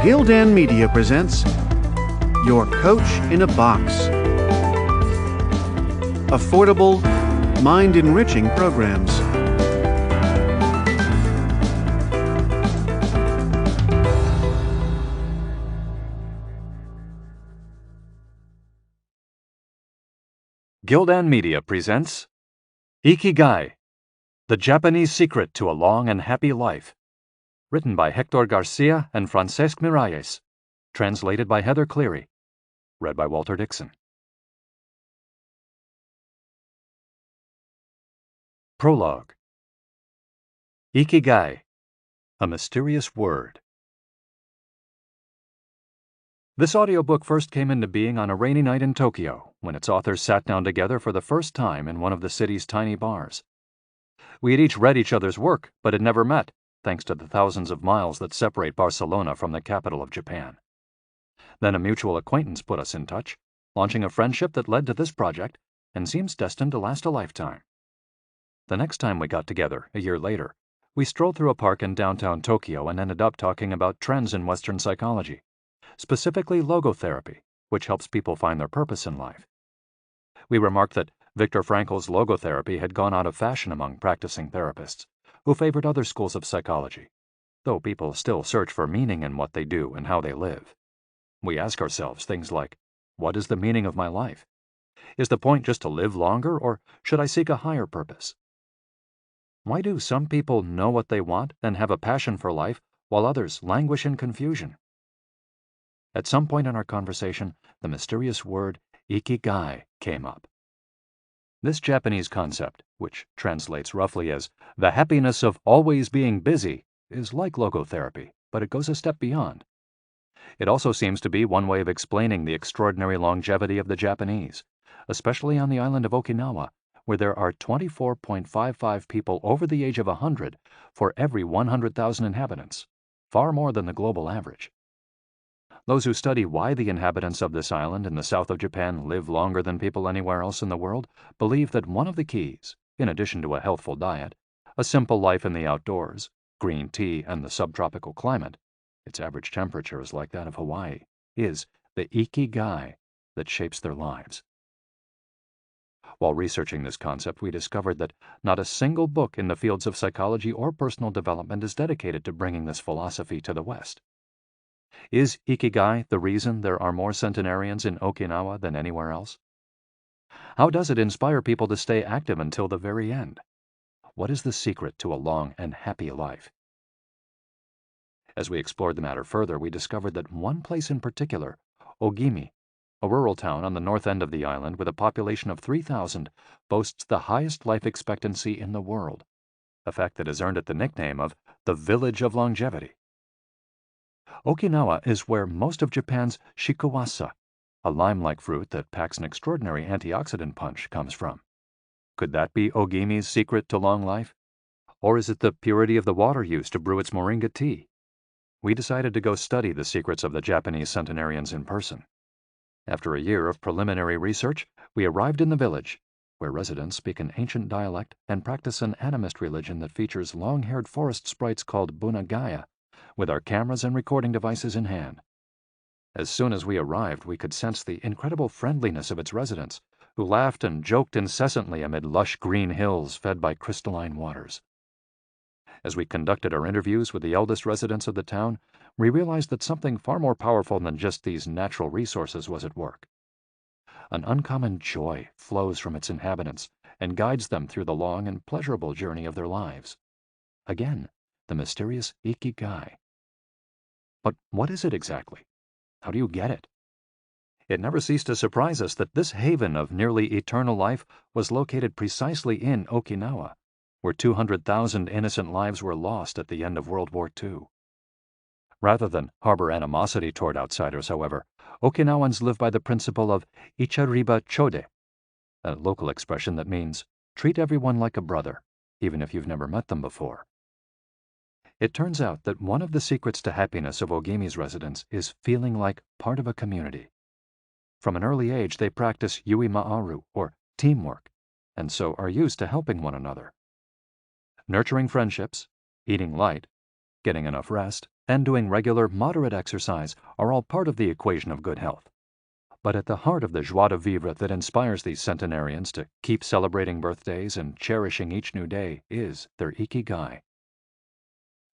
Gildan Media presents Your Coach in a Box. Affordable, mind-enriching programs. Gildan Media presents Ikigai, The Japanese Secret to a Long and Happy Life, written by Hector Garcia and Francesc Miralles, translated by Heather Cleary, read by Walter Dixon. Prologue. Ikigai, a mysterious word. This audiobook first came into being on a rainy night in Tokyo, when its authors sat down together for the first time in one of the city's tiny bars. We had each read each other's work, but had never met, thanks to the thousands of miles that separate Barcelona from the capital of Japan. Then a mutual acquaintance put us in touch, launching a friendship that led to this project and seems destined to last a lifetime. The next time we got together, a year later, we strolled through a park in downtown Tokyo and ended up talking about trends in Western psychology, specifically logotherapy, which helps people find their purpose in life. We remarked that Viktor Frankl's logotherapy had gone out of fashion among practicing therapists, who favored other schools of psychology, though people still search for meaning in what they do and how they live. We ask ourselves things like, what is the meaning of my life? Is the point just to live longer, or should I seek a higher purpose? Why do some people know what they want and have a passion for life, while others languish in confusion? At some point in our conversation, the mysterious word Ikigai came up. This Japanese concept, which translates roughly as the happiness of always being busy, is like logotherapy, but it goes a step beyond. It also seems to be one way of explaining the extraordinary longevity of the Japanese, especially on the island of Okinawa, where there are 24.55 people over the age of 100 for every 100,000 inhabitants, far more than the global average. Those who study why the inhabitants of this island in the south of Japan live longer than people anywhere else in the world believe that one of the keys, in addition to a healthful diet, a simple life in the outdoors, green tea, and the subtropical climate, its average temperature is like that of Hawaii, is the Ikigai that shapes their lives. While researching this concept, we discovered that not a single book in the fields of psychology or personal development is dedicated to bringing this philosophy to the West. Is Ikigai the reason there are more centenarians in Okinawa than anywhere else? How does it inspire people to stay active until the very end? What is the secret to a long and happy life? As we explored the matter further, we discovered that one place in particular, Ogimi, a rural town on the north end of the island with a population of 3,000, boasts the highest life expectancy in the world, a fact that has earned it the nickname of the Village of Longevity. Okinawa is where most of Japan's shikuwasa, a lime-like fruit that packs an extraordinary antioxidant punch, comes from. Could that be Ogimi's secret to long life? Or is it the purity of the water used to brew its moringa tea? We decided to go study the secrets of the Japanese centenarians in person. After a year of preliminary research, we arrived in the village, where residents speak an ancient dialect and practice an animist religion that features long-haired forest sprites called bunagaya, with our cameras and recording devices in hand. As soon as we arrived, we could sense the incredible friendliness of its residents, who laughed and joked incessantly amid lush green hills fed by crystalline waters. As we conducted our interviews with the eldest residents of the town, we realized that something far more powerful than just these natural resources was at work. An uncommon joy flows from its inhabitants and guides them through the long and pleasurable journey of their lives. Again, the mysterious Ikigai. But what is it exactly? How do you get it? It never ceased to surprise us that this haven of nearly eternal life was located precisely in Okinawa, where 200,000 innocent lives were lost at the end of World War II. Rather than harbor animosity toward outsiders, however, Okinawans live by the principle of ichariba chode, a local expression that means treat everyone like a brother, even if you've never met them before. It turns out that one of the secrets to happiness of Ogimi's residents is feeling like part of a community. From an early age, they practice yui ma'aru, or teamwork, and so are used to helping one another. Nurturing friendships, eating light, getting enough rest, and doing regular, moderate exercise are all part of the equation of good health. But at the heart of the joie de vivre that inspires these centenarians to keep celebrating birthdays and cherishing each new day is their Ikigai.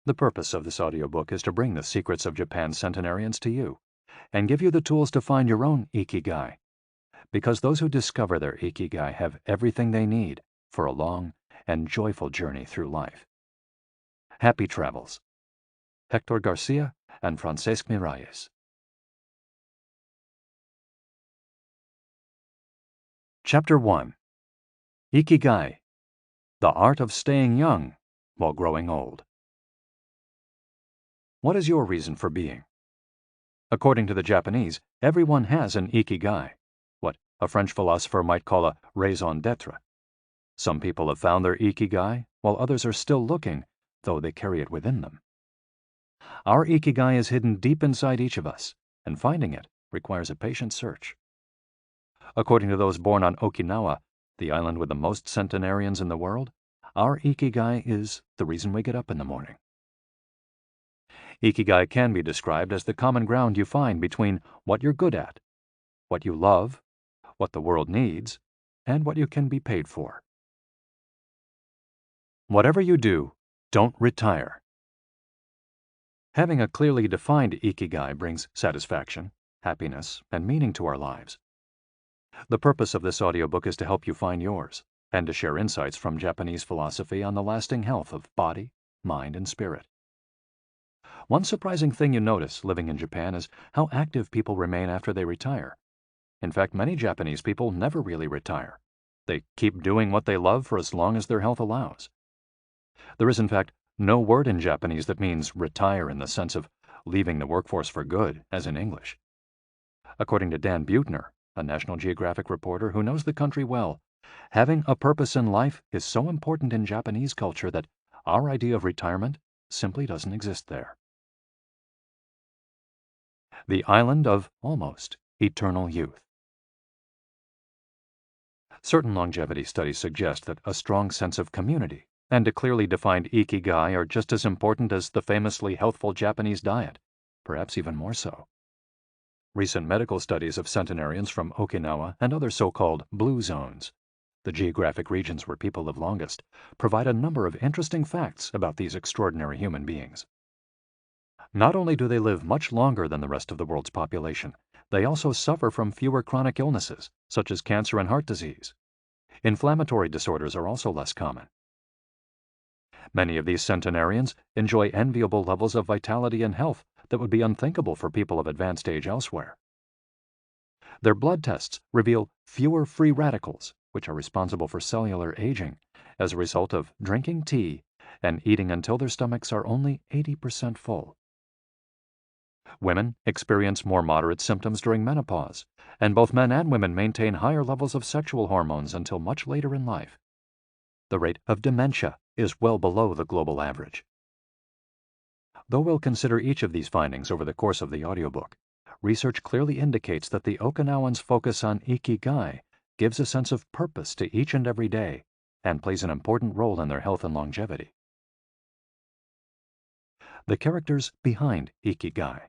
The purpose of this audiobook is to bring the secrets of Japan's centenarians to you and give you the tools to find your own Ikigai, because those who discover their Ikigai have everything they need for a long and joyful journey through life. Happy travels. Hector Garcia and Francesc Miralles. Chapter 1. Ikigai, the art of staying young while growing old. What is your reason for being? According to the Japanese, everyone has an Ikigai, what a French philosopher might call a raison d'être. Some people have found their Ikigai, while others are still looking, though they carry it within them. Our Ikigai is hidden deep inside each of us, and finding it requires a patient search. According to those born on Okinawa, the island with the most centenarians in the world, our Ikigai is the reason we get up in the morning. Ikigai can be described as the common ground you find between what you're good at, what you love, what the world needs, and what you can be paid for. Whatever you do, don't retire. Having a clearly defined Ikigai brings satisfaction, happiness, and meaning to our lives. The purpose of this audiobook is to help you find yours, and to share insights from Japanese philosophy on the lasting health of body, mind, and spirit. One surprising thing you notice living in Japan is how active people remain after they retire. In fact, many Japanese people never really retire. They keep doing what they love for as long as their health allows. There is, in fact, no word in Japanese that means retire in the sense of leaving the workforce for good, as in English. According to Dan Buettner, a National Geographic reporter who knows the country well, having a purpose in life is so important in Japanese culture that our idea of retirement simply doesn't exist there. The island of almost eternal youth. Certain longevity studies suggest that a strong sense of community and a clearly defined Ikigai are just as important as the famously healthful Japanese diet, perhaps even more so. Recent medical studies of centenarians from Okinawa and other so-called blue zones, the geographic regions where people live longest, provide a number of interesting facts about these extraordinary human beings. Not only do they live much longer than the rest of the world's population, they also suffer from fewer chronic illnesses, such as cancer and heart disease. Inflammatory disorders are also less common. Many of these centenarians enjoy enviable levels of vitality and health that would be unthinkable for people of advanced age elsewhere. Their blood tests reveal fewer free radicals, which are responsible for cellular aging, as a result of drinking tea and eating until their stomachs are only 80% full. Women experience more moderate symptoms during menopause, and both men and women maintain higher levels of sexual hormones until much later in life. The rate of dementia is well below the global average. Though we'll consider each of these findings over the course of the audiobook, research clearly indicates that the Okinawans' focus on Ikigai gives a sense of purpose to each and every day and plays an important role in their health and longevity. The characters behind Ikigai.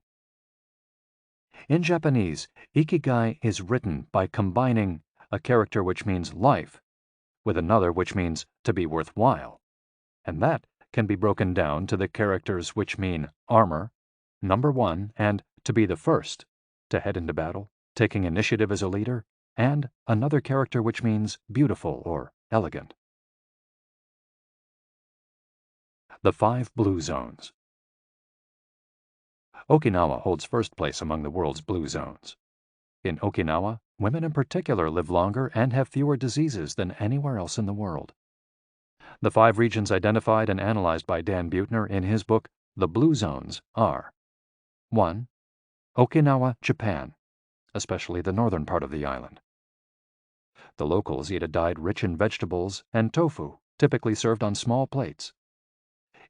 In Japanese, Ikigai is written by combining a character which means life with another which means to be worthwhile, and that can be broken down to the characters which mean armor, number one, and to be the first, to head into battle, taking initiative as a leader, and another character which means beautiful or elegant. The 5 blue zones. Okinawa holds first place among the world's blue zones. In Okinawa, women in particular live longer and have fewer diseases than anywhere else in the world. The 5 regions identified and analyzed by Dan Buettner in his book, The Blue Zones, are 1. Okinawa, Japan, especially the northern part of the island. The locals eat a diet rich in vegetables and tofu, typically served on small plates.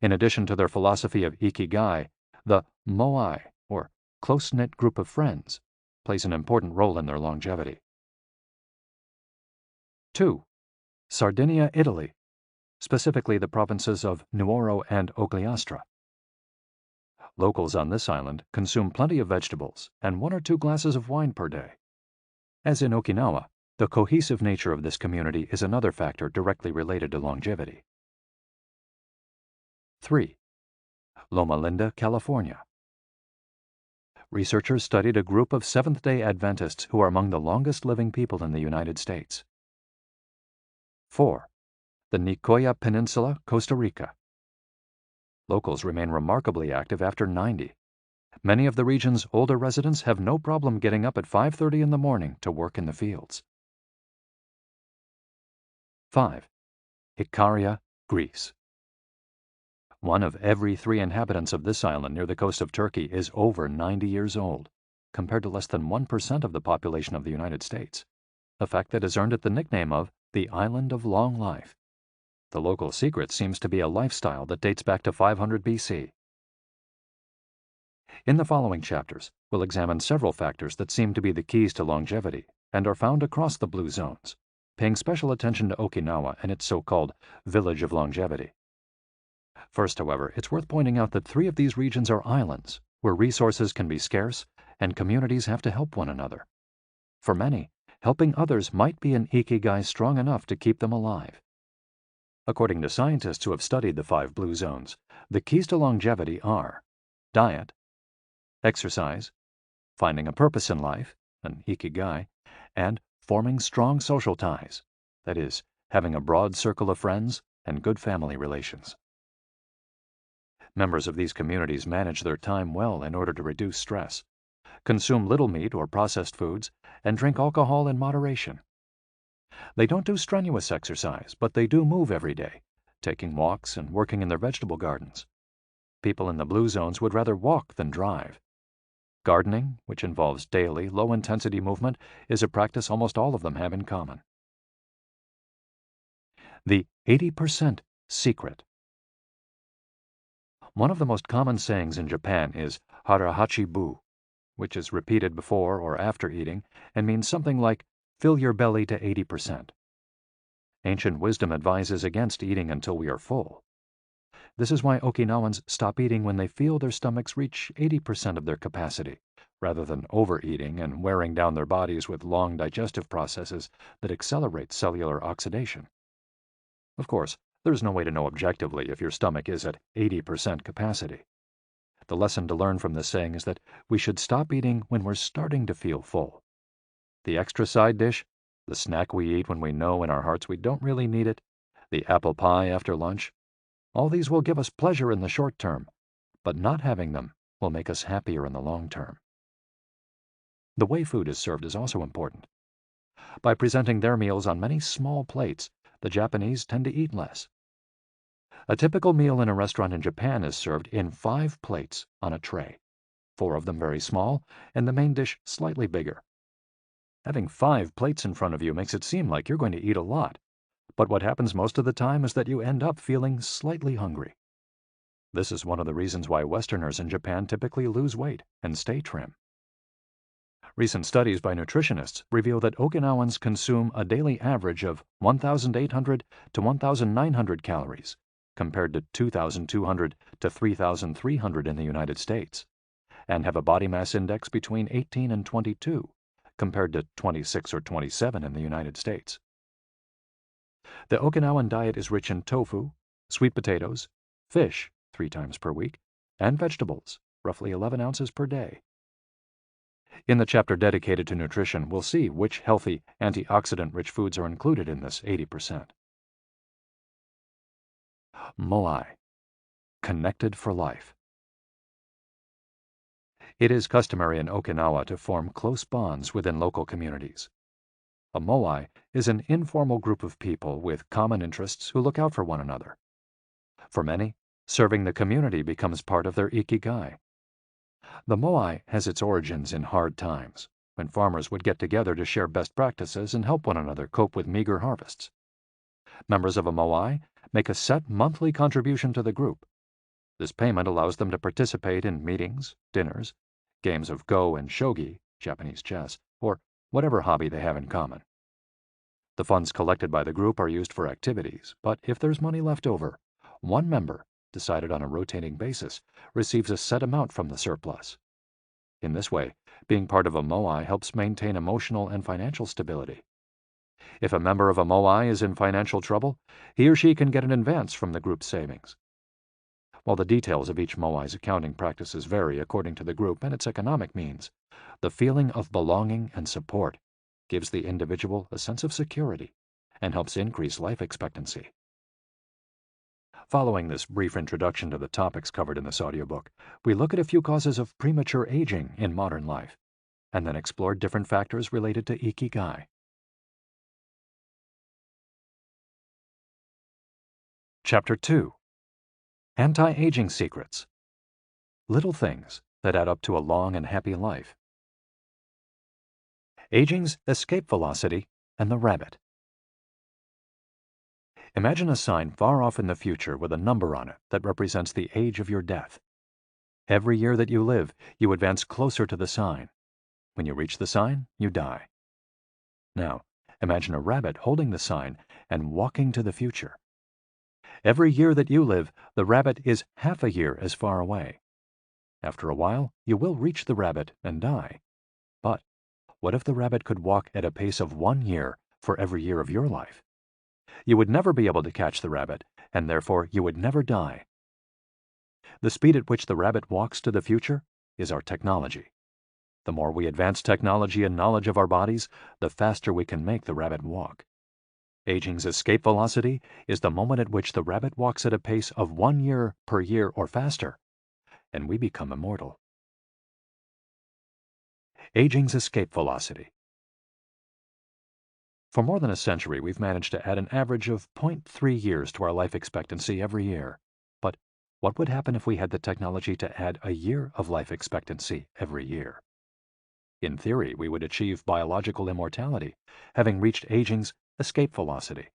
In addition to their philosophy of Ikigai, the moai, or close-knit group of friends, plays an important role in their longevity. 2. Sardinia, Italy, specifically the provinces of Nuoro and Ogliastra. Locals on this island consume plenty of vegetables and 1 or 2 glasses of wine per day. As in Okinawa, the cohesive nature of this community is another factor directly related to longevity. 3. Loma Linda, California. Researchers studied a group of Seventh-day Adventists who are among the longest living people in the United States. 4. The Nicoya Peninsula, Costa Rica. Locals remain remarkably active after 90. Many of the region's older residents have no problem getting up at 5:30 in the morning to work in the fields. 5. Ikaria, Greece. 1 of every 3 inhabitants of this island near the coast of Turkey is over 90 years old, compared to less than 1% of the population of the United States, a fact that has earned it the nickname of the Island of Long Life. The local secret seems to be a lifestyle that dates back to 500 BC. In the following chapters, we'll examine several factors that seem to be the keys to longevity and are found across the blue zones, paying special attention to Okinawa and its so-called Village of Longevity. First, however, it's worth pointing out that 3 of these regions are islands, where resources can be scarce and communities have to help one another. For many, helping others might be an Ikigai strong enough to keep them alive. According to scientists who have studied the 5 blue zones, the keys to longevity are diet, exercise, finding a purpose in life, an Ikigai, and forming strong social ties, that is, having a broad circle of friends and good family relations. Members of these communities manage their time well in order to reduce stress, consume little meat or processed foods, and drink alcohol in moderation. They don't do strenuous exercise, but they do move every day, taking walks and working in their vegetable gardens. People in the blue zones would rather walk than drive. Gardening, which involves daily, low-intensity movement, is a practice almost all of them have in common. The 80% secret. One of the most common sayings in Japan is harahachi-bu, which is repeated before or after eating and means something like, fill your belly to 80%. Ancient wisdom advises against eating until we are full. This is why Okinawans stop eating when they feel their stomachs reach 80% of their capacity, rather than overeating and wearing down their bodies with long digestive processes that accelerate cellular oxidation. Of course, there is no way to know objectively if your stomach is at 80% capacity. The lesson to learn from this saying is that we should stop eating when we're starting to feel full. The extra side dish, the snack we eat when we know in our hearts we don't really need it, the apple pie after lunch, all these will give us pleasure in the short term, but not having them will make us happier in the long term. The way food is served is also important. By presenting their meals on many small plates, the Japanese tend to eat less. A typical meal in a restaurant in Japan is served in 5 plates on a tray, 4 of them very small, and the main dish slightly bigger. Having 5 plates in front of you makes it seem like you're going to eat a lot, but what happens most of the time is that you end up feeling slightly hungry. This is one of the reasons why Westerners in Japan typically lose weight and stay trim. Recent studies by nutritionists reveal that Okinawans consume a daily average of 1,800 to 1,900 calories, compared to 2,200 to 3,300 in the United States, and have a body mass index between 18 and 22, compared to 26 or 27 in the United States. The Okinawan diet is rich in tofu, sweet potatoes, fish 3 times per week, and vegetables, roughly 11 ounces per day. In the chapter dedicated to nutrition, we'll see which healthy, antioxidant-rich foods are included in this 80%. Moai, connected for life. It is customary in Okinawa to form close bonds within local communities. A moai is an informal group of people with common interests who look out for one another. For many, serving the community becomes part of their Ikigai. The moai has its origins in hard times, when farmers would get together to share best practices and help one another cope with meager harvests. Members of a moai make a set monthly contribution to the group. This payment allows them to participate in meetings, dinners, games of go and shogi, Japanese chess, or whatever hobby they have in common. The funds collected by the group are used for activities, but if there's money left over, one member, decided on a rotating basis, receives a set amount from the surplus. In this way, being part of a MOI helps maintain emotional and financial stability. If a member of a MOI is in financial trouble, he or she can get an advance from the group's savings. While the details of each MOI's accounting practices vary according to the group and its economic means, the feeling of belonging and support gives the individual a sense of security and helps increase life expectancy. Following this brief introduction to the topics covered in this audiobook, we look at a few causes of premature aging in modern life, and then explore different factors related to Ikigai. Chapter 2: Anti-Aging Secrets. Little things that add up to a long and happy life. Aging's escape velocity and the rabbit. Imagine a sign far off in the future with a number on it that represents the age of your death. Every year that you live, you advance closer to the sign. When you reach the sign, you die. Now, imagine a rabbit holding the sign and walking to the future. Every year that you live, the rabbit is half a year as far away. After a while, you will reach the rabbit and die. But what if the rabbit could walk at a pace of 1 year for every year of your life? You would never be able to catch the rabbit, and therefore you would never die. The speed at which the rabbit walks to the future is our technology. The more we advance technology and knowledge of our bodies, the faster we can make the rabbit walk. Aging's escape velocity is the moment at which the rabbit walks at a pace of 1 year per year or faster, and we become immortal. Aging's escape velocity. For more than a century, we've managed to add an average of 0.3 years to our life expectancy every year. But what would happen if we had the technology to add a year of life expectancy every year? In theory, we would achieve biological immortality, having reached aging's escape velocity.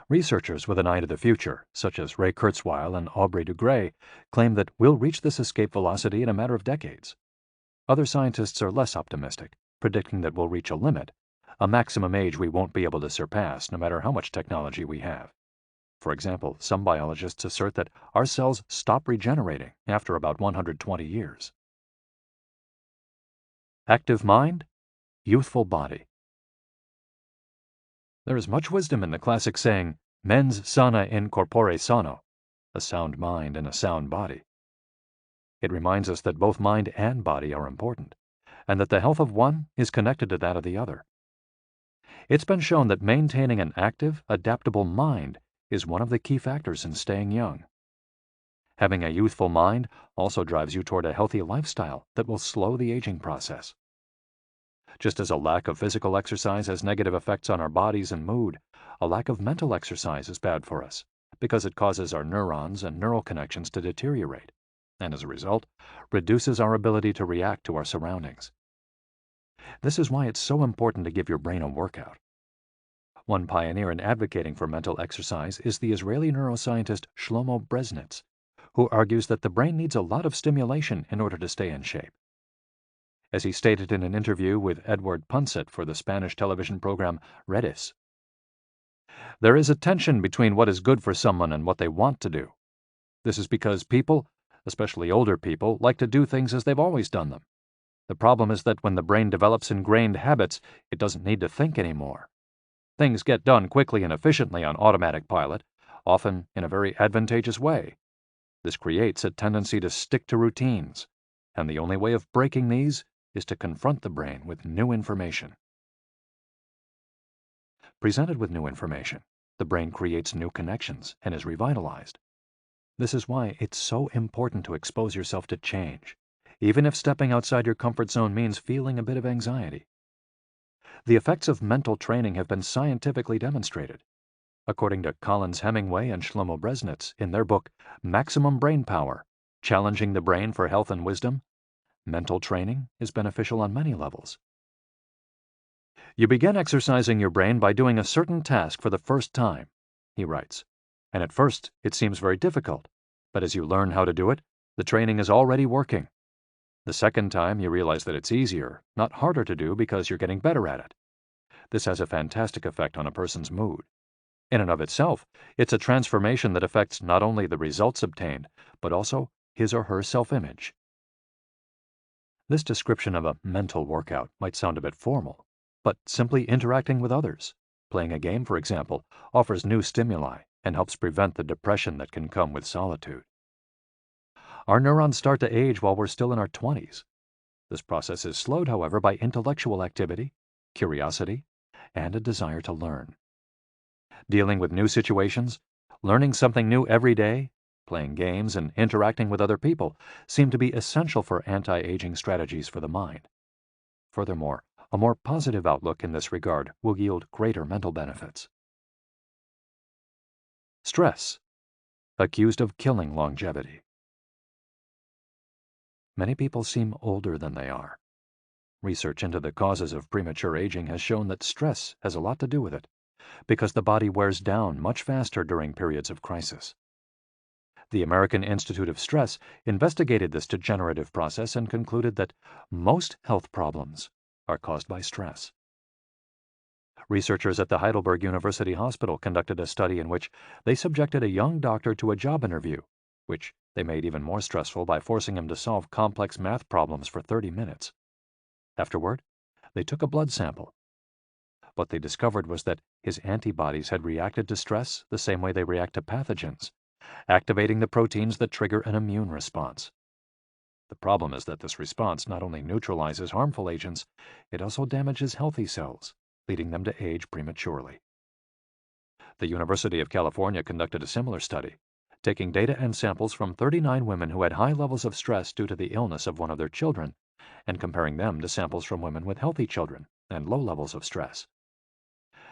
Researchers with an eye to the future, such as Ray Kurzweil and Aubrey de Grey, claim that we'll reach this escape velocity in a matter of decades. Other scientists are less optimistic, predicting that we'll reach a limit, a maximum age we won't be able to surpass no matter how much technology we have. For example, some biologists assert that our cells stop regenerating after about 120 years. Active mind, youthful body. There is much wisdom in the classic saying, mens sana in corpore sano, a sound mind in a sound body. It reminds us that both mind and body are important, and that the health of one is connected to that of the other. It's been shown that maintaining an active, adaptable mind is one of the key factors in staying young. Having a youthful mind also drives you toward a healthy lifestyle that will slow the aging process. Just as a lack of physical exercise has negative effects on our bodies and mood, a lack of mental exercise is bad for us because it causes our neurons and neural connections to deteriorate, and as a result, reduces our ability to react to our surroundings. This is why it's so important to give your brain a workout. One pioneer in advocating for mental exercise is the Israeli neuroscientist Shlomo Bresnitz, who argues that the brain needs a lot of stimulation in order to stay in shape. As he stated in an interview with Edward Punset for the Spanish television program Redis, there is a tension between what is good for someone and what they want to do. This is because people, especially older people, like to do things as they've always done them. The problem is that when the brain develops ingrained habits, it doesn't need to think anymore. Things get done quickly and efficiently on automatic pilot, often in a very advantageous way. This creates a tendency to stick to routines, and the only way of breaking these is to confront the brain with new information. Presented with new information, the brain creates new connections and is revitalized. This is why it's so important to expose yourself to change, even if stepping outside your comfort zone means feeling a bit of anxiety. The effects of mental training have been scientifically demonstrated. According to Collins Hemingway and Shlomo Bresnitz in their book Maximum Brain Power, Challenging the Brain for Health and Wisdom, mental training is beneficial on many levels. You begin exercising your brain by doing a certain task for the first time, he writes, and at first it seems very difficult, but as you learn how to do it, the training is already working. The second time you realize that it's easier, not harder to do because you're getting better at it. This has a fantastic effect on a person's mood. In and of itself, it's a transformation that affects not only the results obtained, but also his or her self-image. This description of a mental workout might sound a bit formal, but simply interacting with others, playing a game, for example, offers new stimuli and helps prevent the depression that can come with solitude. Our neurons start to age while we're still in our 20s. This process is slowed, however, by intellectual activity, curiosity, and a desire to learn. Dealing with new situations, learning something new every day, playing games, and interacting with other people seem to be essential for anti-aging strategies for the mind. Furthermore, a more positive outlook in this regard will yield greater mental benefits. Stress, accused of killing longevity. Many people seem older than they are. Research into the causes of premature aging has shown that stress has a lot to do with it, because the body wears down much faster during periods of crisis. The American Institute of Stress investigated this degenerative process and concluded that most health problems are caused by stress. Researchers at the Heidelberg University Hospital conducted a study in which they subjected a young doctor to a job interview, which they made even more stressful by forcing him to solve complex math problems for 30 minutes. Afterward, they took a blood sample. What they discovered was that his antibodies had reacted to stress the same way they react to pathogens, activating the proteins that trigger an immune response. The problem is that this response not only neutralizes harmful agents, it also damages healthy cells, leading them to age prematurely. The University of California conducted a similar study, taking data and samples from 39 women who had high levels of stress due to the illness of one of their children, and comparing them to samples from women with healthy children and low levels of stress.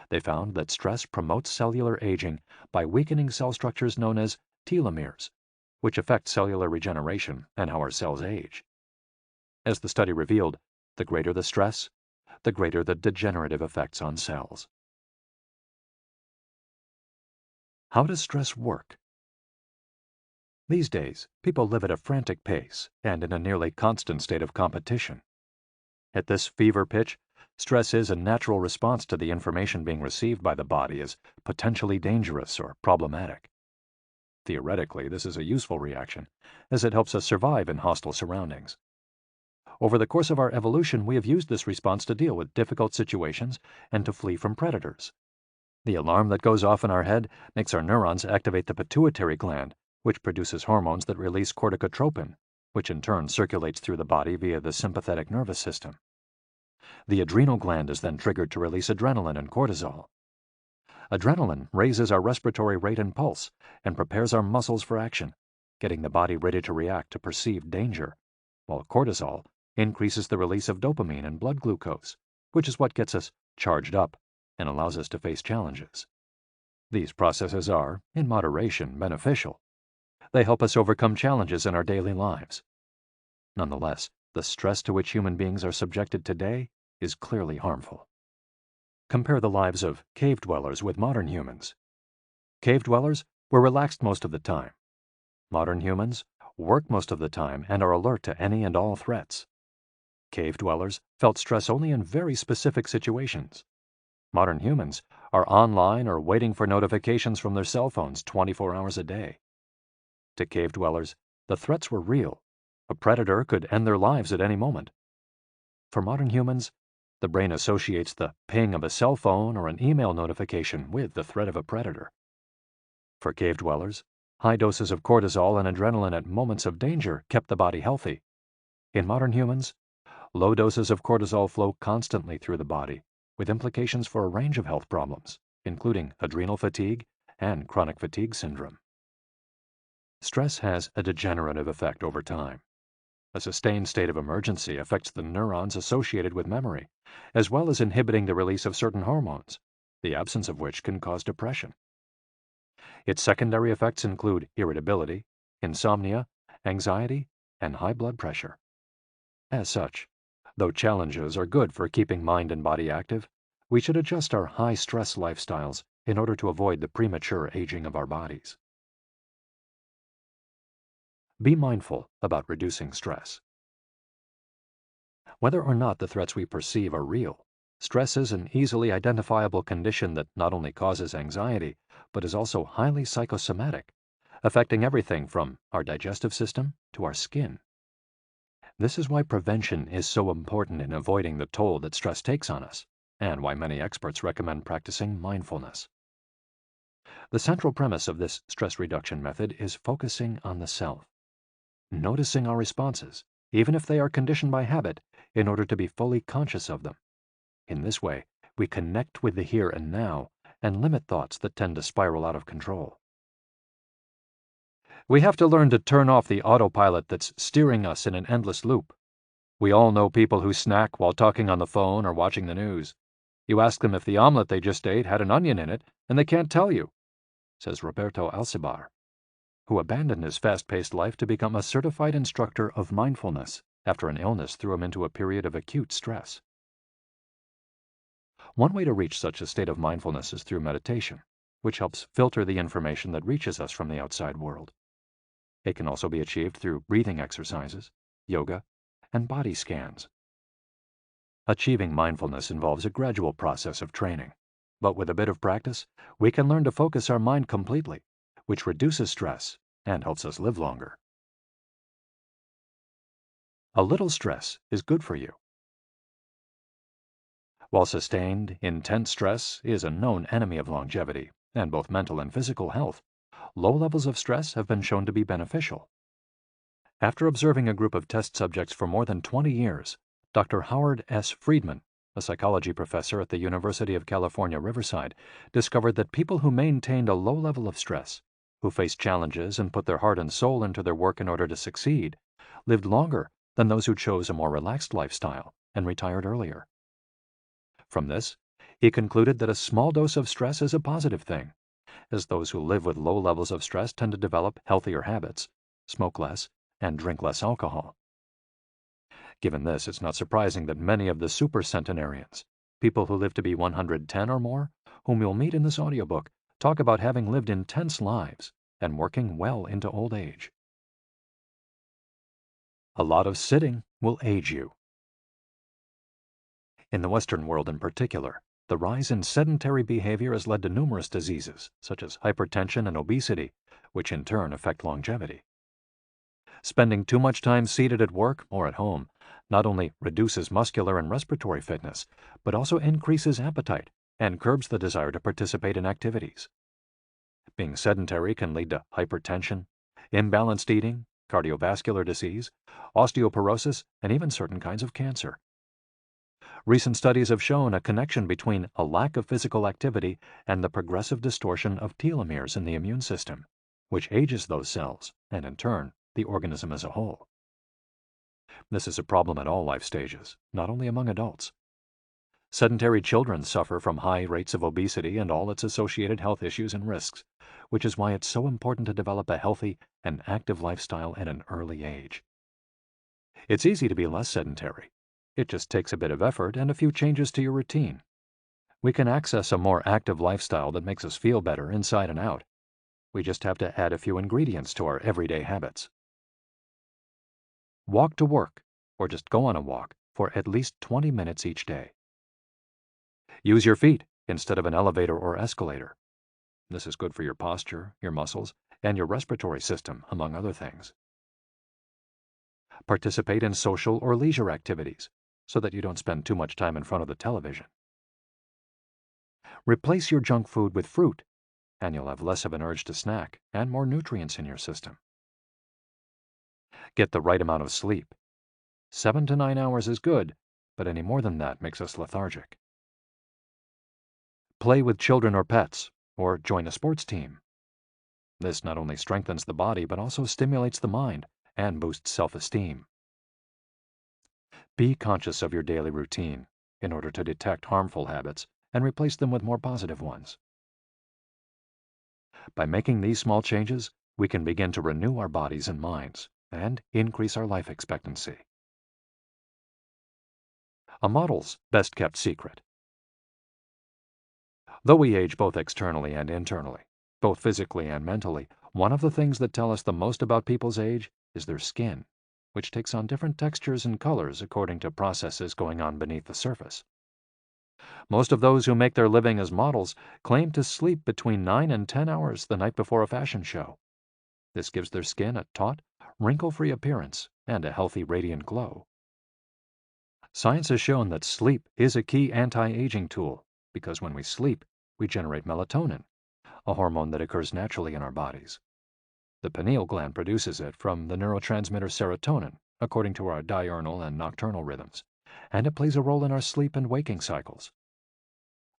They found that stress promotes cellular aging by weakening cell structures known as telomeres, which affect cellular regeneration and how our cells age. As the study revealed, the greater the stress, the greater the degenerative effects on cells. How does stress work? These days, people live at a frantic pace and in a nearly constant state of competition. At this fever pitch, stress is a natural response to the information being received by the body as potentially dangerous or problematic. Theoretically, this is a useful reaction, as it helps us survive in hostile surroundings. Over the course of our evolution, we have used this response to deal with difficult situations and to flee from predators. The alarm that goes off in our head makes our neurons activate the pituitary gland, which produces hormones that release corticotropin, which in turn circulates through the body via the sympathetic nervous system. The adrenal gland is then triggered to release adrenaline and cortisol. Adrenaline raises our respiratory rate and pulse and prepares our muscles for action, getting the body ready to react to perceived danger, while cortisol increases the release of dopamine and blood glucose, which is what gets us charged up and allows us to face challenges. These processes are, in moderation, beneficial. They help us overcome challenges in our daily lives. Nonetheless, the stress to which human beings are subjected today is clearly harmful. Compare the lives of cave dwellers with modern humans. Cave dwellers were relaxed most of the time. Modern humans work most of the time and are alert to any and all threats. Cave dwellers felt stress only in very specific situations. Modern humans are online or waiting for notifications from their cell phones 24 hours a day. To cave dwellers, the threats were real. A predator could end their lives at any moment. For modern humans, the brain associates the ping of a cell phone or an email notification with the threat of a predator. For cave dwellers, high doses of cortisol and adrenaline at moments of danger kept the body healthy. In modern humans, low doses of cortisol flow constantly through the body, with implications for a range of health problems, including adrenal fatigue and chronic fatigue syndrome. Stress has a degenerative effect over time. A sustained state of emergency affects the neurons associated with memory, as well as inhibiting the release of certain hormones, the absence of which can cause depression. Its secondary effects include irritability, insomnia, anxiety, and high blood pressure. As such, though challenges are good for keeping mind and body active, we should adjust our high-stress lifestyles in order to avoid the premature aging of our bodies. Be mindful about reducing stress. Whether or not the threats we perceive are real, Stress is an easily identifiable condition that not only causes anxiety, but is also highly psychosomatic, affecting everything from our digestive system to our skin. This is why prevention is so important in avoiding the toll that stress takes on us, and why many experts recommend practicing mindfulness. The central premise of this stress reduction method is focusing on the self, noticing our responses, even if they are conditioned by habit, in order to be fully conscious of them. In this way, we connect with the here and now and limit thoughts that tend to spiral out of control. We have to learn to turn off the autopilot that's steering us in an endless loop. We all know people who snack while talking on the phone or watching the news. You ask them if the omelet they just ate had an onion in it, and they can't tell you, says Roberto Alcibar, who abandoned his fast-paced life to become a certified instructor of mindfulness after an illness threw him into a period of acute stress. One way to reach such a state of mindfulness is through meditation, which helps filter the information that reaches us from the outside world. It can also be achieved through breathing exercises, yoga, and body scans. Achieving mindfulness involves a gradual process of training, but with a bit of practice, we can learn to focus our mind completely, which reduces stress and helps us live longer. A little stress is good for you. While sustained, intense stress is a known enemy of longevity and both mental and physical health, low levels of stress have been shown to be beneficial. After observing a group of test subjects for more than 20 years, Dr. Howard S. Friedman, a psychology professor at the University of California, Riverside, discovered that people who maintained a low level of stress, who faced challenges and put their heart and soul into their work in order to succeed, lived longer than those who chose a more relaxed lifestyle and retired earlier. From this, he concluded that a small dose of stress is a positive thing, as those who live with low levels of stress tend to develop healthier habits, smoke less, and drink less alcohol. Given this, it's not surprising that many of the supercentenarians, people who live to be 110 or more, whom you'll meet in this audiobook, talk about having lived intense lives and working well into old age. A lot of sitting will age you. In the Western world in particular, the rise in sedentary behavior has led to numerous diseases, such as hypertension and obesity, which in turn affect longevity. Spending too much time seated at work or at home not only reduces muscular and respiratory fitness, but also increases appetite and curbs the desire to participate in activities. Being sedentary can lead to hypertension, imbalanced eating, cardiovascular disease, osteoporosis, and even certain kinds of cancer. Recent studies have shown a connection between a lack of physical activity and the progressive distortion of telomeres in the immune system, which ages those cells and, in turn, the organism as a whole. This is a problem at all life stages, not only among adults. Sedentary children suffer from high rates of obesity and all its associated health issues and risks, which is why it's so important to develop a healthy and active lifestyle at an early age. It's easy to be less sedentary. It just takes a bit of effort and a few changes to your routine. We can access a more active lifestyle that makes us feel better inside and out. We just have to add a few ingredients to our everyday habits. Walk to work, or just go on a walk, for at least 20 minutes each day. Use your feet instead of an elevator or escalator. This is good for your posture, your muscles, and your respiratory system, among other things. Participate in social or leisure activities, so that you don't spend too much time in front of the television. Replace your junk food with fruit, and you'll have less of an urge to snack and more nutrients in your system. Get the right amount of sleep. 7 to 9 hours is good, but any more than that makes us lethargic. Play with children or pets, or join a sports team. This not only strengthens the body, but also stimulates the mind and boosts self-esteem. Be conscious of your daily routine in order to detect harmful habits and replace them with more positive ones. By making these small changes, we can begin to renew our bodies and minds and increase our life expectancy. A model's best-kept secret. Though we age both externally and internally, both physically and mentally, one of the things that tell us the most about people's age is their skin, which takes on different textures and colors according to processes going on beneath the surface. Most of those who make their living as models claim to sleep between 9 and 10 hours the night before a fashion show. This gives their skin a taut, wrinkle-free appearance and a healthy, radiant glow. Science has shown that sleep is a key anti-aging tool because when we sleep, we generate melatonin, a hormone that occurs naturally in our bodies. The pineal gland produces it from the neurotransmitter serotonin, according to our diurnal and nocturnal rhythms, and it plays a role in our sleep and waking cycles.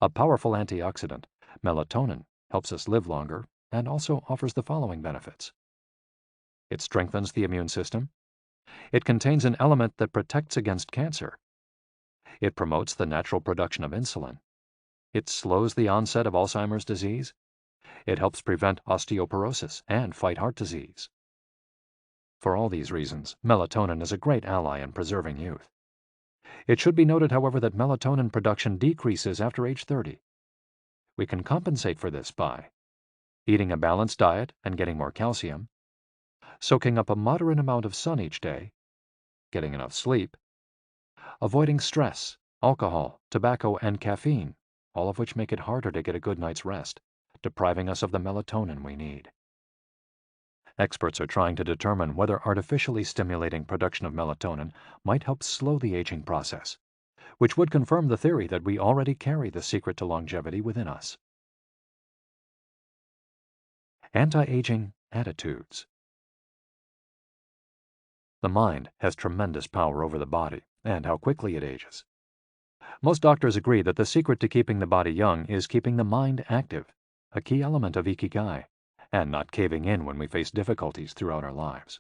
A powerful antioxidant, melatonin, helps us live longer and also offers the following benefits. It strengthens the immune system. It contains an element that protects against cancer. It promotes the natural production of insulin. It slows the onset of Alzheimer's disease. It helps prevent osteoporosis and fight heart disease. For all these reasons, melatonin is a great ally in preserving youth. It should be noted, however, that melatonin production decreases after age 30. We can compensate for this by eating a balanced diet and getting more calcium, soaking up a moderate amount of sun each day, getting enough sleep, avoiding stress, alcohol, tobacco, and caffeine, all of which make it harder to get a good night's rest, depriving us of the melatonin we need. Experts are trying to determine whether artificially stimulating production of melatonin might help slow the aging process, which would confirm the theory that we already carry the secret to longevity within us. Anti-aging attitudes. The mind has tremendous power over the body and how quickly it ages. Most doctors agree that the secret to keeping the body young is keeping the mind active, a key element of Ikigai, and not caving in when we face difficulties throughout our lives.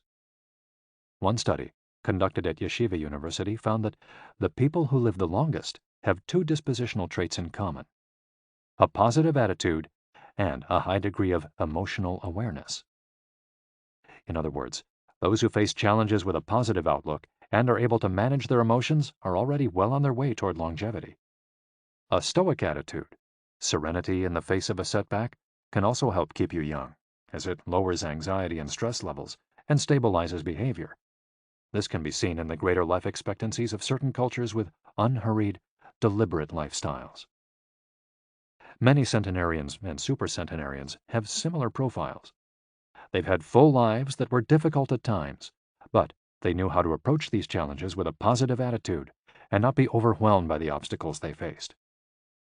One study, conducted at Yeshiva University, found that the people who live the longest have two dispositional traits in common: a positive attitude and a high degree of emotional awareness. In other words, those who face challenges with a positive outlook and are able to manage their emotions are already well on their way toward longevity. A stoic attitude, serenity in the face of a setback, can also help keep you young, as it lowers anxiety and stress levels and stabilizes behavior. This can be seen in the greater life expectancies of certain cultures with unhurried, deliberate lifestyles. Many centenarians and supercentenarians have similar profiles. They've had full lives that were difficult at times, but they knew how to approach these challenges with a positive attitude and not be overwhelmed by the obstacles they faced.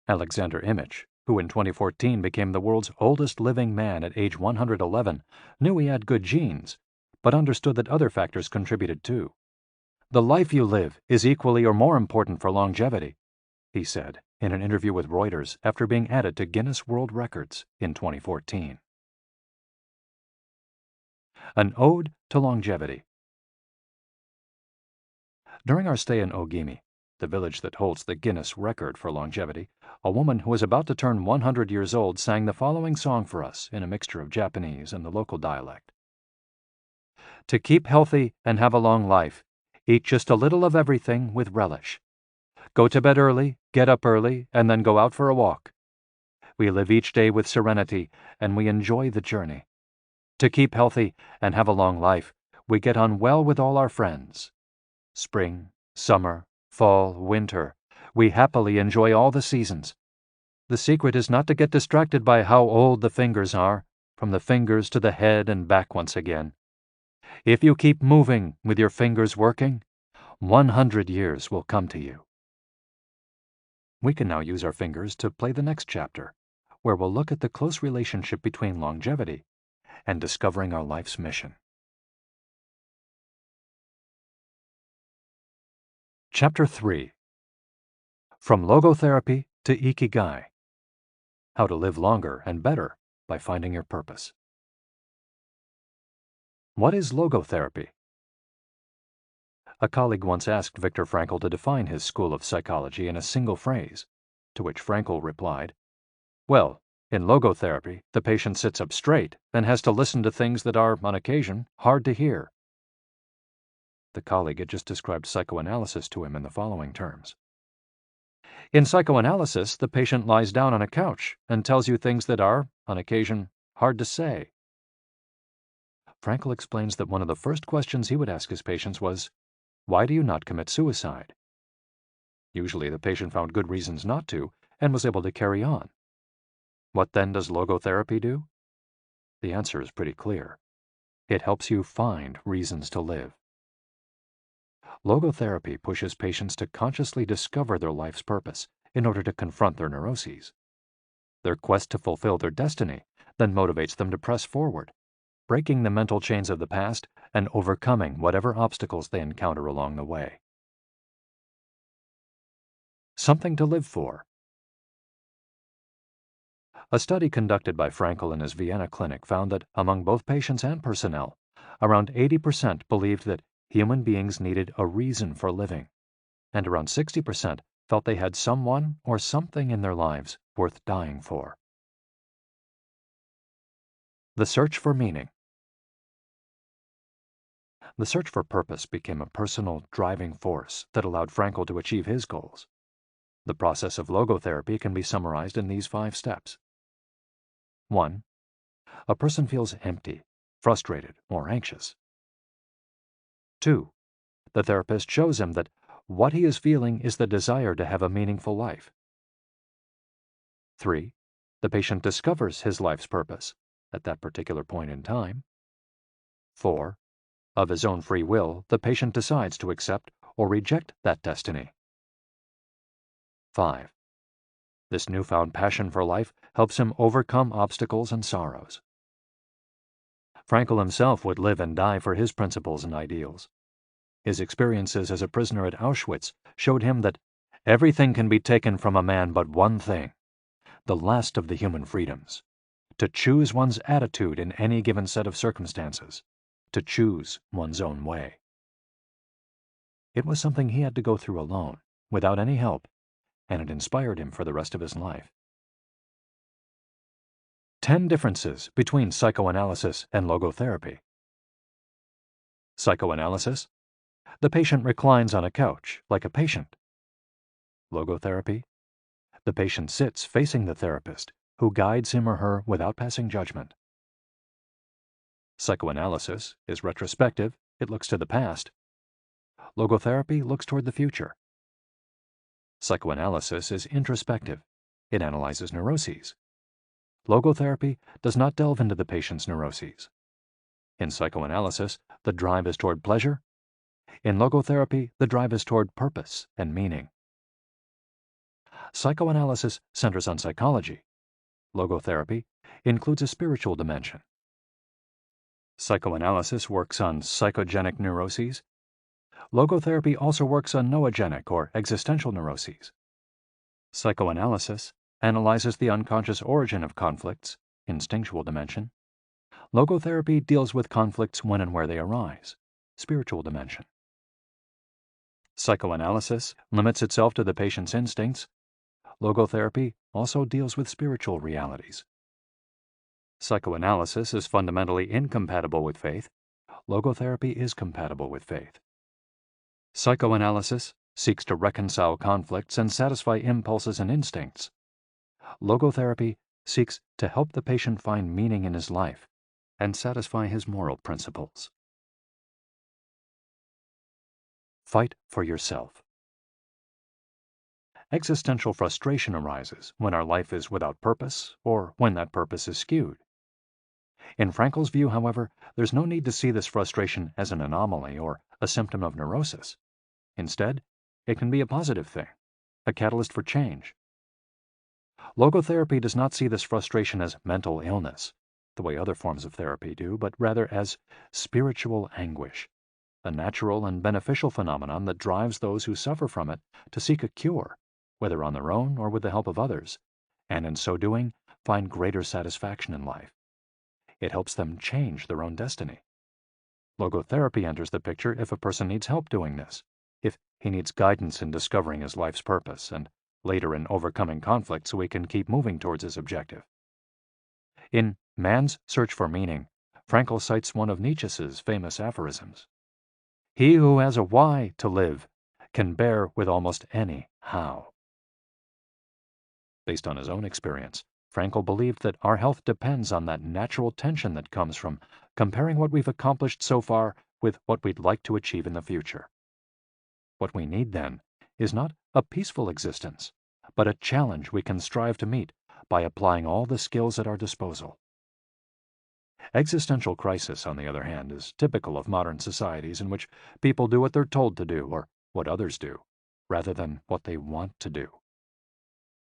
Alexander Imich, who in 2014 became the world's oldest living man at age 111, knew he had good genes, but understood that other factors contributed too. "The life you live is equally or more important for longevity," he said in an interview with Reuters after being added to Guinness World Records in 2014. An Ode to Longevity. During our stay in Ogimi, the village that holds the Guinness record for longevity, a woman who was about to turn 100 years old sang the following song for us in a mixture of Japanese and the local dialect. "To keep healthy and have a long life, eat just a little of everything with relish. Go to bed early, get up early, and then go out for a walk. We live each day with serenity, and we enjoy the journey. To keep healthy and have a long life, we get on well with all our friends. Spring, summer, fall, winter, we happily enjoy all the seasons. The secret is not to get distracted by how old the fingers are, from the fingers to the head and back once again. If you keep moving with your fingers working, 100 years will come to you." We can now use our fingers to play the next chapter, where we'll look at the close relationship between longevity and discovering our life's mission. Chapter 3. From Logotherapy to Ikigai. How to live longer and better by finding your purpose. What is logotherapy? A colleague once asked Viktor Frankl to define his school of psychology in a single phrase, to which Frankl replied, "Well, in logotherapy, the patient sits up straight and has to listen to things that are, on occasion, hard to hear." The colleague had just described psychoanalysis to him in the following terms. "In psychoanalysis, the patient lies down on a couch and tells you things that are, on occasion, hard to say." Frankl explains that one of the first questions he would ask his patients was, "Why do you not commit suicide?" Usually the patient found good reasons not to and was able to carry on. What then does logotherapy do? The answer is pretty clear. It helps you find reasons to live. Logotherapy pushes patients to consciously discover their life's purpose in order to confront their neuroses. Their quest to fulfill their destiny then motivates them to press forward, breaking the mental chains of the past and overcoming whatever obstacles they encounter along the way. Something to live for. A study conducted by Frankl in his Vienna clinic found that among both patients and personnel, around 80% believed that human beings needed a reason for living, and around 60% felt they had someone or something in their lives worth dying for. The search for meaning. The search for purpose became a personal driving force that allowed Frankl to achieve his goals. The process of logotherapy can be summarized in these 5 steps. 1. A person feels empty, frustrated, or anxious. 2. The therapist shows him that what he is feeling is the desire to have a meaningful life. 3. The patient discovers his life's purpose at that particular point in time. 4. Of his own free will, the patient decides to accept or reject that destiny. 5. This newfound passion for life helps him overcome obstacles and sorrows. Frankl himself would live and die for his principles and ideals. His experiences as a prisoner at Auschwitz showed him that everything can be taken from a man but one thing, the last of the human freedoms: to choose one's attitude in any given set of circumstances, to choose one's own way. It was something he had to go through alone, without any help, and it inspired him for the rest of his life. 10 differences between psychoanalysis and logotherapy. Psychoanalysis: the patient reclines on a couch like a patient. Logotherapy: the patient sits facing the therapist, who guides him or her without passing judgment. Psychoanalysis is retrospective, it looks to the past. Logotherapy looks toward the future. Psychoanalysis is introspective, it analyzes neuroses. Logotherapy does not delve into the patient's neuroses. In psychoanalysis, the drive is toward pleasure. In logotherapy, the drive is toward purpose and meaning. Psychoanalysis centers on psychology. Logotherapy includes a spiritual dimension. Psychoanalysis works on psychogenic neuroses. Logotherapy also works on noogenic or existential neuroses. Psychoanalysis analyzes the unconscious origin of conflicts, instinctual dimension. Logotherapy deals with conflicts when and where they arise, spiritual dimension. Psychoanalysis limits itself to the patient's instincts. Logotherapy also deals with spiritual realities. Psychoanalysis is fundamentally incompatible with faith. Logotherapy is compatible with faith. Psychoanalysis seeks to reconcile conflicts and satisfy impulses and instincts. Logotherapy seeks to help the patient find meaning in his life and satisfy his moral principles. Fight for yourself. Existential frustration arises when our life is without purpose or when that purpose is skewed. In Frankl's view, however, there's no need to see this frustration as an anomaly or a symptom of neurosis. Instead, it can be a positive thing, a catalyst for change. Logotherapy does not see this frustration as mental illness, the way other forms of therapy do, but rather as spiritual anguish, a natural and beneficial phenomenon that drives those who suffer from it to seek a cure, whether on their own or with the help of others, and in so doing, find greater satisfaction in life. It helps them change their own destiny. Logotherapy enters the picture if a person needs help doing this, if he needs guidance in discovering his life's purpose, and later in overcoming conflict so he can keep moving towards his objective. In Man's Search for Meaning, Frankl cites one of Nietzsche's famous aphorisms: "He who has a why to live can bear with almost any how." Based on his own experience, Frankl believed that our health depends on that natural tension that comes from comparing what we've accomplished so far with what we'd like to achieve in the future. What we need, then, is not a peaceful existence, but a challenge we can strive to meet by applying all the skills at our disposal. Existential crisis, on the other hand, is typical of modern societies in which people do what they're told to do or what others do, rather than what they want to do.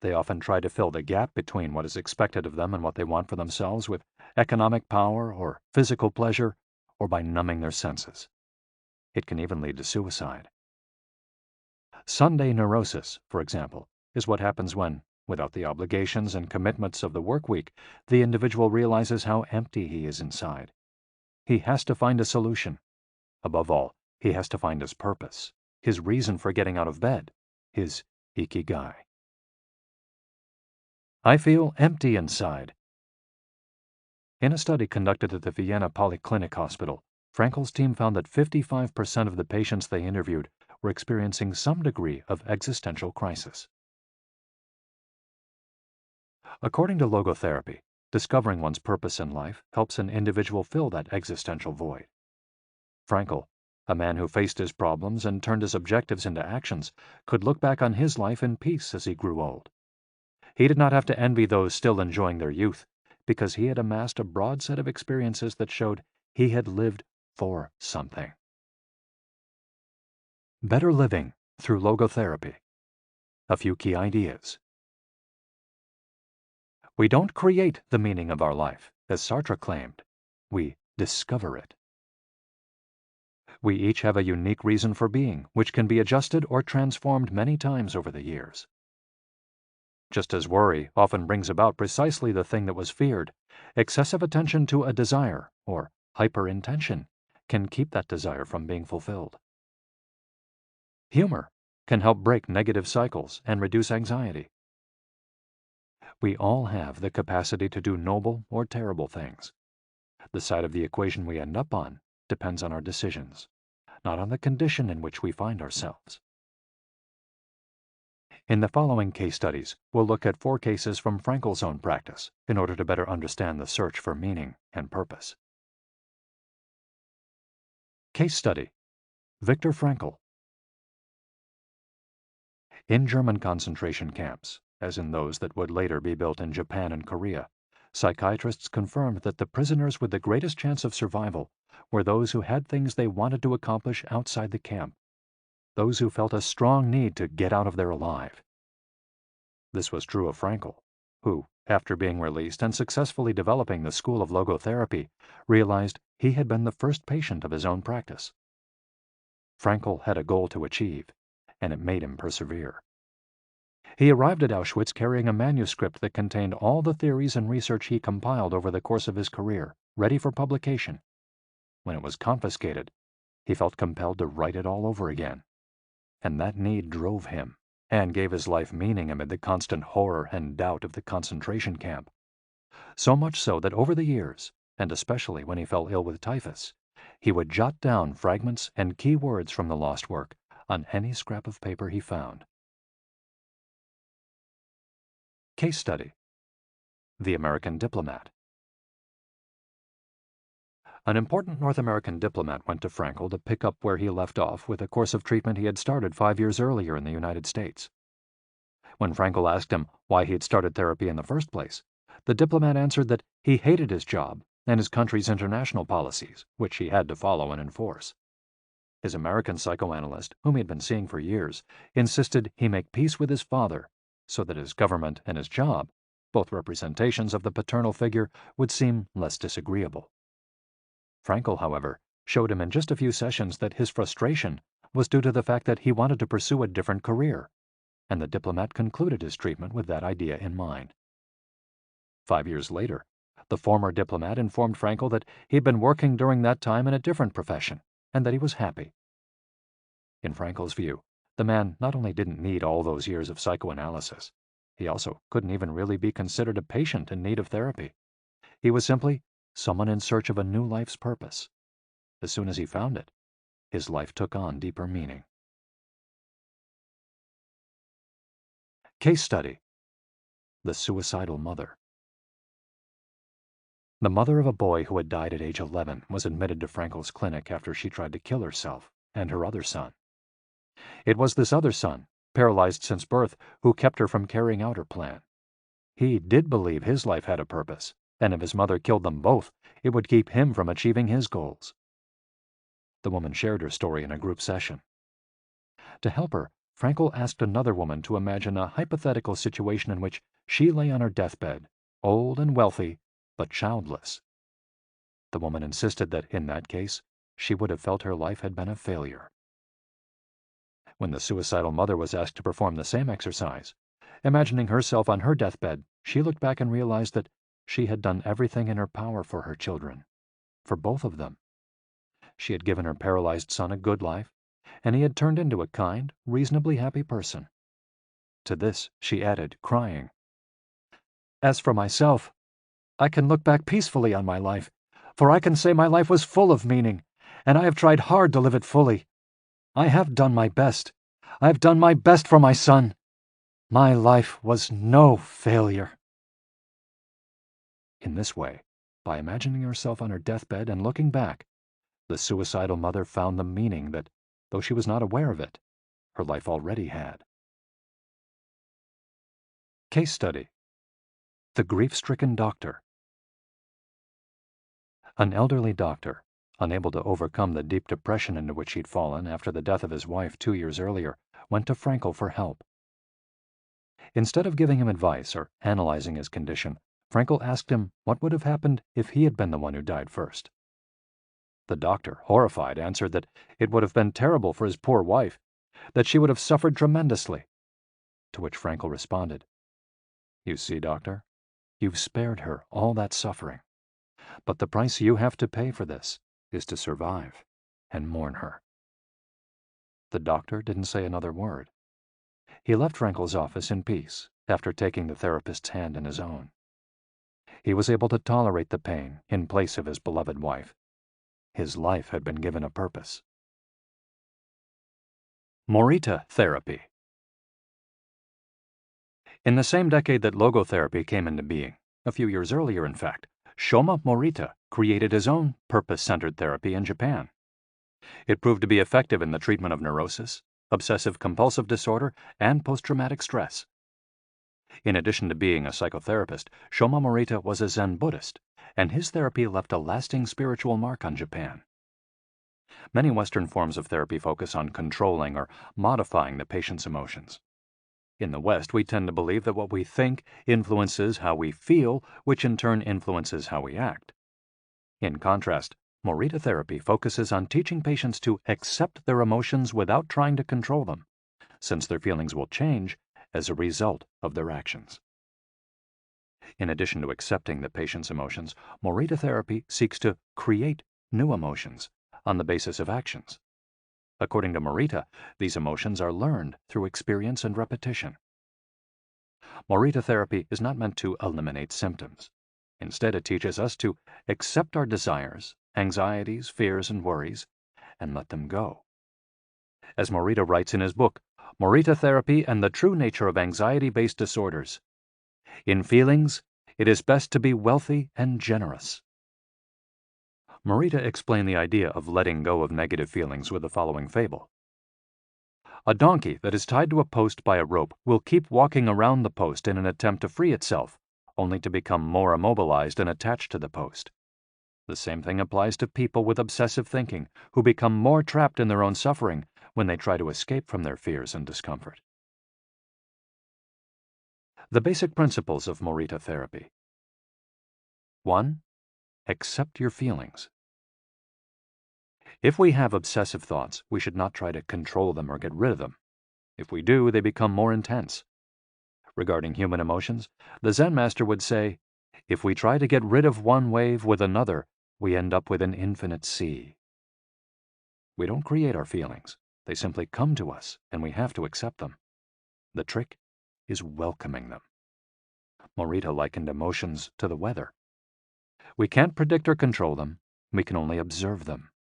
They often try to fill the gap between what is expected of them and what they want for themselves with economic power or physical pleasure, or by numbing their senses. It can even lead to suicide. Sunday neurosis, for example, is what happens when, without the obligations and commitments of the work week, the individual realizes how empty he is inside. He has to find a solution. Above all, he has to find his purpose, his reason for getting out of bed, his Ikigai. I feel empty inside. In a study conducted at the Vienna Polyclinic Hospital, Frankel's team found that 55% of the patients they interviewed were experiencing some degree of existential crisis. According to logotherapy, discovering one's purpose in life helps an individual fill that existential void. Frankel, a man who faced his problems and turned his objectives into actions, could look back on his life in peace as he grew old. He did not have to envy those still enjoying their youth, because he had amassed a broad set of experiences that showed he had lived for something. Better living through logotherapy. A few key ideas. We don't create the meaning of our life, as Sartre claimed. We discover it. We each have a unique reason for being, which can be adjusted or transformed many times over the years. Just as worry often brings about precisely the thing that was feared, excessive attention to a desire, or hyperintention, can keep that desire from being fulfilled. Humor can help break negative cycles and reduce anxiety. We all have the capacity to do noble or terrible things. The side of the equation we end up on depends on our decisions, not on the condition in which we find ourselves. In the following case studies, we'll look at 4 cases from Frankel's own practice in order to better understand the search for meaning and purpose. Case study: Viktor Frankl. In German concentration camps, as in those that would later be built in Japan and Korea, psychiatrists confirmed that the prisoners with the greatest chance of survival were those who had things they wanted to accomplish outside the camp, those who felt a strong need to get out of there alive. This was true of Frankl, who, after being released and successfully developing the school of logotherapy, realized he had been the first patient of his own practice. Frankl had a goal to achieve, and it made him persevere. He arrived at Auschwitz carrying a manuscript that contained all the theories and research he compiled over the course of his career, ready for publication. When it was confiscated, he felt compelled to write it all over again. And that need drove him, and gave his life meaning amid the constant horror and doubt of the concentration camp. So much so that over the years, and especially when he fell ill with typhus, he would jot down fragments and key words from the lost work on any scrap of paper he found. Case study: The American Diplomat. An important North American diplomat went to Frankl to pick up where he left off with a course of treatment he had started 5 years earlier in the United States. When Frankl asked him why he had started therapy in the first place, the diplomat answered that he hated his job and his country's international policies, which he had to follow and enforce. His American psychoanalyst, whom he had been seeing for years, insisted he make peace with his father so that his government and his job, both representations of the paternal figure, would seem less disagreeable. Frankl, however, showed him in just a few sessions that his frustration was due to the fact that he wanted to pursue a different career, and the diplomat concluded his treatment with that idea in mind. 5 years later, the former diplomat informed Frankl that he had been working during that time in a different profession, and that he was happy. In Frankl's view, the man not only didn't need all those years of psychoanalysis, he also couldn't even really be considered a patient in need of therapy. He was simply someone in search of a new life's purpose. As soon as he found it, his life took on deeper meaning. Case study: The Suicidal Mother. The mother of a boy who had died at age 11 was admitted to Frankl's clinic after she tried to kill herself and her other son. It was this other son, paralyzed since birth, who kept her from carrying out her plan. He did believe his life had a purpose, and if his mother killed them both, it would keep him from achieving his goals. The woman shared her story in a group session. To help her, Frankel asked another woman to imagine a hypothetical situation in which she lay on her deathbed, old and wealthy, but childless. The woman insisted that, in that case, she would have felt her life had been a failure. When the suicidal mother was asked to perform the same exercise, imagining herself on her deathbed, she looked back and realized that she had done everything in her power for her children, for both of them. She had given her paralyzed son a good life, and he had turned into a kind, reasonably happy person. To this she added, crying, "As for myself, I can look back peacefully on my life, for I can say my life was full of meaning, and I have tried hard to live it fully. I have done my best. I have done my best for my son. My life was no failure." In this way, by imagining herself on her deathbed and looking back, the suicidal mother found the meaning that, though she was not aware of it, her life already had. Case Study: The Grief-Stricken Doctor. An elderly doctor, unable to overcome the deep depression into which he'd fallen after the death of his wife 2 years earlier, went to Frankel for help. Instead of giving him advice or analyzing his condition, Frankel asked him what would have happened if he had been the one who died first. The doctor, horrified, answered that it would have been terrible for his poor wife, that she would have suffered tremendously. To which Frankel responded, "You see, doctor, you've spared her all that suffering, but the price you have to pay for this is to survive and mourn her." The doctor didn't say another word. He left Frankel's office in peace after taking the therapist's hand in his own. He was able to tolerate the pain in place of his beloved wife. His life had been given a purpose. Morita Therapy. In the same decade that logotherapy came into being, a few years earlier in fact, Shoma Morita created his own purpose-centered therapy in Japan. It proved to be effective in the treatment of neurosis, obsessive-compulsive disorder, and post-traumatic stress. In addition to being a psychotherapist, Shoma Morita was a Zen Buddhist, and his therapy left a lasting spiritual mark on Japan. Many Western forms of therapy focus on controlling or modifying the patient's emotions. In the West, we tend to believe that what we think influences how we feel, which in turn influences how we act. In contrast, Morita therapy focuses on teaching patients to accept their emotions without trying to control them, since their feelings will change as a result of their actions. In addition to accepting the patient's emotions, Morita therapy seeks to create new emotions on the basis of actions. According to Morita, these emotions are learned through experience and repetition. Morita therapy is not meant to eliminate symptoms. Instead, it teaches us to accept our desires, anxieties, fears, and worries, and let them go. As Morita writes in his book, Morita Therapy and the True Nature of Anxiety-Based Disorders, "In feelings, it is best to be wealthy and generous." Morita explained the idea of letting go of negative feelings with the following fable. A donkey that is tied to a post by a rope will keep walking around the post in an attempt to free itself, only to become more immobilized and attached to the post. The same thing applies to people with obsessive thinking, who become more trapped in their own suffering when they try to escape from their fears and discomfort. The basic principles of Morita therapy. 1. Accept your feelings. If we have obsessive thoughts, we should not try to control them or get rid of them. If we do, they become more intense. Regarding human emotions, the Zen master would say, if we try to get rid of one wave with another, we end up with an infinite sea. We don't create our feelings. They simply come to us, and we have to accept them. The trick is welcoming them. Morita likened emotions to the weather. We can't predict or control them. We can only observe them.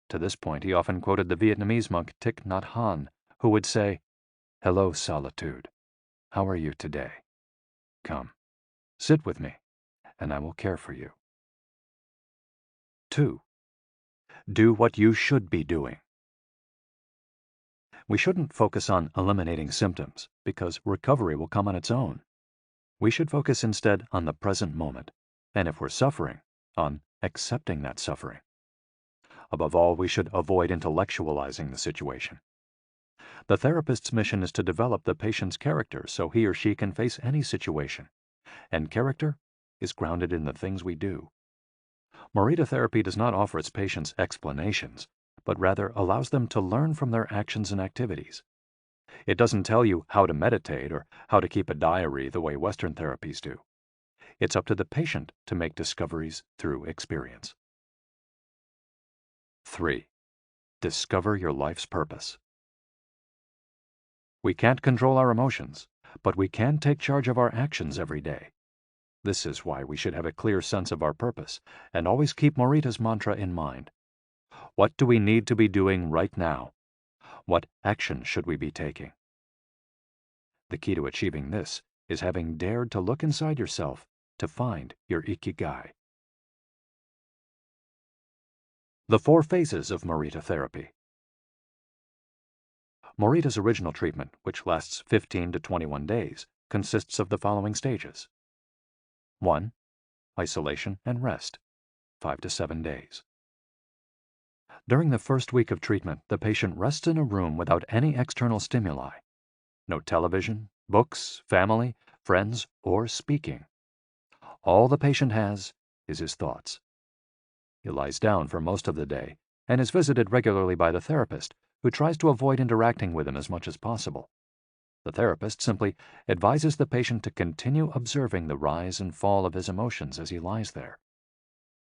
To this point, he often quoted the Vietnamese monk Thich Nhat Hanh, who would say, "Hello, solitude. How are you today? Come, sit with me, and I will care for you." 2. Do what you should be doing. We shouldn't focus on eliminating symptoms because recovery will come on its own. We should focus instead on the present moment, and if we're suffering, on accepting that suffering. Above all, we should avoid intellectualizing the situation. The therapist's mission is to develop the patient's character so he or she can face any situation, and character is grounded in the things we do. Morita therapy does not offer its patients explanations, but rather allows them to learn from their actions and activities. It doesn't tell you how to meditate or how to keep a diary the way Western therapies do. It's up to the patient to make discoveries through experience. 3. Discover your life's purpose. We can't control our emotions, but we can take charge of our actions every day. This is why we should have a clear sense of our purpose and always keep Morita's mantra in mind. What do we need to be doing right now? What action should we be taking? The key to achieving this is having dared to look inside yourself to find your Ikigai. The 4 phases of Morita therapy. Morita's original treatment, which lasts 15 to 21 days, consists of the following stages. 1. Isolation and rest, 5 to 7 days. During the first week of treatment, the patient rests in a room without any external stimuli. No television, books, family, friends, or speaking. All the patient has is his thoughts. He lies down for most of the day and is visited regularly by the therapist, who tries to avoid interacting with him as much as possible. The therapist simply advises the patient to continue observing the rise and fall of his emotions as he lies there.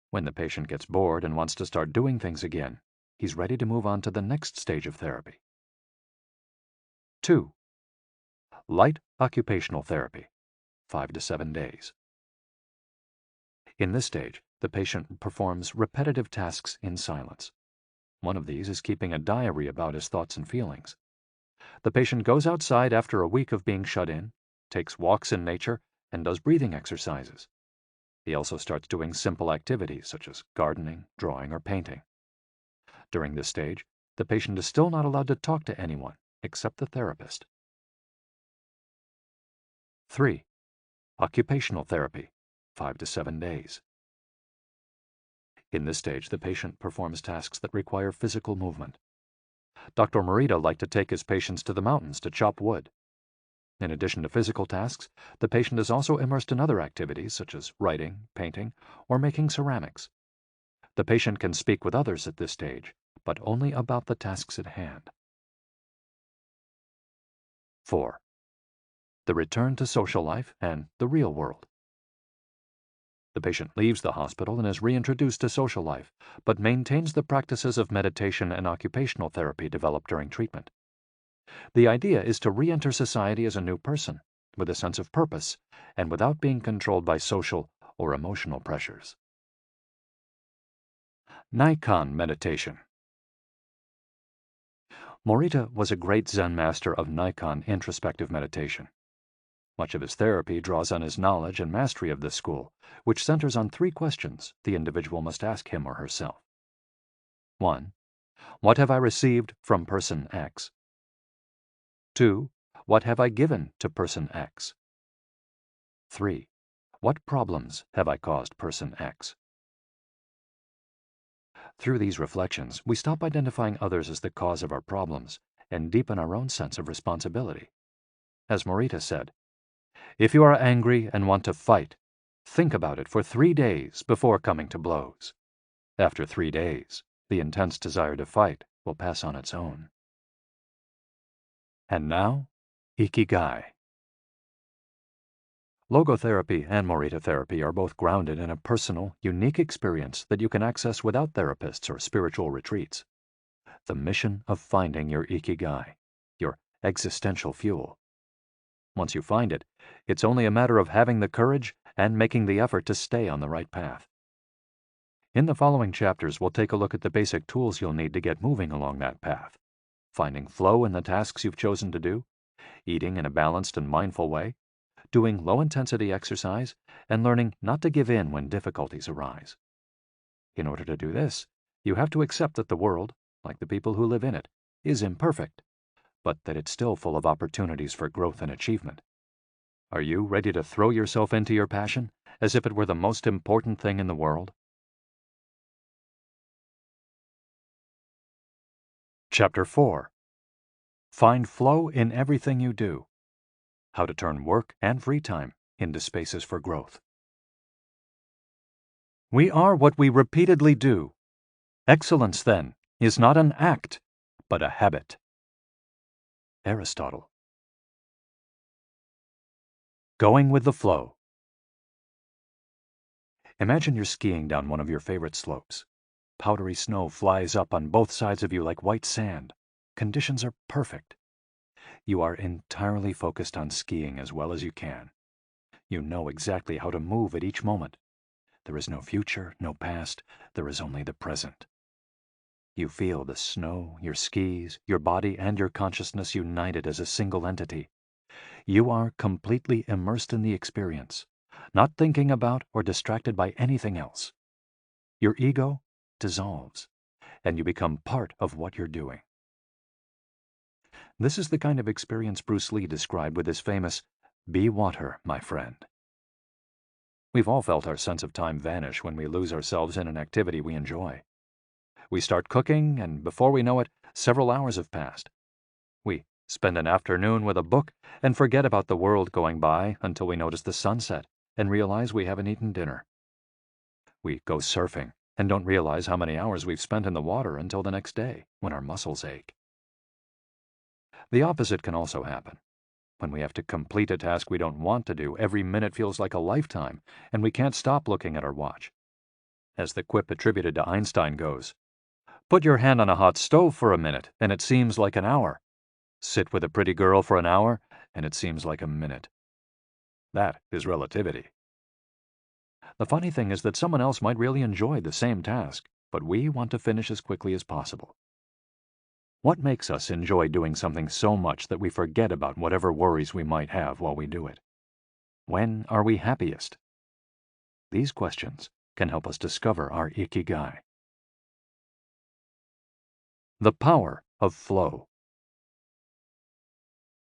When the patient gets bored and wants to start doing things again, he's ready to move on to the next stage of therapy. 2. Light occupational therapy, 5 to 7 days. In this stage, the patient performs repetitive tasks in silence. One of these is keeping a diary about his thoughts and feelings. The patient goes outside after a week of being shut in, takes walks in nature, and does breathing exercises. He also starts doing simple activities such as gardening, drawing, or painting. During this stage, the patient is still not allowed to talk to anyone except the therapist. 3. Occupational therapy, 5 to 7 days. In this stage, the patient performs tasks that require physical movement. Dr. Morita liked to take his patients to the mountains to chop wood. In addition to physical tasks, the patient is also immersed in other activities such as writing, painting, or making ceramics. The patient can speak with others at this stage, but only about the tasks at hand. 4. The return to social life and the real world. The patient leaves the hospital and is reintroduced to social life, but maintains the practices of meditation and occupational therapy developed during treatment. The idea is to re-enter society as a new person, with a sense of purpose, and without being controlled by social or emotional pressures. Nikon meditation. Morita was a great Zen master of Nikon introspective meditation. Much of his therapy draws on his knowledge and mastery of this school, which centers on 3 questions the individual must ask him or herself. 1. What have I received from person X? 2. What have I given to person X? 3. What problems have I caused person X? Through these reflections, we stop identifying others as the cause of our problems and deepen our own sense of responsibility. As Morita said, if you are angry and want to fight, think about it for 3 days before coming to blows. After 3 days, the intense desire to fight will pass on its own. And now, Ikigai. Logotherapy and Morita therapy are both grounded in a personal, unique experience that you can access without therapists or spiritual retreats. The mission of finding your Ikigai, your existential fuel. Once you find it, it's only a matter of having the courage and making the effort to stay on the right path. In the following chapters, we'll take a look at the basic tools you'll need to get moving along that path, finding flow in the tasks you've chosen to do, eating in a balanced and mindful way, doing low-intensity exercise, and learning not to give in when difficulties arise. In order to do this, you have to accept that the world, like the people who live in it, is imperfect, but that it's still full of opportunities for growth and achievement. Are you ready to throw yourself into your passion as if it were the most important thing in the world? Chapter 4. Find flow in everything you do. How to turn work and free time into spaces for growth. We are what we repeatedly do. Excellence, then, is not an act, but a habit. Aristotle. Going with the flow. Imagine you're skiing down one of your favorite slopes. Powdery snow flies up on both sides of you like white sand. Conditions are perfect. You are entirely focused on skiing as well as you can. You know exactly how to move at each moment. There is no future, no past. There is only the present. You feel the snow, your skis, your body, and your consciousness united as a single entity. You are completely immersed in the experience, not thinking about or distracted by anything else. Your ego dissolves, and you become part of what you're doing. This is the kind of experience Bruce Lee described with his famous, "Be water, my friend." We've all felt our sense of time vanish when we lose ourselves in an activity we enjoy. We start cooking, and before we know it, several hours have passed. We spend an afternoon with a book and forget about the world going by until we notice the sunset and realize we haven't eaten dinner. We go surfing and don't realize how many hours we've spent in the water until the next day when our muscles ache. The opposite can also happen. When we have to complete a task we don't want to do, every minute feels like a lifetime, and we can't stop looking at our watch. As the quip attributed to Einstein goes, "Put your hand on a hot stove for a minute, and it seems like an hour. Sit with a pretty girl for an hour, and it seems like a minute." That is relativity. The funny thing is that someone else might really enjoy the same task, but we want to finish as quickly as possible. What makes us enjoy doing something so much that we forget about whatever worries we might have while we do it? When are we happiest? These questions can help us discover our Ikigai. The power of flow.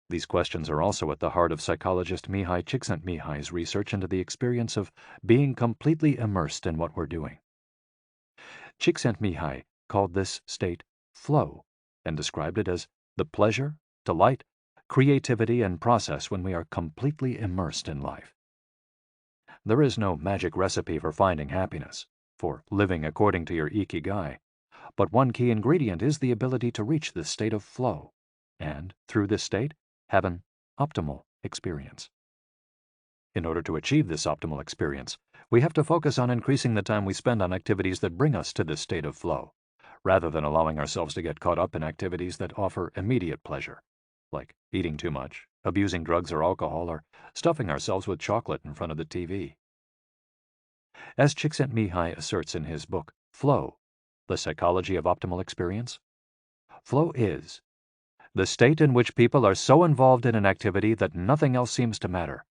These questions are also at the heart of psychologist Mihai Csikszentmihalyi's research into the experience of being completely immersed in what we're doing. Csikszentmihalyi called this state flow and described it as the pleasure, delight, creativity, and process when we are completely immersed in life. There is no magic recipe for finding happiness, for living according to your Ikigai, but one key ingredient is the ability to reach this state of flow, and, through this state, have an optimal experience. In order to achieve this optimal experience, we have to focus on increasing the time we spend on activities that bring us to this state of flow, rather than allowing ourselves to get caught up in activities that offer immediate pleasure, like eating too much, abusing drugs or alcohol, or stuffing ourselves with chocolate in front of the TV. As Csikszentmihalyi asserts in his book, Flow, The Psychology of Optimal Experience, flow is the state in which people are so involved in an activity that nothing else seems to matter.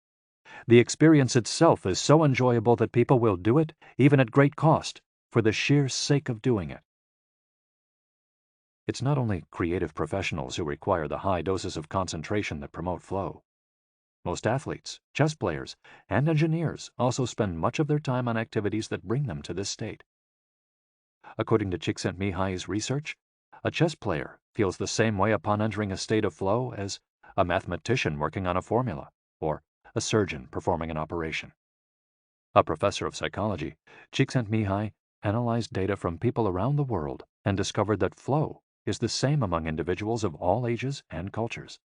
The experience itself is so enjoyable that people will do it, even at great cost, for the sheer sake of doing it. It's not only creative professionals who require the high doses of concentration that promote flow. Most athletes, chess players, and engineers also spend much of their time on activities that bring them to this state. According to Csikszentmihalyi's research, a chess player feels the same way upon entering a state of flow as a mathematician working on a formula, or a surgeon performing an operation. A professor of psychology, Csikszentmihalyi analyzed data from people around the world and discovered that flow is the same among individuals of all ages and cultures.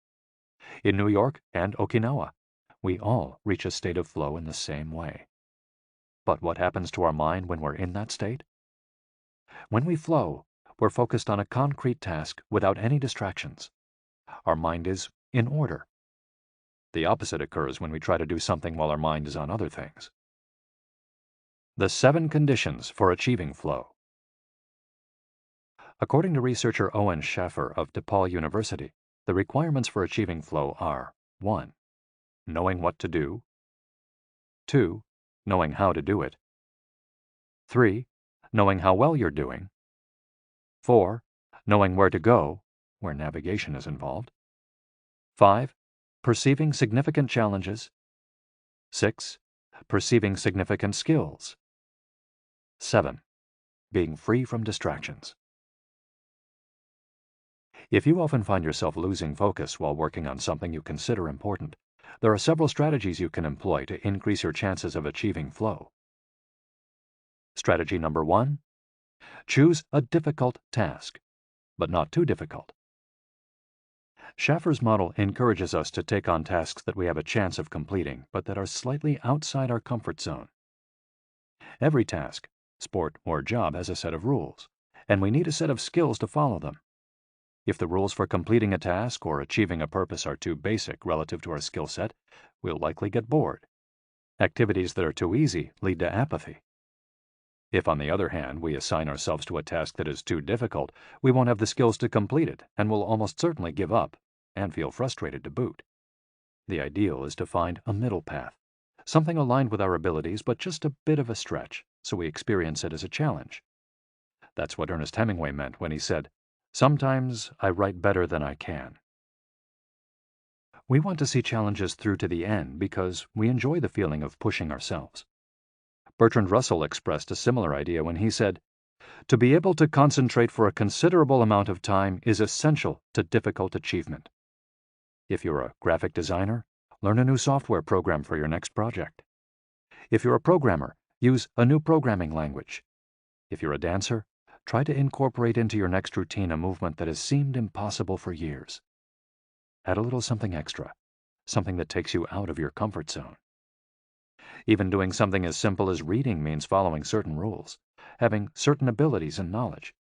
In New York and Okinawa, we all reach a state of flow in the same way. But what happens to our mind when we're in that state? When we flow, we're focused on a concrete task without any distractions. Our mind is in order. The opposite occurs when we try to do something while our mind is on other things. The 7 conditions for achieving flow. According to researcher Owen Schaffer of DePaul University, the requirements for achieving flow are 1. Knowing what to do. 2. Knowing how to do it. 3. Knowing how well you're doing. 4. Knowing where to go, where navigation is involved. 5. Perceiving significant challenges. 6. Perceiving significant skills. 7. Being free from distractions. If you often find yourself losing focus while working on something you consider important, there are several strategies you can employ to increase your chances of achieving flow. Strategy number 1. Choose a difficult task, but not too difficult. Schaffer's model encourages us to take on tasks that we have a chance of completing, but that are slightly outside our comfort zone. Every task, sport or job, has a set of rules, and we need a set of skills to follow them. If the rules for completing a task or achieving a purpose are too basic relative to our skill set, we'll likely get bored. Activities that are too easy lead to apathy. If, on the other hand, we assign ourselves to a task that is too difficult, we won't have the skills to complete it and will almost certainly give up and feel frustrated to boot. The ideal is to find a middle path, something aligned with our abilities but just a bit of a stretch, so we experience it as a challenge. That's what Ernest Hemingway meant when he said, "Sometimes I write better than I can." We want to see challenges through to the end because we enjoy the feeling of pushing ourselves. Bertrand Russell expressed a similar idea when he said, "To be able to concentrate for a considerable amount of time is essential to difficult achievement." If you're a graphic designer, learn a new software program for your next project. If you're a programmer, use a new programming language. If you're a dancer, try to incorporate into your next routine a movement that has seemed impossible for years. Add a little something extra, something that takes you out of your comfort zone. Even doing something as simple as reading means following certain rules, having certain abilities and knowledge.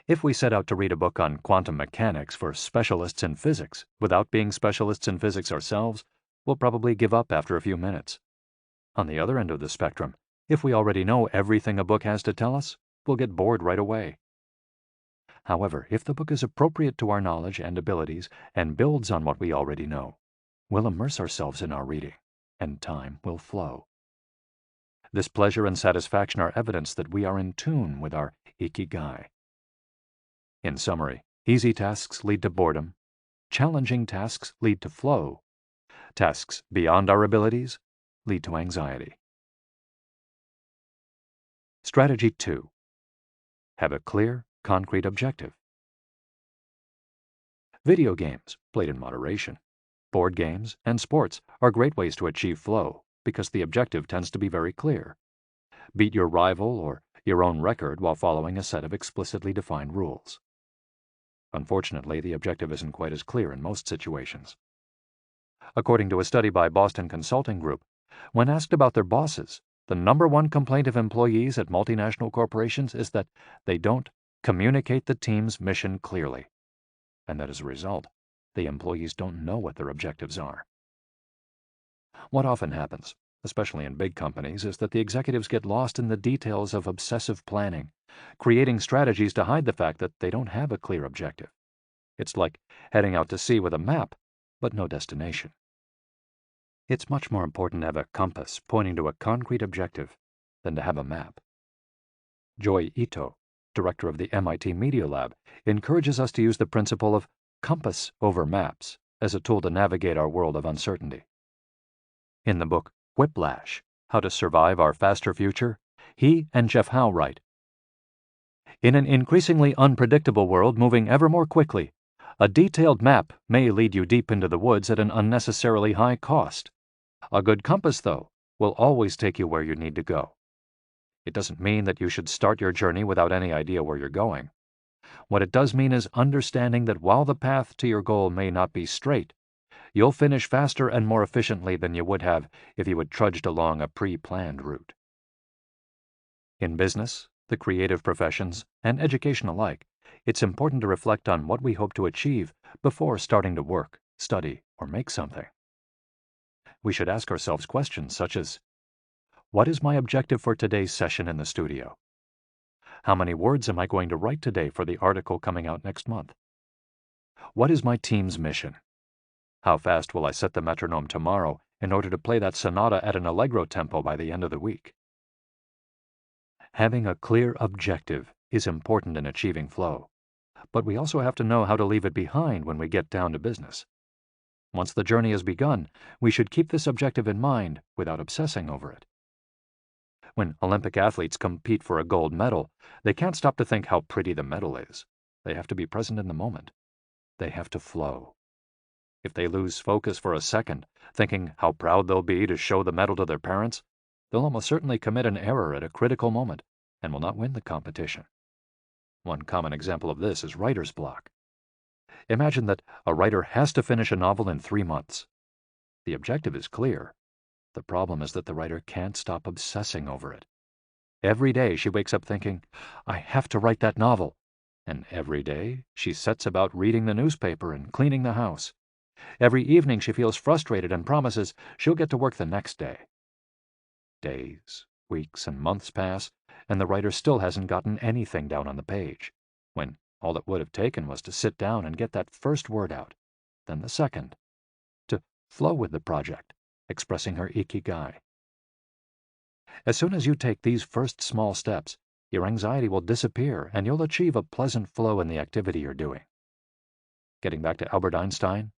If we set out to read a book on quantum mechanics for specialists in physics without being specialists in physics ourselves, we'll probably give up after a few minutes. On the other end of the spectrum, if we already know everything a book has to tell us, we'll get bored right away. However, if the book is appropriate to our knowledge and abilities and builds on what we already know, we'll immerse ourselves in our reading, and time will flow. This pleasure and satisfaction are evidence that we are in tune with our Ikigai. In summary, easy tasks lead to boredom, challenging tasks lead to flow, tasks beyond our abilities lead to anxiety. Strategy 2. Have a clear, concrete objective. Video games, played in moderation, board games, and sports are great ways to achieve flow because the objective tends to be very clear. Beat your rival or your own record while following a set of explicitly defined rules. Unfortunately, the objective isn't quite as clear in most situations. According to a study by Boston Consulting Group, when asked about their bosses, the #1 complaint of employees at multinational corporations is that they don't communicate the team's mission clearly, and that as a result, the employees don't know what their objectives are. What often happens, especially in big companies, is that the executives get lost in the details of obsessive planning, creating strategies to hide the fact that they don't have a clear objective. It's like heading out to sea with a map, but no destination. It's much more important to have a compass pointing to a concrete objective than to have a map. Joy Ito, director of the MIT Media Lab, encourages us to use the principle of compass over maps as a tool to navigate our world of uncertainty. In the book Whiplash, How to Survive Our Faster Future, he and Jeff Howe write, "In an increasingly unpredictable world moving ever more quickly, a detailed map may lead you deep into the woods at an unnecessarily high cost. A good compass, though, will always take you where you need to go. It doesn't mean that you should start your journey without any idea where you're going. What it does mean is understanding that while the path to your goal may not be straight, you'll finish faster and more efficiently than you would have if you had trudged along a pre-planned route." In business, the creative professions, and education alike, it's important to reflect on what we hope to achieve before starting to work, study, or make something. We should ask ourselves questions such as, what is my objective for today's session in the studio? How many words am I going to write today for the article coming out next month? What is my team's mission? How fast will I set the metronome tomorrow in order to play that sonata at an allegro tempo by the end of the week? Having a clear objective is important in achieving flow, but we also have to know how to leave it behind when we get down to business. Once the journey has begun, we should keep this objective in mind without obsessing over it. When Olympic athletes compete for a gold medal, they can't stop to think how pretty the medal is. They have to be present in the moment. They have to flow. If they lose focus for a second, thinking how proud they'll be to show the medal to their parents, they'll almost certainly commit an error at a critical moment and will not win the competition. One common example of this is writer's block. Imagine that a writer has to finish a novel in 3 months. The objective is clear. The problem is that the writer can't stop obsessing over it. Every day she wakes up thinking, I have to write that novel. And every day she sets about reading the newspaper and cleaning the house. Every evening she feels frustrated and promises she'll get to work the next day. Days, weeks, and months pass, and the writer still hasn't gotten anything down on the page, when all it would have taken was to sit down and get that first word out, then the second, to flow with the project, expressing her Ikigai. As soon as you take these first small steps, your anxiety will disappear and you'll achieve a pleasant flow in the activity you're doing. Getting back to Albert Einstein,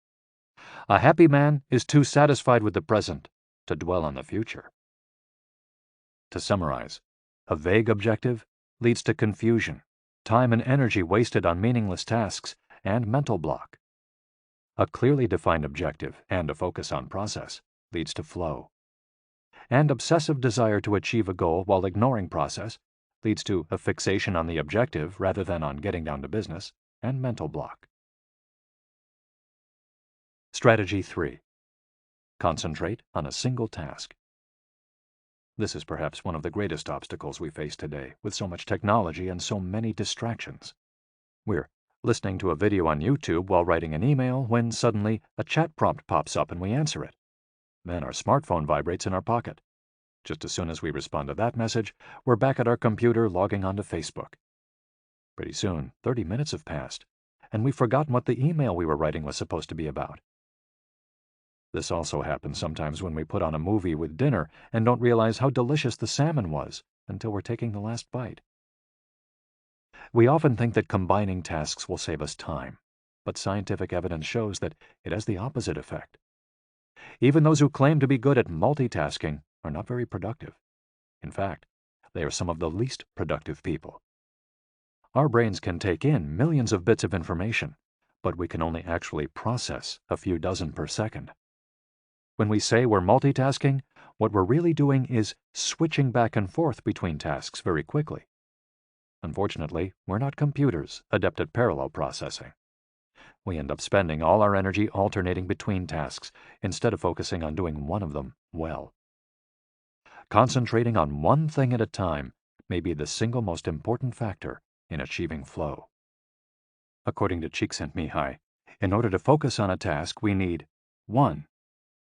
a happy man is too satisfied with the present to dwell on the future. To summarize, a vague objective leads to confusion, time and energy wasted on meaningless tasks, and mental block. A clearly defined objective and a focus on process leads to flow. And obsessive desire to achieve a goal while ignoring process leads to a fixation on the objective rather than on getting down to business, and mental block. Strategy 3. Concentrate on a single task. This is perhaps one of the greatest obstacles we face today, with so much technology and so many distractions. We're listening to a video on YouTube while writing an email when suddenly a chat prompt pops up and we answer it. Then our smartphone vibrates in our pocket. Just as soon as we respond to that message, we're back at our computer logging onto Facebook. Pretty soon, 30 minutes have passed, and we've forgotten what the email we were writing was supposed to be about. This also happens sometimes when we put on a movie with dinner and don't realize how delicious the salmon was until we're taking the last bite. We often think that combining tasks will save us time, but scientific evidence shows that it has the opposite effect. Even those who claim to be good at multitasking are not very productive. In fact, they are some of the least productive people. Our brains can take in millions of bits of information, but we can only actually process a few dozen per second. When we say we're multitasking, what we're really doing is switching back and forth between tasks very quickly. Unfortunately, we're not computers adept at parallel processing. We end up spending all our energy alternating between tasks instead of focusing on doing one of them well. Concentrating on one thing at a time may be the single most important factor in achieving flow. According to Csikszentmihalyi, in order to focus on a task, we need 1.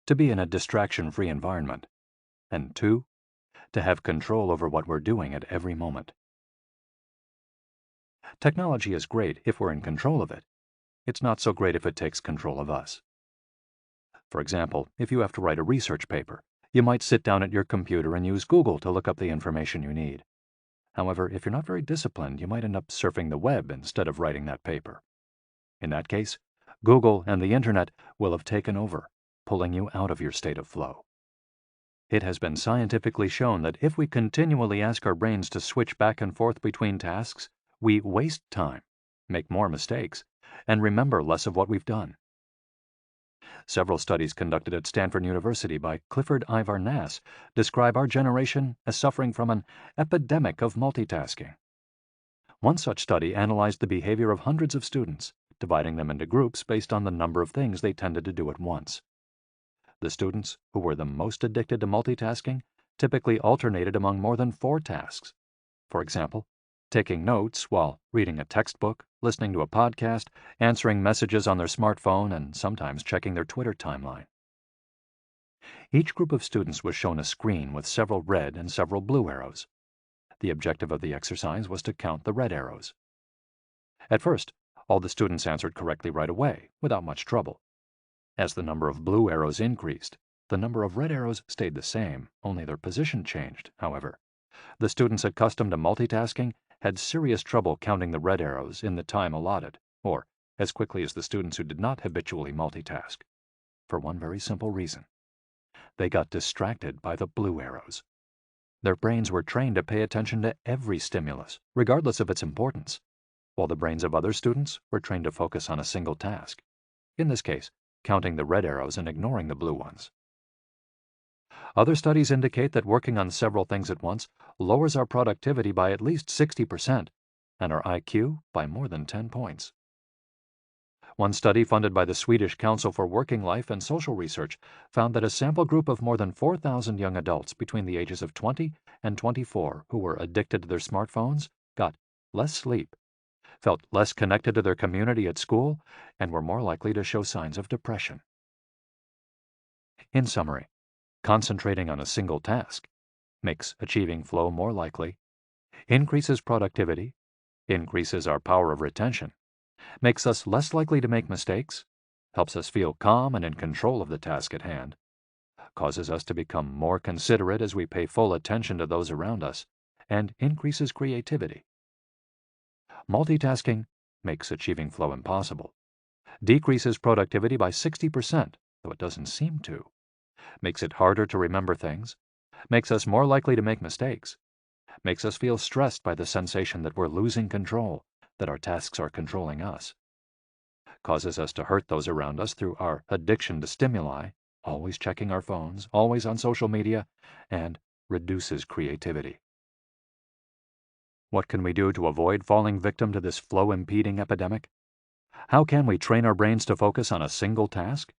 To be in a distraction-free environment, and 2. To have control over what we're doing at every moment. Technology is great if we're in control of it. It's not so great if it takes control of us. For example, if you have to write a research paper, you might sit down at your computer and use Google to look up the information you need. However, if you're not very disciplined, you might end up surfing the web instead of writing that paper. In that case, Google and the Internet will have taken over, pulling you out of your state of flow. It has been scientifically shown that if we continually ask our brains to switch back and forth between tasks, we waste time, make more mistakes, and remember less of what we've done. Several studies conducted at Stanford University by Clifford Ivar Nass describe our generation as suffering from an epidemic of multitasking. One such study analyzed the behavior of hundreds of students, dividing them into groups based on the number of things they tended to do at once. The students who were the most addicted to multitasking typically alternated among more than 4 tasks. For example, taking notes while reading a textbook, listening to a podcast, answering messages on their smartphone, and sometimes checking their Twitter timeline. Each group of students was shown a screen with several red and several blue arrows. The objective of the exercise was to count the red arrows. At first, all the students answered correctly right away, without much trouble. As the number of blue arrows increased, the number of red arrows stayed the same, only their position changed, however. The students accustomed to multitasking had serious trouble counting the red arrows in the time allotted, or as quickly as the students who did not habitually multitask. for one very simple reason. They got distracted by the blue arrows. Their brains were trained to pay attention to every stimulus, regardless of its importance, while the brains of other students were trained to focus on a single task, in this case, counting the red arrows and ignoring the blue ones. Other studies indicate that working on several things at once lowers our productivity by at least 60% and our IQ by more than 10 points. One study funded by the Swedish Council for Working Life and Social Research found that a sample group of more than 4,000 young adults between the ages of 20 and 24 who were addicted to their smartphones got less sleep, felt less connected to their community at school, and were more likely to show signs of depression. In summary, concentrating on a single task makes achieving flow more likely, increases productivity, increases our power of retention, makes us less likely to make mistakes, helps us feel calm and in control of the task at hand, causes us to become more considerate as we pay full attention to those around us, and increases creativity. Multitasking makes achieving flow impossible, decreases productivity by 60%, though it doesn't seem to, makes it harder to remember things, makes us more likely to make mistakes, makes us feel stressed by the sensation that we're losing control, that our tasks are controlling us, causes us to hurt those around us through our addiction to stimuli, always checking our phones, always on social media, and reduces creativity. What can we do to avoid falling victim to this flow-impeding epidemic? How can we train our brains to focus on a single task?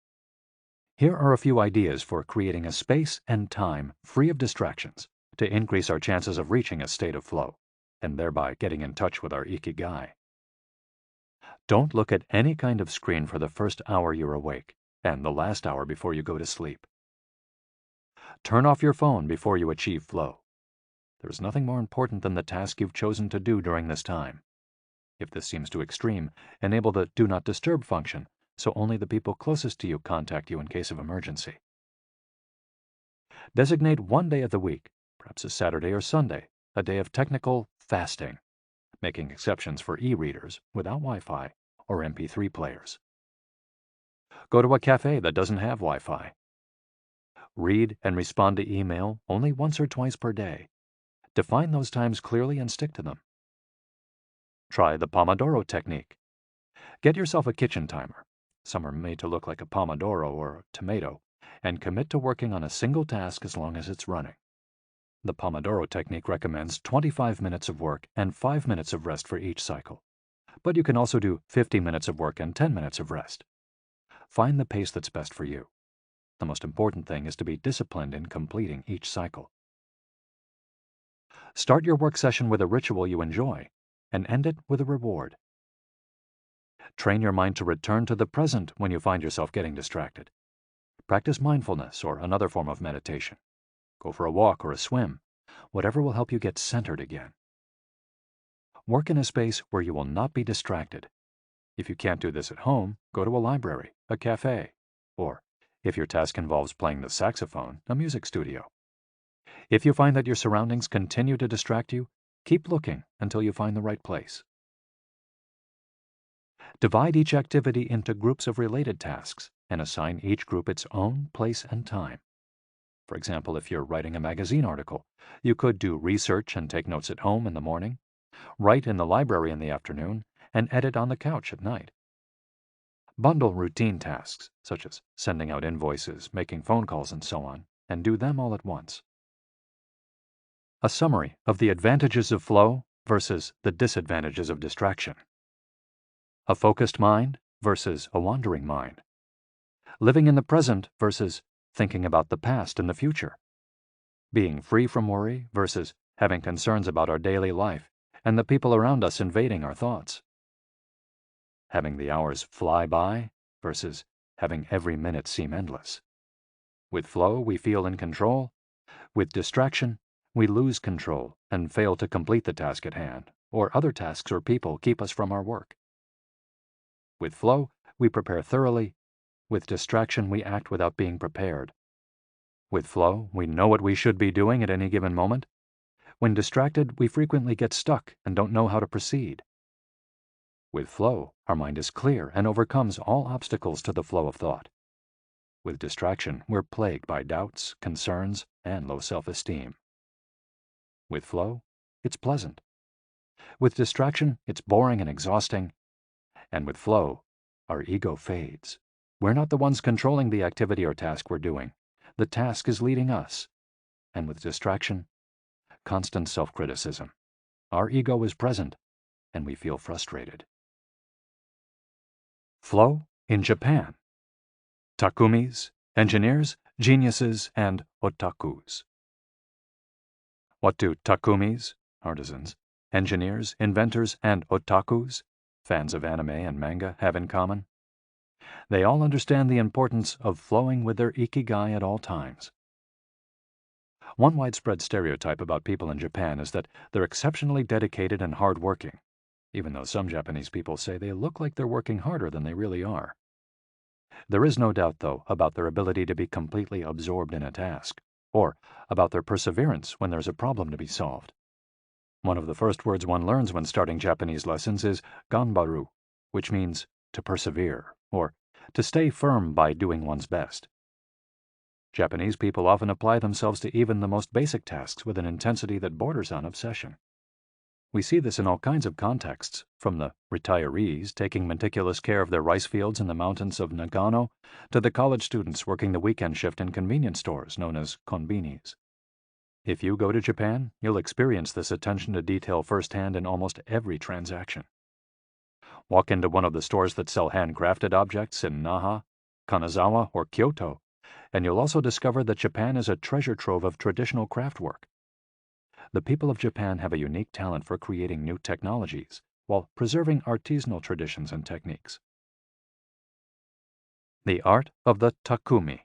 Here are a few ideas for creating a space and time free of distractions to increase our chances of reaching a state of flow, and thereby getting in touch with our Ikigai. Don't look at any kind of screen for the first hour you're awake and the last hour before you go to sleep. Turn off your phone before you achieve flow. There is nothing more important than the task you've chosen to do during this time. If this seems too extreme, enable the Do Not Disturb function so only the people closest to you contact you in case of emergency. Designate one day of the week, perhaps a Saturday or Sunday, a day of technical fasting, making exceptions for e-readers without Wi-Fi or MP3 players. Go to a cafe that doesn't have Wi-Fi. Read and respond to email only once or twice per day. Define those times clearly and stick to them. Try the Pomodoro technique. Get yourself a kitchen timer. Some are made to look like a pomodoro or a tomato, and commit to working on a single task as long as it's running. The Pomodoro technique recommends 25 minutes of work and 5 minutes of rest for each cycle, but you can also do 50 minutes of work and 10 minutes of rest. Find the pace that's best for you. The most important thing is to be disciplined in completing each cycle. Start your work session with a ritual you enjoy and end it with a reward. Train your mind to return to the present when you find yourself getting distracted. Practice mindfulness or another form of meditation. Go for a walk or a swim, whatever will help you get centered again. Work in a space where you will not be distracted. If you can't do this at home, go to a library, a cafe, or, if your task involves playing the saxophone, a music studio. If you find that your surroundings continue to distract you, keep looking until you find the right place. Divide each activity into groups of related tasks and assign each group its own place and time. For example, if you're writing a magazine article, you could do research and take notes at home in the morning, write in the library in the afternoon, and edit on the couch at night. Bundle routine tasks, such as sending out invoices, making phone calls, and so on, and do them all at once. A summary of the advantages of flow versus the disadvantages of distraction. A focused mind versus a wandering mind. Living in the present versus thinking about the past and the future. Being free from worry versus having concerns about our daily life and the people around us invading our thoughts. Having the hours fly by versus having every minute seem endless. With flow, we feel in control. With distraction, we lose control and fail to complete the task at hand, or other tasks or people keep us from our work. With flow, we prepare thoroughly. With distraction, we act without being prepared. With flow, we know what we should be doing at any given moment. When distracted, we frequently get stuck and don't know how to proceed. With flow, our mind is clear and overcomes all obstacles to the flow of thought. With distraction, we're plagued by doubts, concerns, and low self-esteem. With flow, it's pleasant. With distraction, it's boring and exhausting. And with flow, our ego fades. We're not the ones controlling the activity or task we're doing. The task is leading us. And with distraction, constant self-criticism. Our ego is present, and we feel frustrated. Flow in Japan. Takumis, engineers, geniuses, and otakus. What do takumis, artisans, engineers, inventors, and otakus, fans of anime and manga, have in common? They all understand the importance of flowing with their Ikigai at all times. One widespread stereotype about people in Japan is that they're exceptionally dedicated and hard-working, even though some Japanese people say they look like they're working harder than they really are. There is no doubt, though, about their ability to be completely absorbed in a task, or about their perseverance when there's a problem to be solved. One of the first words one learns when starting Japanese lessons is ganbaru, which means to persevere, or to stay firm by doing one's best. Japanese people often apply themselves to even the most basic tasks with an intensity that borders on obsession. We see this in all kinds of contexts, from the retirees taking meticulous care of their rice fields in the mountains of Nagano to the college students working the weekend shift in convenience stores known as konbinis. If you go to Japan, you'll experience this attention to detail firsthand in almost every transaction. Walk into one of the stores that sell handcrafted objects in Naha, Kanazawa, or Kyoto, and you'll also discover that Japan is a treasure trove of traditional craft work. The people of Japan have a unique talent for creating new technologies while preserving artisanal traditions and techniques. The art of the takumi.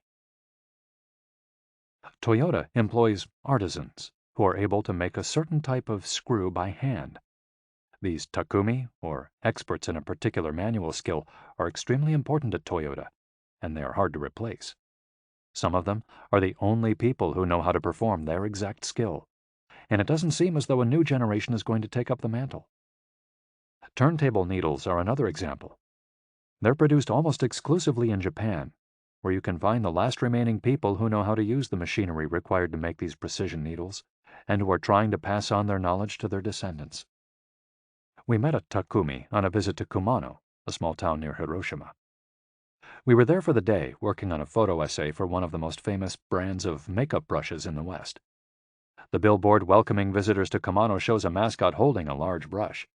Toyota employs artisans who are able to make a certain type of screw by hand. These takumi, or experts in a particular manual skill, are extremely important at Toyota, and they are hard to replace. Some of them are the only people who know how to perform their exact skill, and it doesn't seem as though a new generation is going to take up the mantle. Turntable needles are another example. They're produced almost exclusively in Japan, where you can find the last remaining people who know how to use the machinery required to make these precision needles, and who are trying to pass on their knowledge to their descendants. We met a takumi on a visit to Kumano, a small town near Hiroshima. We were there for the day, working on a photo essay for one of the most famous brands of makeup brushes in the West. The billboard welcoming visitors to Kumano shows a mascot holding a large brush.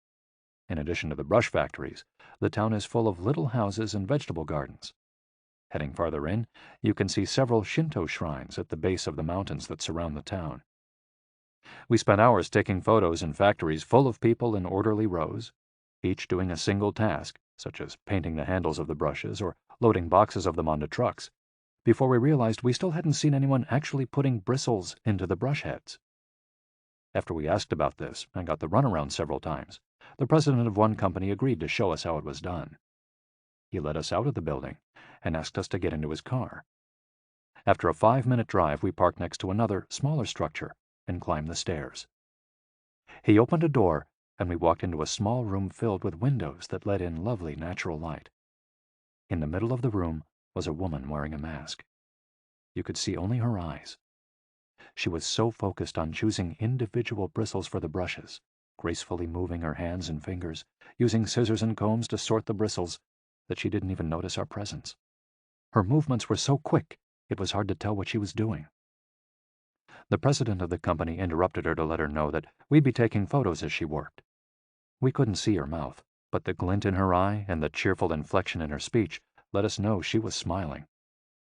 In addition to the brush factories, the town is full of little houses and vegetable gardens. Heading farther in, you can see several Shinto shrines at the base of the mountains that surround the town. We spent hours taking photos in factories full of people in orderly rows, each doing a single task, such as painting the handles of the brushes or loading boxes of them onto trucks, before we realized we still hadn't seen anyone actually putting bristles into the brush heads. After we asked about this and got the runaround several times, the president of one company agreed to show us how it was done. He led us out of the building and asked us to get into his car. After a 5-minute drive, we parked next to another, smaller structure and climbed the stairs. He opened a door, and we walked into a small room filled with windows that let in lovely natural light. In the middle of the room was a woman wearing a mask. You could see only her eyes. She was so focused on choosing individual bristles for the brushes, gracefully moving her hands and fingers, using scissors and combs to sort the bristles, that she didn't even notice our presence. Her movements were so quick, it was hard to tell what she was doing. The president of the company interrupted her to let her know that we'd be taking photos as she worked. We couldn't see her mouth, but the glint in her eye and the cheerful inflection in her speech let us know she was smiling.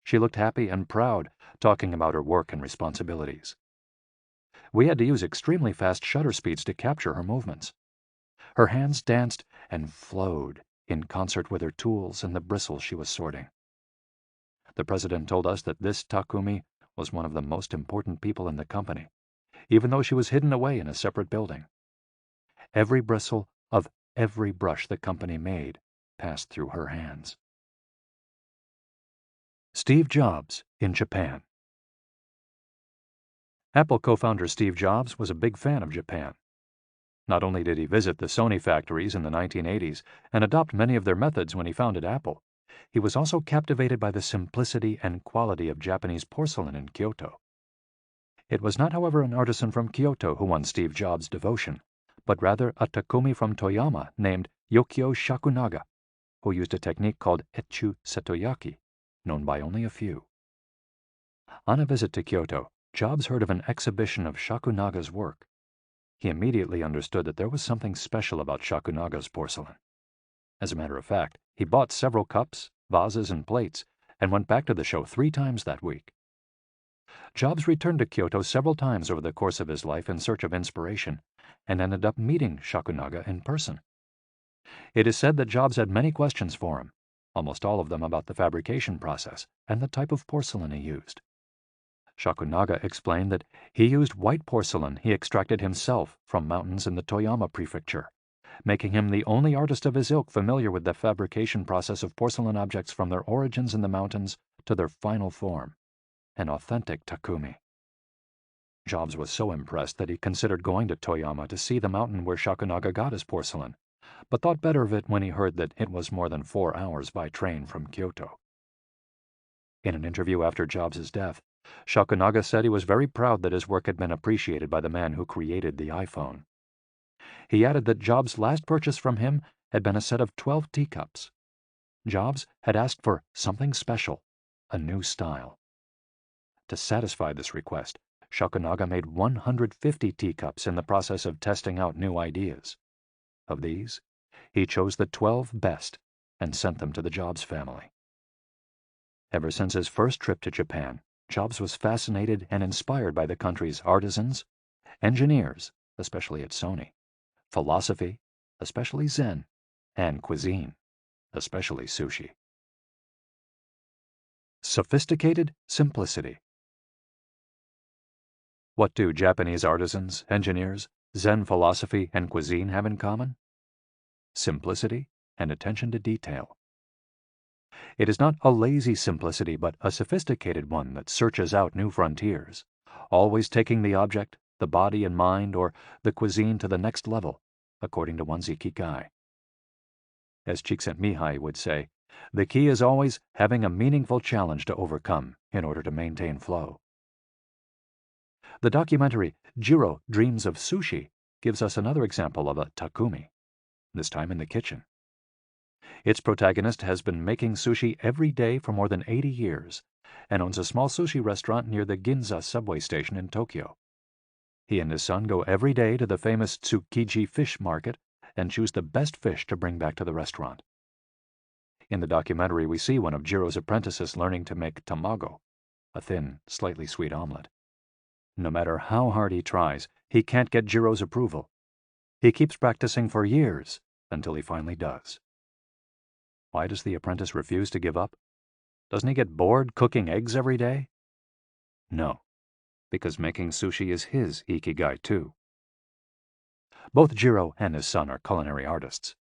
She looked happy and proud, talking about her work and responsibilities. We had to use extremely fast shutter speeds to capture her movements. Her hands danced and flowed in concert with her tools and the bristles she was sorting. The president told us that this takumi was one of the most important people in the company, even though she was hidden away in a separate building. Every bristle of every brush the company made passed through her hands. Steve Jobs in Japan. Apple co-founder Steve Jobs was a big fan of Japan. Not only did he visit the Sony factories in the 1980s and adopt many of their methods when he founded Apple, he was also captivated by the simplicity and quality of Japanese porcelain in Kyoto. It was not, however, an artisan from Kyoto who won Steve Jobs' devotion, but rather a Takumi from Toyama named Yokio Shakunaga, who used a technique called Etchu Setoyaki, known by only a few. On a visit to Kyoto, Jobs heard of an exhibition of Shakunaga's work. He immediately understood that there was something special about Shakunaga's porcelain. As a matter of fact, he bought several cups, vases, and plates, and went back to the show 3 times that week. Jobs returned to Kyoto several times over the course of his life in search of inspiration, and ended up meeting Shakunaga in person. It is said that Jobs had many questions for him, almost all of them about the fabrication process and the type of porcelain he used. Shakunaga explained that he used white porcelain he extracted himself from mountains in the Toyama prefecture, making him the only artist of his ilk familiar with the fabrication process of porcelain objects from their origins in the mountains to their final form, an authentic Takumi. Jobs was so impressed that he considered going to Toyama to see the mountain where Shakunaga got his porcelain, but thought better of it when he heard that it was more than 4 hours by train from Kyoto. In an interview after Jobs' death, Shakunaga said he was very proud that his work had been appreciated by the man who created the iPhone. He added that Jobs' last purchase from him had been a set of 12 teacups. Jobs had asked for something special, a new style. To satisfy this request, Shakunaga made 150 teacups in the process of testing out new ideas. Of these, he chose the 12 best and sent them to the Jobs family. Ever since his first trip to Japan, Jobs was fascinated and inspired by the country's artisans, engineers, especially at Sony, philosophy, especially Zen, and cuisine, especially sushi. Sophisticated simplicity. What do Japanese artisans, engineers, Zen philosophy, and cuisine have in common? Simplicity and attention to detail. It is not a lazy simplicity, but a sophisticated one that searches out new frontiers, always taking the object, the body and mind, or the cuisine to the next level, according to one's Ikigai. As Csikszentmihalyi would say, the key is always having a meaningful challenge to overcome in order to maintain flow. The documentary Jiro Dreams of Sushi gives us another example of a Takumi, this time in the kitchen. Its protagonist has been making sushi every day for more than 80 years and owns a small sushi restaurant near the Ginza subway station in Tokyo. He and his son go every day to the famous Tsukiji fish market and choose the best fish to bring back to the restaurant. In the documentary, we see one of Jiro's apprentices learning to make tamago, a thin, slightly sweet omelet. No matter how hard he tries, he can't get Jiro's approval. He keeps practicing for years until he finally does. Why does the apprentice refuse to give up? Doesn't he get bored cooking eggs every day? No, because making sushi is his Ikigai too. Both Jiro and his son are culinary artists.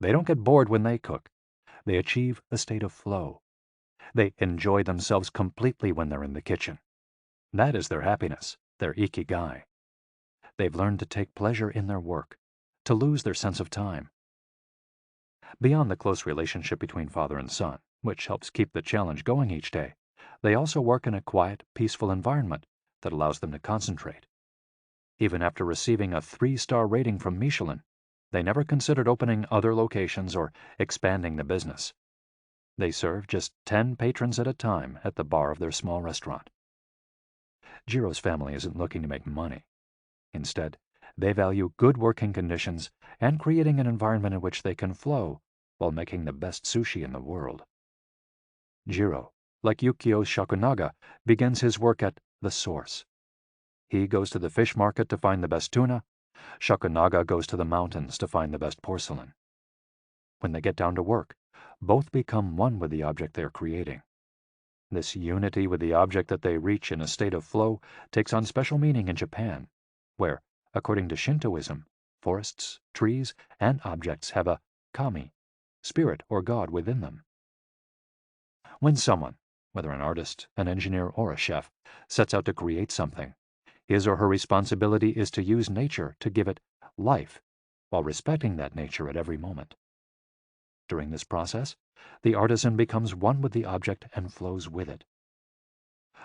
They don't get bored when they cook. They achieve a state of flow. They enjoy themselves completely when they're in the kitchen. That is their happiness, their Ikigai. They've learned to take pleasure in their work, to lose their sense of time. Beyond the close relationship between father and son, which helps keep the challenge going each day, they also work in a quiet, peaceful environment that allows them to concentrate. Even after receiving a 3-star rating from Michelin, they never considered opening other locations or expanding the business. They serve just 10 patrons at a time at the bar of their small restaurant. Jiro's family isn't looking to make money. Instead, they value good working conditions and creating an environment in which they can flow while making the best sushi in the world. Jiro, like Yukio Shakunaga, begins his work at the source. He goes to the fish market to find the best tuna. Shakunaga goes to the mountains to find the best porcelain. When they get down to work, both become one with the object they are creating. This unity with the object that they reach in a state of flow takes on special meaning in Japan, where, according to Shintoism, forests, trees, and objects have a kami, spirit or god within them. When someone, whether an artist, an engineer, or a chef, sets out to create something, his or her responsibility is to use nature to give it life while respecting that nature at every moment. During this process, the artisan becomes one with the object and flows with it.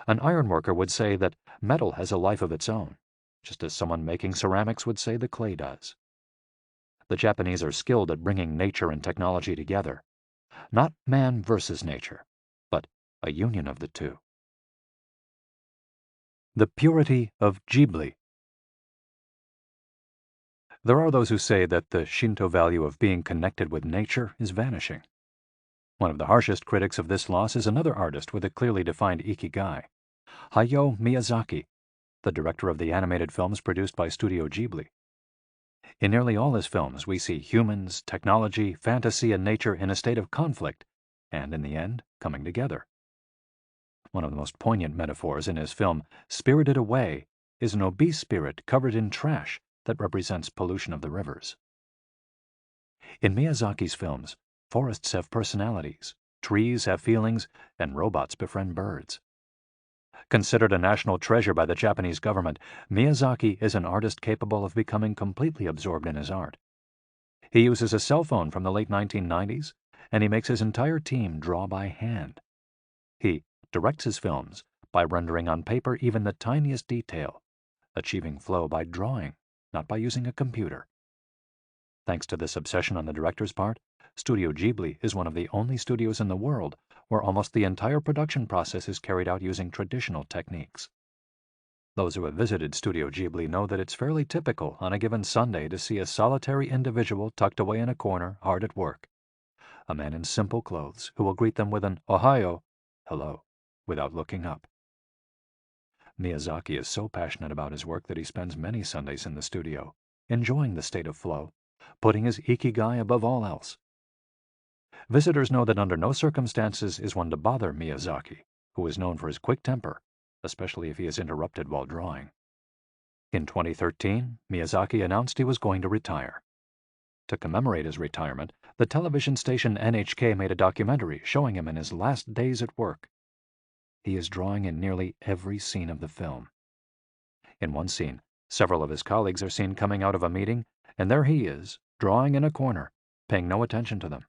An ironworker would say that metal has a life of its own, just as someone making ceramics would say the clay does. The Japanese are skilled at bringing nature and technology together, not man versus nature, but a union of the two. The purity of Ghibli. There are those who say that the Shinto value of being connected with nature is vanishing. One of the harshest critics of this loss is another artist with a clearly defined Ikigai, Hayao Miyazaki, the director of the animated films produced by Studio Ghibli. In nearly all his films, we see humans, technology, fantasy, and nature in a state of conflict, and in the end, coming together. One of the most poignant metaphors in his film Spirited Away is an obese spirit covered in trash that represents pollution of the rivers. In Miyazaki's films, forests have personalities, trees have feelings, and robots befriend birds. Considered a national treasure by the Japanese government, Miyazaki is an artist capable of becoming completely absorbed in his art. He uses a cell phone from the late 1990s, and he makes his entire team draw by hand. He directs his films by rendering on paper even the tiniest detail, achieving flow by drawing, not by using a computer. Thanks to this obsession on the director's part, Studio Ghibli is one of the only studios in the world where almost the entire production process is carried out using traditional techniques. Those who have visited Studio Ghibli know that it's fairly typical on a given Sunday to see a solitary individual tucked away in a corner, hard at work. A man in simple clothes who will greet them with an "Ohayo," hello, without looking up. Miyazaki is so passionate about his work that he spends many Sundays in the studio, enjoying the state of flow, putting his Ikigai above all else. Visitors know that under no circumstances is one to bother Miyazaki, who is known for his quick temper, especially if he is interrupted while drawing. In 2013, Miyazaki announced he was going to retire. To commemorate his retirement, the television station NHK made a documentary showing him in his last days at work. He is drawing in nearly every scene of the film. In one scene, several of his colleagues are seen coming out of a meeting, and there he is, drawing in a corner, paying no attention to them.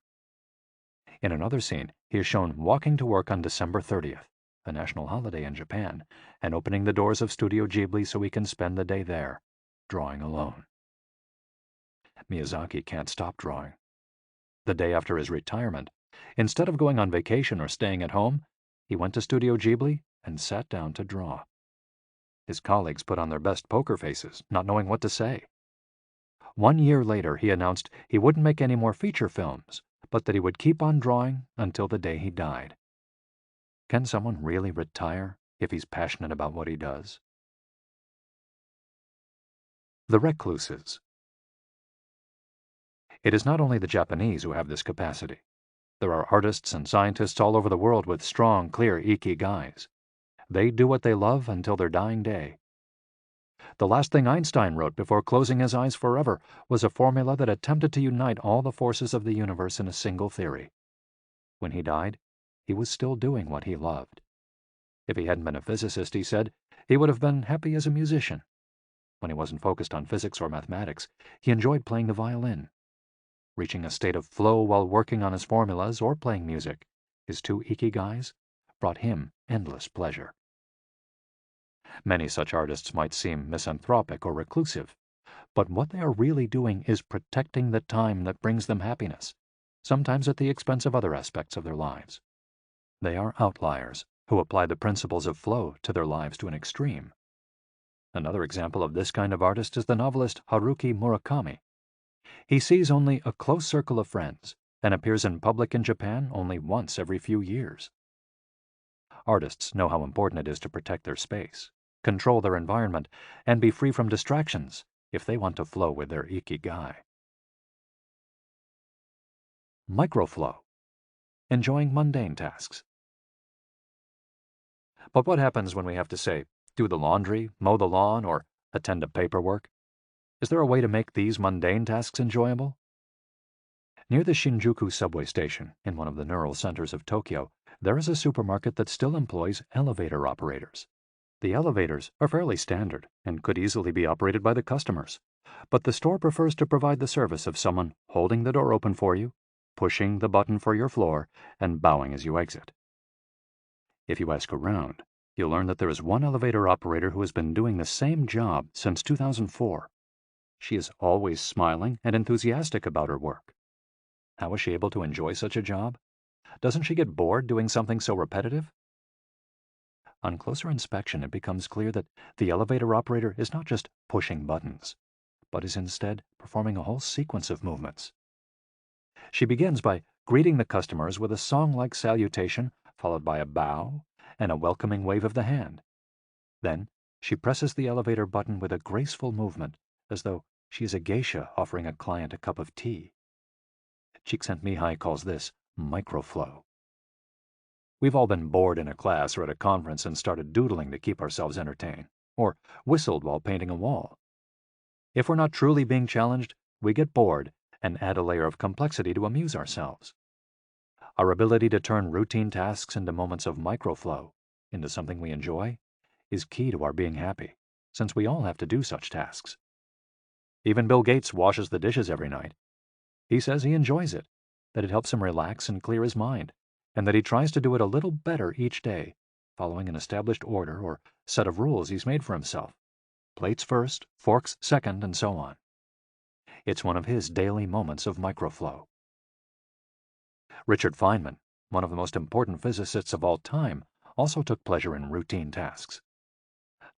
In another scene, he is shown walking to work on December 30th, a national holiday in Japan, and opening the doors of Studio Ghibli so he can spend the day there, drawing alone. Miyazaki can't stop drawing. The day after his retirement, instead of going on vacation or staying at home, he went to Studio Ghibli and sat down to draw. His colleagues put on their best poker faces, not knowing what to say. 1 year later, he announced he wouldn't make any more feature films, but that he would keep on drawing until the day he died. Can someone really retire if he's passionate about what he does? The recluses. It is not only the Japanese who have this capacity. There are artists and scientists all over the world with strong, clear ikigais. They do what they love until their dying day. The last thing Einstein wrote before closing his eyes forever was a formula that attempted to unite all the forces of the universe in a single theory. When he died, he was still doing what he loved. If he hadn't been a physicist, he said, he would have been happy as a musician. When he wasn't focused on physics or mathematics, he enjoyed playing the violin. Reaching a state of flow while working on his formulas or playing music, his two ikigais, brought him endless pleasure. Many such artists might seem misanthropic or reclusive, but what they are really doing is protecting the time that brings them happiness, sometimes at the expense of other aspects of their lives. They are outliers who apply the principles of flow to their lives to an extreme. Another example of this kind of artist is the novelist Haruki Murakami. He sees only a close circle of friends and appears in public in Japan only once every few years. Artists know how important it is to protect their space, control their environment, and be free from distractions if they want to flow with their ikigai. Microflow. Enjoying mundane tasks. But what happens when we have to, say, do the laundry, mow the lawn, or attend to paperwork? Is there a way to make these mundane tasks enjoyable? Near the Shinjuku subway station, in one of the neural centers of Tokyo, there is a supermarket that still employs elevator operators. The elevators are fairly standard and could easily be operated by the customers, but the store prefers to provide the service of someone holding the door open for you, pushing the button for your floor and bowing as you exit. If you ask around, you'll learn that there is one elevator operator who has been doing the same job since 2004. She is always smiling and enthusiastic about her work. How is she able to enjoy such a job? Doesn't she get bored doing something so repetitive? On closer inspection, it becomes clear that the elevator operator is not just pushing buttons, but is instead performing a whole sequence of movements. She begins by greeting the customers with a song-like salutation, followed by a bow and a welcoming wave of the hand. Then she presses the elevator button with a graceful movement, as though she is a geisha offering a client a cup of tea. Csikszentmihalyi calls this microflow. We've all been bored in a class or at a conference and started doodling to keep ourselves entertained, or whistled while painting a wall. If we're not truly being challenged, we get bored and add a layer of complexity to amuse ourselves. Our ability to turn routine tasks into moments of microflow, into something we enjoy, is key to our being happy, since we all have to do such tasks. Even Bill Gates washes the dishes every night. He says he enjoys it, that it helps him relax and clear his mind, and that he tries to do it a little better each day, following an established order or set of rules he's made for himself. Plates first, forks second, and so on. It's one of his daily moments of microflow. Richard Feynman, one of the most important physicists of all time, also took pleasure in routine tasks.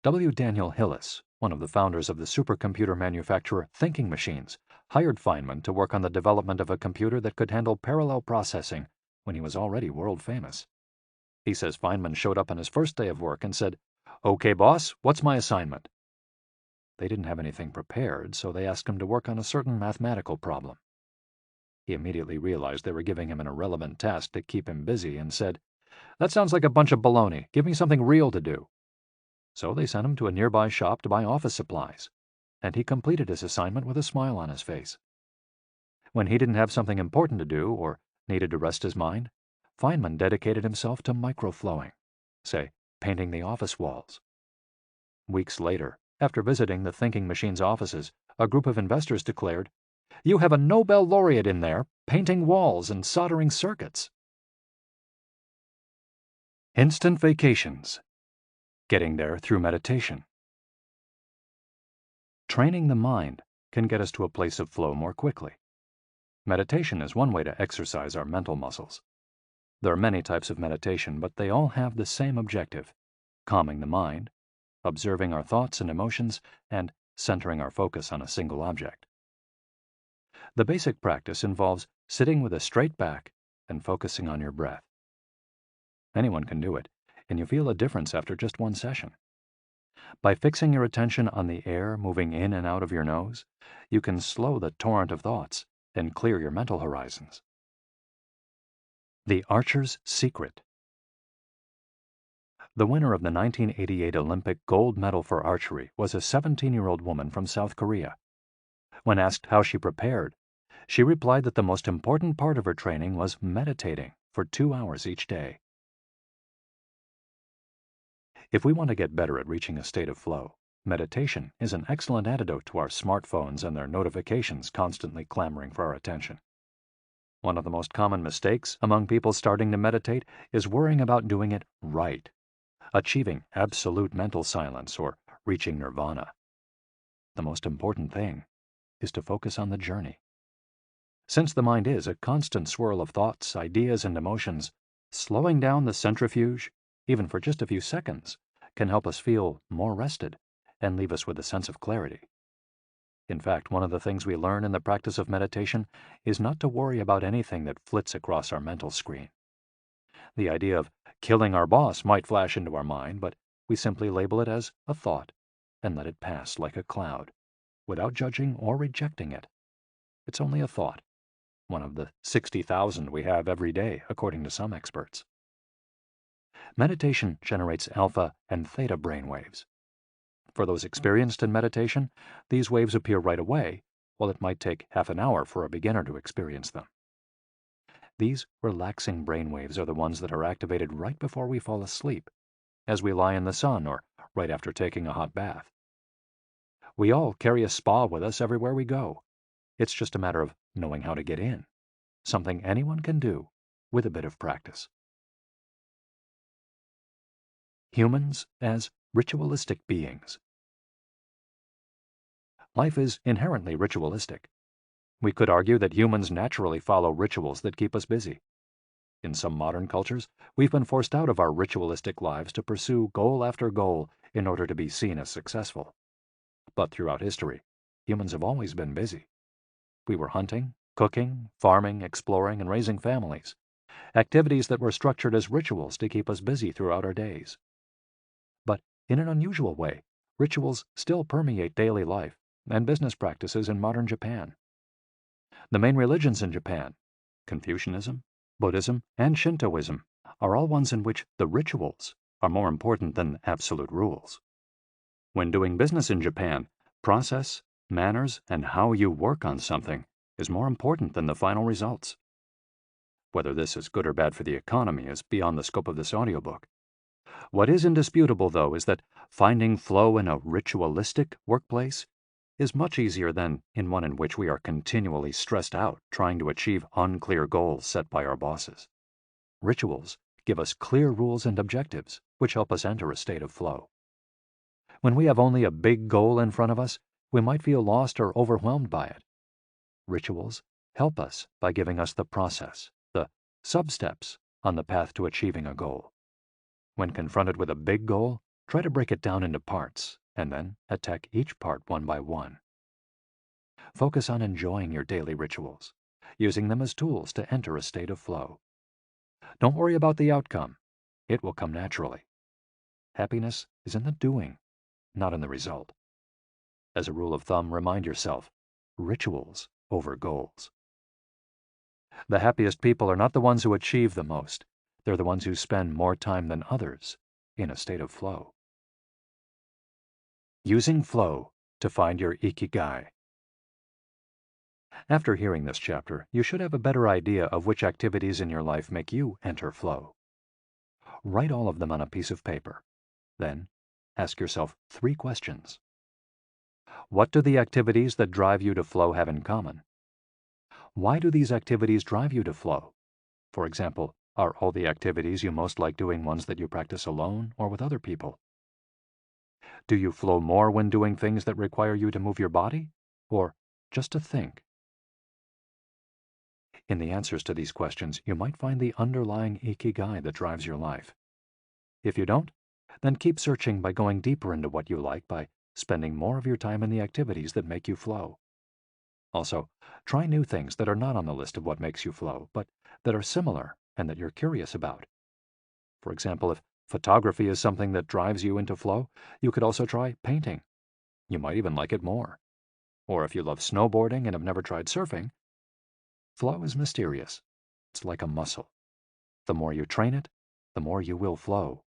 W. Daniel Hillis, one of the founders of the supercomputer manufacturer Thinking Machines, hired Feynman to work on the development of a computer that could handle parallel processing when he was already world famous. He says Feynman showed up on his first day of work and said, "Okay, boss, what's my assignment?" They didn't have anything prepared, so they asked him to work on a certain mathematical problem. He immediately realized they were giving him an irrelevant task to keep him busy and said, "That sounds like a bunch of baloney. Give me something real to do." So they sent him to a nearby shop to buy office supplies, and he completed his assignment with a smile on his face. When he didn't have something important to do or needed to rest his mind, Feynman dedicated himself to microflowing, say, painting the office walls. Weeks later, after visiting the Thinking Machines offices, a group of investors declared, "You have a Nobel laureate in there, painting walls and soldering circuits." Instant vacations. Getting there through meditation. Training the mind can get us to a place of flow more quickly. Meditation is one way to exercise our mental muscles. There are many types of meditation, but they all have the same objective: calming the mind, observing our thoughts and emotions, and centering our focus on a single object. The basic practice involves sitting with a straight back and focusing on your breath. Anyone can do it, and you feel a difference after just one session. By fixing your attention on the air moving in and out of your nose, you can slow the torrent of thoughts and clear your mental horizons. The Archer's Secret. The winner of the 1988 Olympic gold medal for archery was a 17-year-old woman from South Korea. When asked how she prepared, she replied that the most important part of her training was meditating for 2 hours each day. If we want to get better at reaching a state of flow, meditation is an excellent antidote to our smartphones and their notifications constantly clamoring for our attention. One of the most common mistakes among people starting to meditate is worrying about doing it right, achieving absolute mental silence or reaching nirvana. The most important thing is to focus on the journey. Since the mind is a constant swirl of thoughts, ideas, and emotions, slowing down the centrifuge, even for just a few seconds, can help us feel more rested and leave us with a sense of clarity. In fact, one of the things we learn in the practice of meditation is not to worry about anything that flits across our mental screen. The idea of killing our boss might flash into our mind, but we simply label it as a thought and let it pass like a cloud, without judging or rejecting it. It's only a thought, one of the 60,000 we have every day, according to some experts. Meditation generates alpha and theta brainwaves. For those experienced in meditation, these waves appear right away, while it might take half an hour for a beginner to experience them. These relaxing brainwaves are the ones that are activated right before we fall asleep, as we lie in the sun or right after taking a hot bath. We all carry a spa with us everywhere we go. It's just a matter of knowing how to get in. something anyone can do with a bit of practice. Humans as ritualistic beings. Life is inherently ritualistic. We could argue that humans naturally follow rituals that keep us busy. In some modern cultures, we've been forced out of our ritualistic lives to pursue goal after goal in order to be seen as successful. But throughout history, humans have always been busy. We were hunting, cooking, farming, exploring, and raising families, activities that were structured as rituals to keep us busy throughout our days. But in an unusual way, rituals still permeate daily life and business practices in modern Japan. The main religions in Japan, Confucianism, Buddhism, and Shintoism, are all ones in which the rituals are more important than absolute rules. When doing business in Japan, process, manners, and how you work on something is more important than the final results. Whether this is good or bad for the economy is beyond the scope of this audiobook. What is indisputable, though, is that finding flow in a ritualistic workplace is much easier than in one in which we are continually stressed out trying to achieve unclear goals set by our bosses. Rituals give us clear rules and objectives, which help us enter a state of flow. When we have only a big goal in front of us, we might feel lost or overwhelmed by it. Rituals help us by giving us the process, the sub-steps on the path to achieving a goal. When confronted with a big goal, try to break it down into parts, and then attack each part one by one. Focus on enjoying your daily rituals, using them as tools to enter a state of flow. Don't worry about the outcome. It will come naturally. Happiness is in the doing, not in the result. As a rule of thumb, remind yourself, rituals over goals. The happiest people are not the ones who achieve the most. They're the ones who spend more time than others in a state of flow. Using flow to find your Ikigai. After hearing this chapter, you should have a better idea of which activities in your life make you enter flow. Write all of them on a piece of paper. Then, ask yourself 3 questions. What do the activities that drive you to flow have in common? Why do these activities drive you to flow? For example, are all the activities you most like doing ones that you practice alone or with other people? Do you flow more when doing things that require you to move your body, or just to think? In the answers to these questions, you might find the underlying Ikigai that drives your life. If you don't, then keep searching by going deeper into what you like by spending more of your time in the activities that make you flow. Also, try new things that are not on the list of what makes you flow, but that are similar and that you're curious about. For example, if photography is something that drives you into flow, you could also try painting. You might even like it more. Or if you love snowboarding and have never tried surfing, flow is mysterious. It's like a muscle. The more you train it, the more you will flow,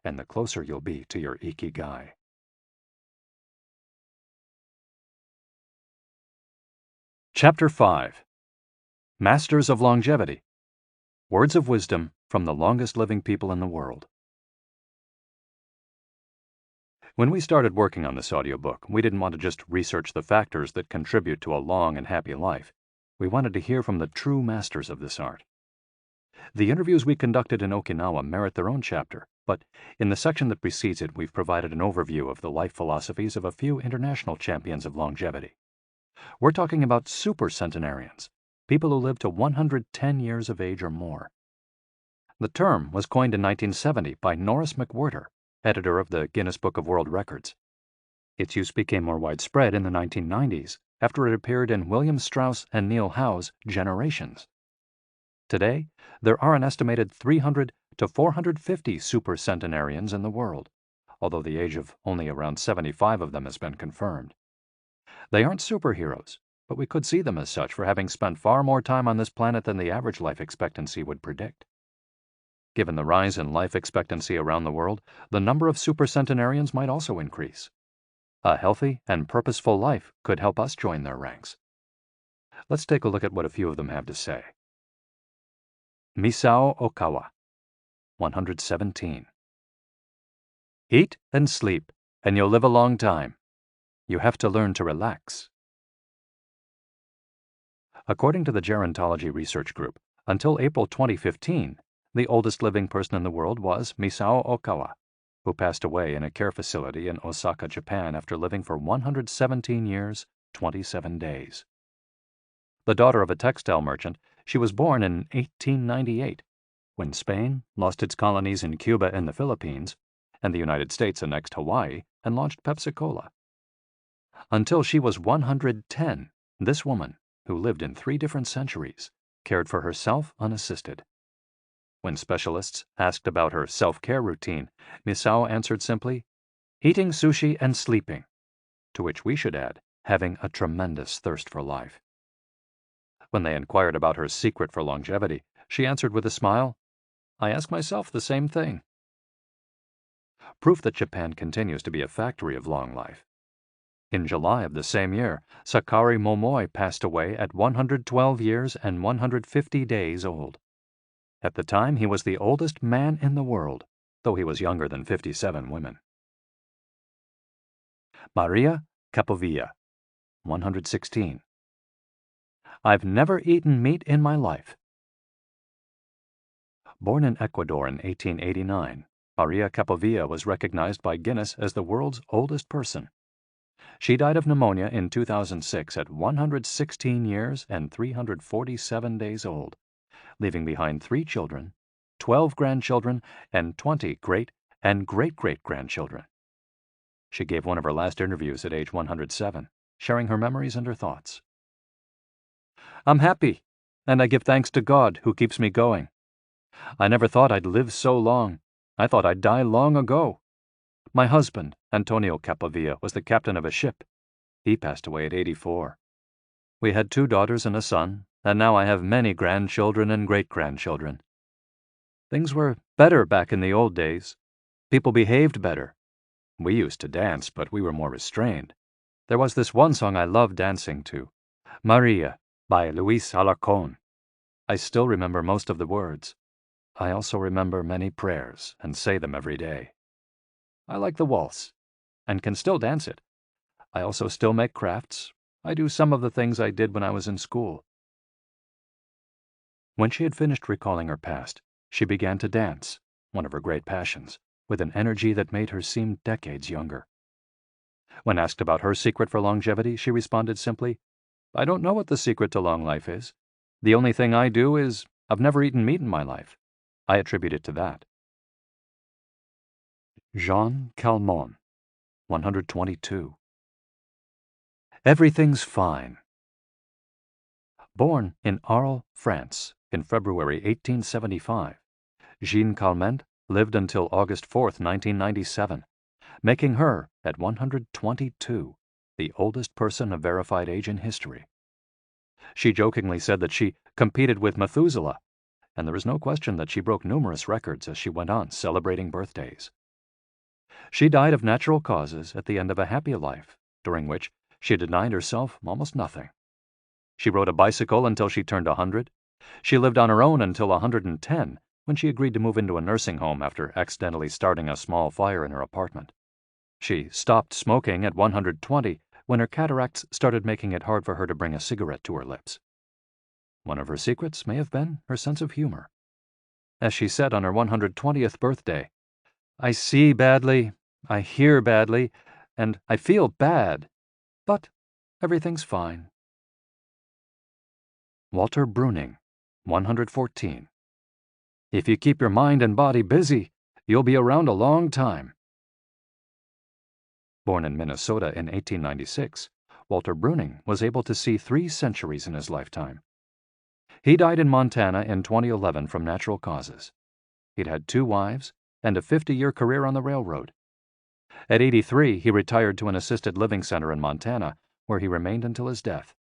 and the closer you'll be to your Ikigai. Chapter 5. Masters of Longevity. Words of wisdom from the longest living people in the world. When we started working on this audiobook, we didn't want to just research the factors that contribute to a long and happy life. We wanted to hear from the true masters of this art. The interviews we conducted in Okinawa merit their own chapter, but in the section that precedes it, we've provided an overview of the life philosophies of a few international champions of longevity. We're talking about super centenarians, people who live to 110 years of age or more. The term was coined in 1970 by Norris McWhirter, editor of the Guinness Book of World Records. Its use became more widespread in the 1990s after it appeared in William Strauss and Neil Howe's Generations. Today, there are an estimated 300 to 450 super centenarians in the world, although the age of only around 75 of them has been confirmed. They aren't superheroes, but we could see them as such for having spent far more time on this planet than the average life expectancy would predict. Given the rise in life expectancy around the world, the number of supercentenarians might also increase. A healthy and purposeful life could help us join their ranks. Let's take a look at what a few of them have to say. Misao Okawa, 117. Eat and sleep, and you'll live a long time. You have to learn to relax. According to the Gerontology Research Group, until April 2015, the oldest living person in the world was Misao Okawa, who passed away in a care facility in Osaka, Japan after living for 117 years, 27 days. The daughter of a textile merchant, she was born in 1898, when Spain lost its colonies in Cuba and the Philippines, and the United States annexed Hawaii and launched Pepsi-Cola. Until she was 110, this woman, who lived in 3 different centuries, cared for herself unassisted. When specialists asked about her self-care routine, Misao answered simply, "Eating sushi and sleeping," to which we should add, having a tremendous thirst for life. When they inquired about her secret for longevity, she answered with a smile, "I ask myself the same thing." Proof that Japan continues to be a factory of long life. In July of the same year, Sakari Momoi passed away at 112 years and 150 days old. At the time, he was the oldest man in the world, though he was younger than 57 women. Maria Capovilla, 116. I've never eaten meat in my life. Born in Ecuador in 1889, Maria Capovilla was recognized by Guinness as the world's oldest person. She died of pneumonia in 2006 at 116 years and 347 days old, leaving behind 3 children, 12 grandchildren, and 20 great and great-great-grandchildren. She gave one of her last interviews at age 107, sharing her memories and her thoughts. "I'm happy, and I give thanks to God who keeps me going. I never thought I'd live so long. I thought I'd die long ago. My husband, Antonio Capovilla, was the captain of a ship. He passed away at 84. We had 2 daughters and a son, and now I have many grandchildren and great-grandchildren. Things were better back in the old days. People behaved better. We used to dance, but we were more restrained. There was this one song I loved dancing to, Maria by Luis Alarcón. I still remember most of the words. I also remember many prayers and say them every day. I like the waltz and can still dance it. I also still make crafts. I do some of the things I did when I was in school." When she had finished recalling her past, she began to dance, one of her great passions, with an energy that made her seem decades younger. When asked about her secret for longevity, she responded simply, "I don't know what the secret to long life is. The only thing I do is I've never eaten meat in my life. I attribute it to that." Jean Calment, 122. Everything's fine. Born in Arles, France, in February 1875, Jean Calment lived until August 4, 1997, making her, at 122, the oldest person of verified age in history. She jokingly said that she competed with Methuselah, and there is no question that she broke numerous records as she went on celebrating birthdays. She died of natural causes at the end of a happy life, during which she denied herself almost nothing. She rode a bicycle until she turned 100. She lived on her own until 110, when she agreed to move into a nursing home after accidentally starting a small fire in her apartment. She stopped smoking at 120 when her cataracts started making it hard for her to bring a cigarette to her lips. One of her secrets may have been her sense of humor. As she said on her 120th birthday, "I see badly, I hear badly, and I feel bad, but everything's fine." Walter Bruning, 114. If you keep your mind and body busy, you'll be around a long time. Born in Minnesota in 1896, Walter Bruning was able to see 3 centuries in his lifetime. He died in Montana in 2011 from natural causes. He'd had 2 wives and a 50-year career on the railroad. At 83, he retired to an assisted living center in Montana, where he remained until his death.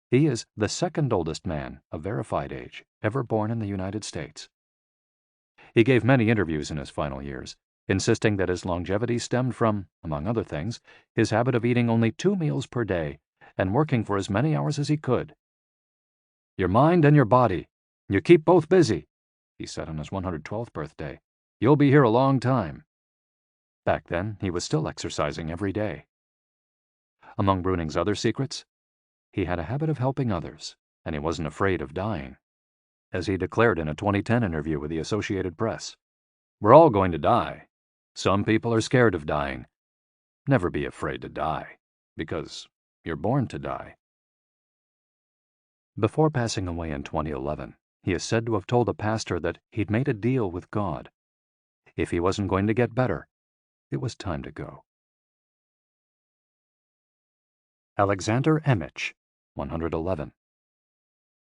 He is the 2nd oldest man of verified age ever born in the United States. He gave many interviews in his final years, insisting that his longevity stemmed from, among other things, his habit of eating only 2 meals per day and working for as many hours as he could. "Your mind and your body, you keep both busy," he said on his 112th birthday. "You'll be here a long time." Back then, he was still exercising every day. Among Bruning's other secrets, he had a habit of helping others, and he wasn't afraid of dying. As he declared in a 2010 interview with the Associated Press, "We're all going to die. Some people are scared of dying. Never be afraid to die, because you're born to die." Before passing away in 2011, he is said to have told a pastor that he'd made a deal with God. If he wasn't going to get better, it was time to go. Alexander Emich, 111.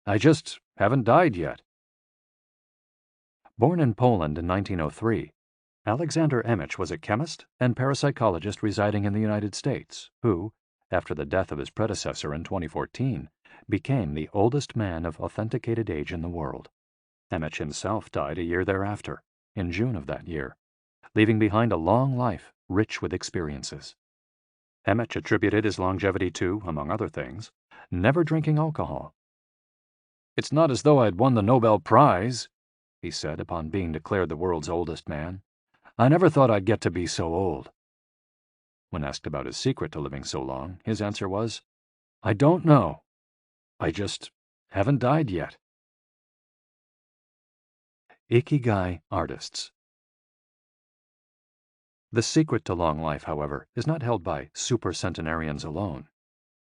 I just haven't died yet. Born in Poland in 1903, Alexander Emich was a chemist and parapsychologist residing in the United States who, after the death of his predecessor in 2014, became the oldest man of authenticated age in the world. Emich himself died a year thereafter, in June of that year, leaving behind a long life rich with experiences. Emich attributed his longevity to, among other things, never drinking alcohol. "It's not as though I'd won the Nobel Prize," he said upon being declared the world's oldest man. "I never thought I'd get to be so old." When asked about his secret to living so long, his answer was, "I don't know. I just haven't died yet." Ikigai artists. The secret to long life, however, is not held by supercentenarians alone.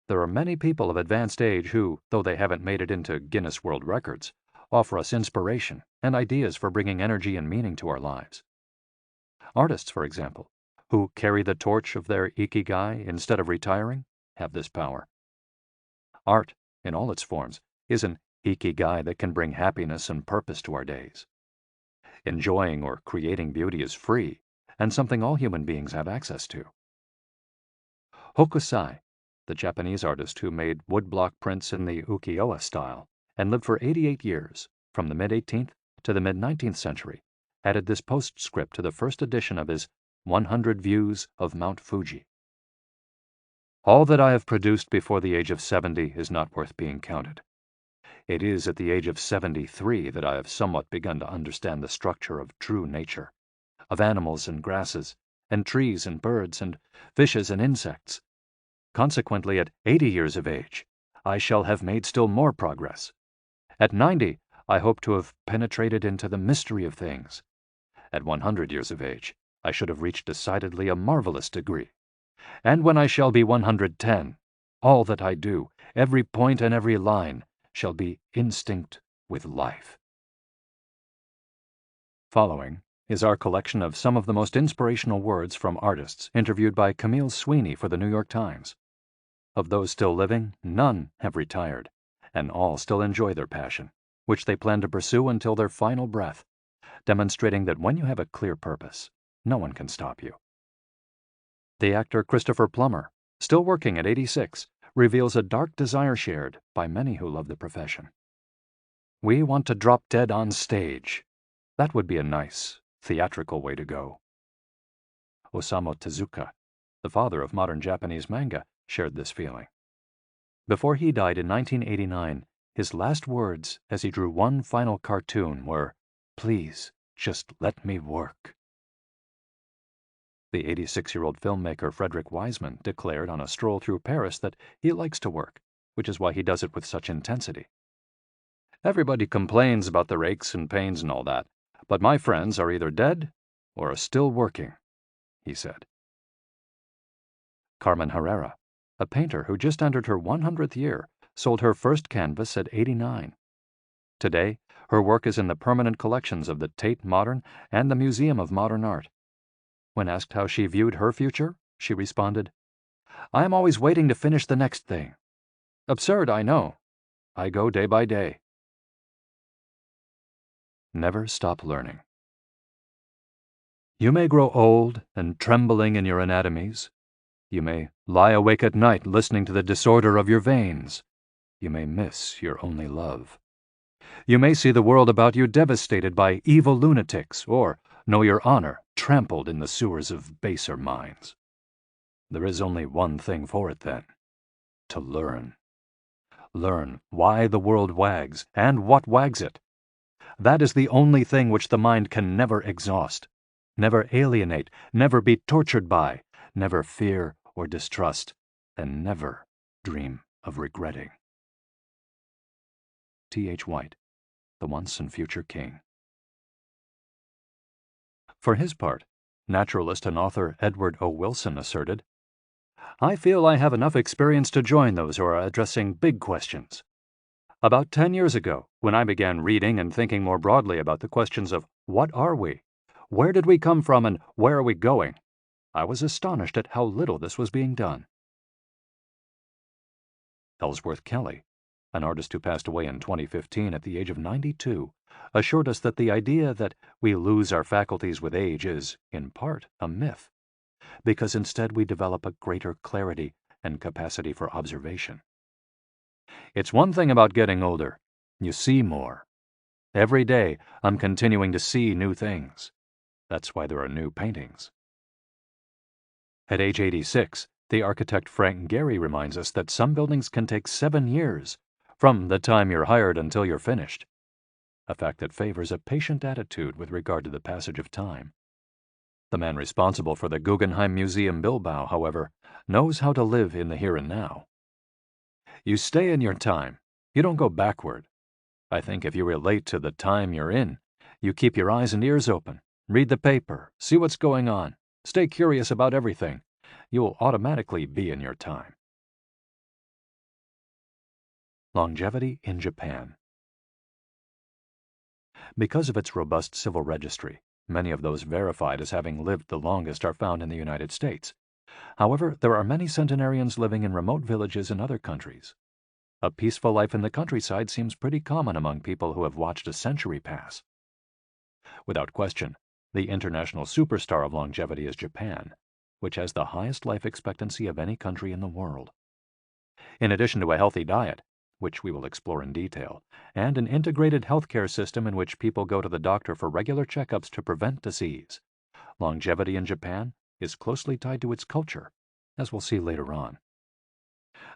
There are many people of advanced age who, though they haven't made it into Guinness World Records, offer us inspiration and ideas for bringing energy and meaning to our lives. Artists, for example, who carry the torch of their Ikigai instead of retiring, have this power. Art, in all its forms, is an Ikigai that can bring happiness and purpose to our days. Enjoying or creating beauty is free, and something all human beings have access to. Hokusai, the Japanese artist who made woodblock prints in the ukiyo-e style and lived for 88 years, from the mid-18th to the mid-19th century, added this postscript to the first edition of his 100 Views of Mount Fuji. "All that I have produced before the age of 70 is not worth being counted. It is at the age of 73 that I have somewhat begun to understand the structure of true nature, of animals and grasses, and trees and birds, and fishes and insects. Consequently, at 80 years of age, I shall have made still more progress. At 90, I hope to have penetrated into the mystery of things. At 100 years of age, I should have reached decidedly a marvelous degree. And when I shall be 110, all that I do, every point and every line, shall be instinct with life." Following is our collection of some of the most inspirational words from artists interviewed by Camille Sweeney for the New York Times. Of those still living, none have retired, and all still enjoy their passion, which they plan to pursue until their final breath, demonstrating that when you have a clear purpose, no one can stop you. The actor Christopher Plummer, still working at 86, reveals a dark desire shared by many who love the profession. "We want to drop dead on stage. That would be a nice, theatrical way to go." Osamu Tezuka, the father of modern Japanese manga, shared this feeling. Before he died in 1989, his last words as he drew one final cartoon were, "Please, just let me work." The 86-year-old filmmaker Frederick Wiseman declared on a stroll through Paris that he likes to work, which is why he does it with such intensity. "Everybody complains about their aches and pains and all that, but my friends are either dead or are still working," he said. Carmen Herrera, a painter who just entered her 100th year, sold her first canvas at 89. Today, her work is in the permanent collections of the Tate Modern and the Museum of Modern Art. When asked how she viewed her future, she responded, "I am always waiting to finish the next thing. Absurd, I know. I go day by day." Never stop learning. You may grow old and trembling in your anatomies. You may lie awake at night listening to the disorder of your veins. You may miss your only love. You may see the world about you devastated by evil lunatics, or know your honor trampled in the sewers of baser minds. There is only one thing for it then: to learn. Learn why the world wags and what wags it. That is the only thing which the mind can never exhaust, never alienate, never be tortured by, never fear or distrust, and never dream of regretting. T.H. White, the once and future king. For his part, naturalist and author Edward O. Wilson asserted, "I feel I have enough experience to join those who are addressing big questions. About 10 years ago, when I began reading and thinking more broadly about the questions of what are we, where did we come from, and where are we going, I was astonished at how little this was being done." Ellsworth Kelly, an artist who passed away in 2015 at the age of 92, assured us that the idea that we lose our faculties with age is, in part, a myth, because instead we develop a greater clarity and capacity for observation. It's one thing about getting older. You see more. Every day, I'm continuing to see new things. That's why there are new paintings. At age 86, the architect Frank Gehry reminds us that some buildings can take 7 years, from the time you're hired until you're finished, a fact that favors a patient attitude with regard to the passage of time. The man responsible for the Guggenheim Museum Bilbao, however, knows how to live in the here and now. You stay in your time. You don't go backward. I think if you relate to the time you're in, you keep your eyes and ears open, read the paper, see what's going on, stay curious about everything, you'll automatically be in your time. Longevity in Japan. Because of its robust civil registry, many of those verified as having lived the longest are found in the United States. However, there are many centenarians living in remote villages in other countries. A peaceful life in the countryside seems pretty common among people who have watched a century pass. Without question, the international superstar of longevity is Japan, which has the highest life expectancy of any country in the world. In addition to a healthy diet, which we will explore in detail, and an integrated healthcare system in which people go to the doctor for regular checkups to prevent disease, longevity in Japan is closely tied to its culture, as we'll see later on.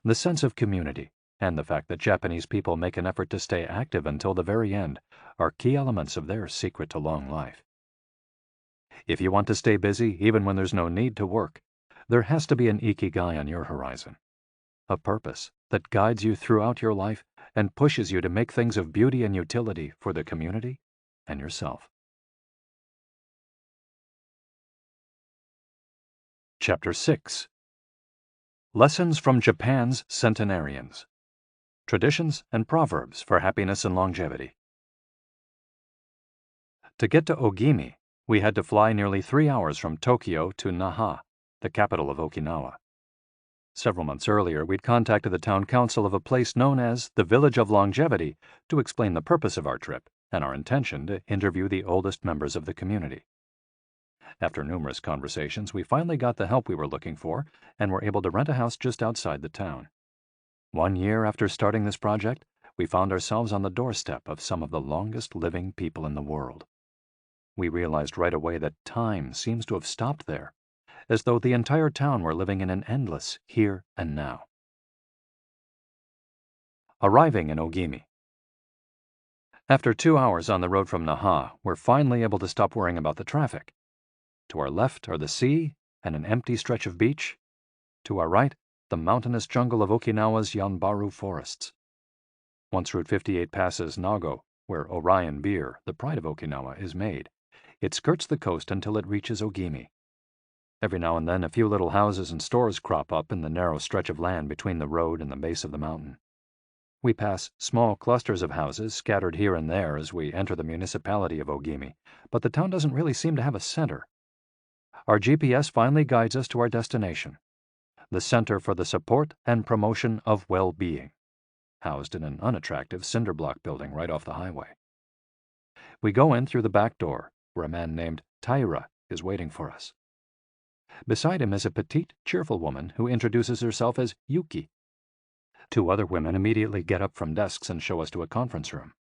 The sense of community and the fact that Japanese people make an effort to stay active until the very end are key elements of their secret to long life. If you want to stay busy even when there's no need to work, there has to be an Ikigai on your horizon, a purpose that guides you throughout your life and pushes you to make things of beauty and utility for the community and yourself. Chapter 6. Lessons from Japan's Centenarians. Traditions and Proverbs for Happiness and Longevity. To get to Ogimi, we had to fly nearly 3 hours from Tokyo to Naha, the capital of Okinawa. Several months earlier, we'd contacted the town council of a place known as the Village of Longevity to explain the purpose of our trip and our intention to interview the oldest members of the community. After numerous conversations, we finally got the help we were looking for and were able to rent a house just outside the town. 1 year after starting this project, we found ourselves on the doorstep of some of the longest living people in the world. We realized right away that time seems to have stopped there, as though the entire town were living in an endless here and now. Arriving in Ogimi. After 2 hours on the road from Naha, we're finally able to stop worrying about the traffic. To our left are the sea and an empty stretch of beach. To our right, the mountainous jungle of Okinawa's Yanbaru forests. Once Route 58 passes Nago, where Orion beer, the pride of Okinawa, is made, it skirts the coast until it reaches Ogimi. Every now and then a few little houses and stores crop up in the narrow stretch of land between the road and the base of the mountain. We pass small clusters of houses scattered here and there as we enter the municipality of Ogimi, but the town doesn't really seem to have a center. Our GPS finally guides us to our destination, the Center for the Support and Promotion of Well-Being, housed in an unattractive cinder block building right off the highway. We go in through the back door, where a man named Taira is waiting for us. Beside him is a petite, cheerful woman who introduces herself as Yuki. 2 other women immediately get up from desks and show us to a conference room.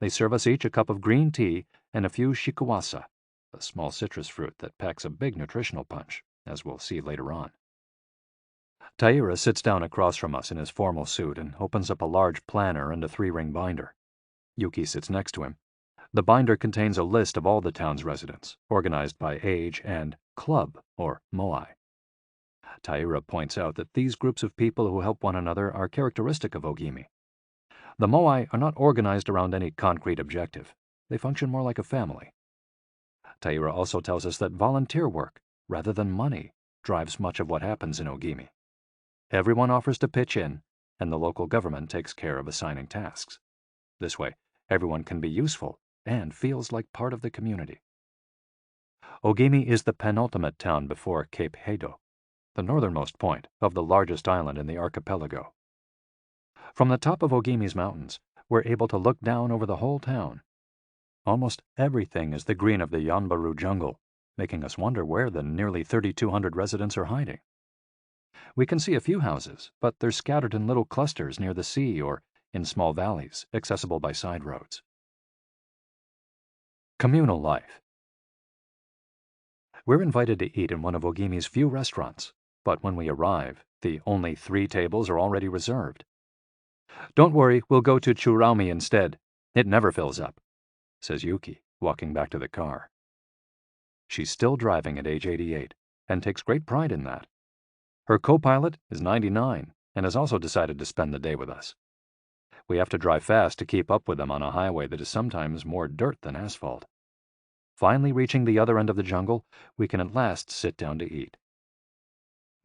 They serve us each a cup of green tea and a few shikuwasa, a small citrus fruit that packs a big nutritional punch, as we'll see later on. Taira sits down across from us in his formal suit and opens up a large planner and a 3-ring binder. Yuki sits next to him. The binder contains a list of all the town's residents, organized by age and club, or moai. Taira points out that these groups of people who help one another are characteristic of Ogimi. The moai are not organized around any concrete objective. They function more like a family. Taira also tells us that volunteer work, rather than money, drives much of what happens in Ogimi. Everyone offers to pitch in, and the local government takes care of assigning tasks. This way, everyone can be useful and feels like part of the community. Ogimi is the penultimate town before Cape Heido, the northernmost point of the largest island in the archipelago. From the top of Ogimi's mountains, we're able to look down over the whole town. Almost everything is the green of the Yanbaru jungle, making us wonder where the nearly 3,200 residents are hiding. We can see a few houses, but they're scattered in little clusters near the sea or in small valleys, accessible by side roads. Communal life. We're invited to eat in one of Ogimi's few restaurants, but when we arrive, the only 3 tables are already reserved. "Don't worry, we'll go to Churaumi instead. It never fills up," says Yuki, walking back to the car. She's still driving at age 88 and takes great pride in that. Her co-pilot is 99 and has also decided to spend the day with us. We have to drive fast to keep up with them on a highway that is sometimes more dirt than asphalt. Finally reaching the other end of the jungle, we can at last sit down to eat.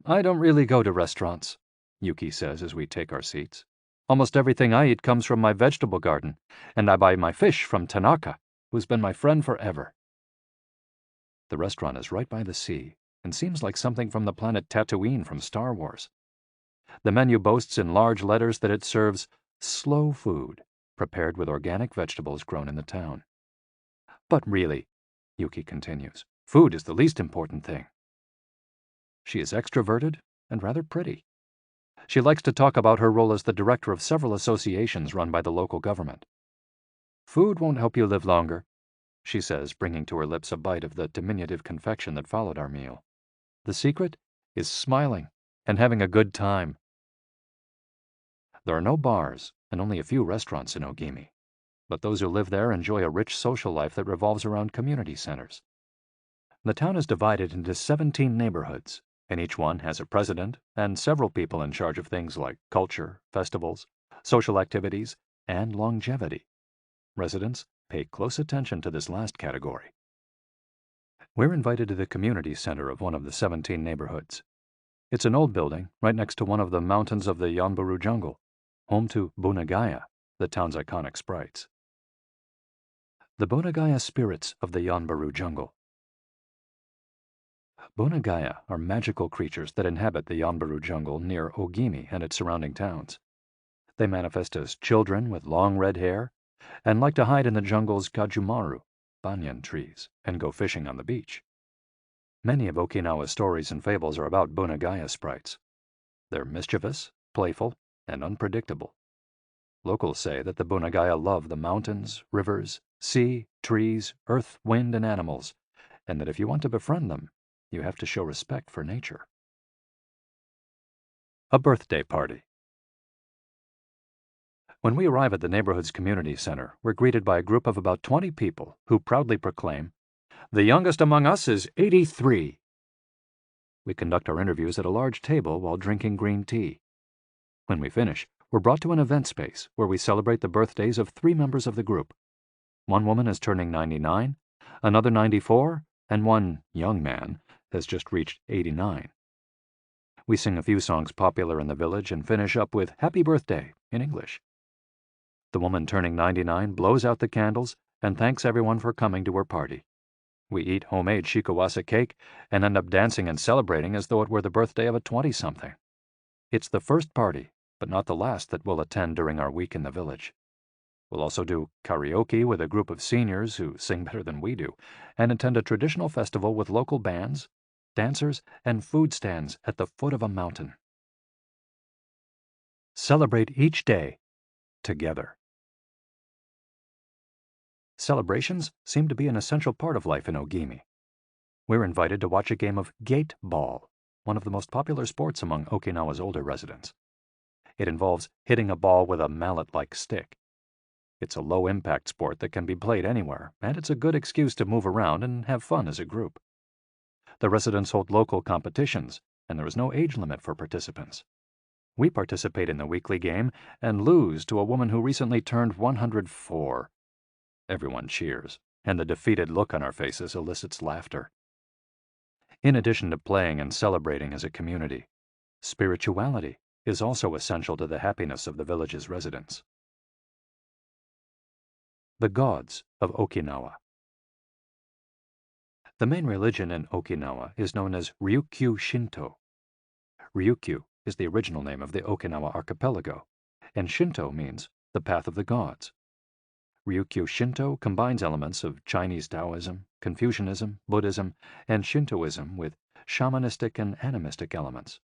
"I don't really go to restaurants," Yuki says as we take our seats. "Almost everything I eat comes from my vegetable garden, and I buy my fish from Tanaka, who's been my friend forever." The restaurant is right by the sea and seems like something from the planet Tatooine from Star Wars. The menu boasts in large letters that it serves slow food, prepared with organic vegetables grown in the town. "But really," Yuki continues, "food is the least important thing." She is extroverted and rather pretty. She likes to talk about her role as the director of several associations run by the local government. "Food won't help you live longer," she says, bringing to her lips a bite of the diminutive confection that followed our meal. "The secret is smiling and having a good time." There are no bars and only a few restaurants in Ogimi, but those who live there enjoy a rich social life that revolves around community centers. The town is divided into 17 neighborhoods, and each one has a president and several people in charge of things like culture, festivals, social activities, and longevity. Residents pay close attention to this last category. We're invited to the community center of one of the 17 neighborhoods. It's an old building right next to one of the mountains of the Yanbaru jungle, home to Bunagaya, the town's iconic sprites. The Bunagaya spirits of the Yanbaru jungle. Bunagaya are magical creatures that inhabit the Yanbaru jungle near Ogimi and its surrounding towns. They manifest as children with long red hair and like to hide in the jungle's kajumaru, banyan trees, and go fishing on the beach. Many of Okinawa's stories and fables are about Bunagaya sprites. They're mischievous, playful, and unpredictable. Locals say that the Bunagaya love the mountains, rivers, sea, trees, earth, wind, and animals, and that if you want to befriend them, you have to show respect for nature. A birthday party. When we arrive at the neighborhood's community center, we're greeted by a group of about 20 people who proudly proclaim, "The youngest among us is 83. We conduct our interviews at a large table while drinking green tea. When we finish, we're brought to an event space where we celebrate the birthdays of 3 members of the group. One woman is turning 99, another 94, and one young man has just reached 89. We sing a few songs popular in the village and finish up with "Happy Birthday" in English. The woman turning 99 blows out the candles and thanks everyone for coming to her party. We eat homemade shikawase cake and end up dancing and celebrating as though it were the birthday of a 20-something. It's the first party, but not the last, that we'll attend during our week in the village. We'll also do karaoke with a group of seniors who sing better than we do, and attend a traditional festival with local bands, dancers, and food stands at the foot of a mountain. Celebrate each day together. Celebrations seem to be an essential part of life in Ogimi. We're invited to watch a game of gate ball, one of the most popular sports among Okinawa's older residents. It involves hitting a ball with a mallet-like stick. It's a low-impact sport that can be played anywhere, and it's a good excuse to move around and have fun as a group. The residents hold local competitions, and there is no age limit for participants. We participate in the weekly game and lose to a woman who recently turned 104. Everyone cheers, and the defeated look on our faces elicits laughter. In addition to playing and celebrating as a community, spirituality is also essential to the happiness of the village's residents. The gods of Okinawa. The main religion in Okinawa is known as Ryukyu Shinto. Ryukyu is the original name of the Okinawa archipelago, and Shinto means the path of the gods. Ryukyu Shinto combines elements of Chinese Taoism, Confucianism, Buddhism, and Shintoism with shamanistic and animistic elements.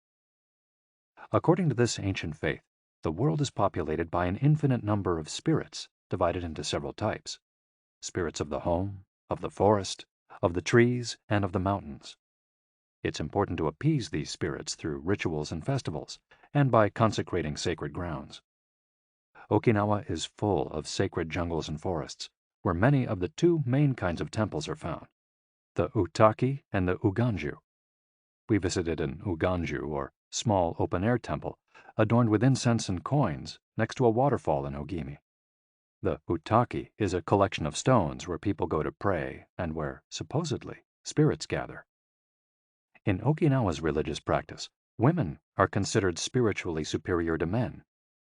According to this ancient faith, the world is populated by an infinite number of spirits divided into several types: spirits of the home, of the forest, of the trees, and of the mountains. It's important to appease these spirits through rituals and festivals, and by consecrating sacred grounds. Okinawa is full of sacred jungles and forests, where many of the two main kinds of temples are found, the Utaki and the Uganju. We visited an Uganju, or small open-air temple, adorned with incense and coins, next to a waterfall in Ogimi. The Utaki is a collection of stones where people go to pray and where, supposedly, spirits gather. In Okinawa's religious practice, women are considered spiritually superior to men,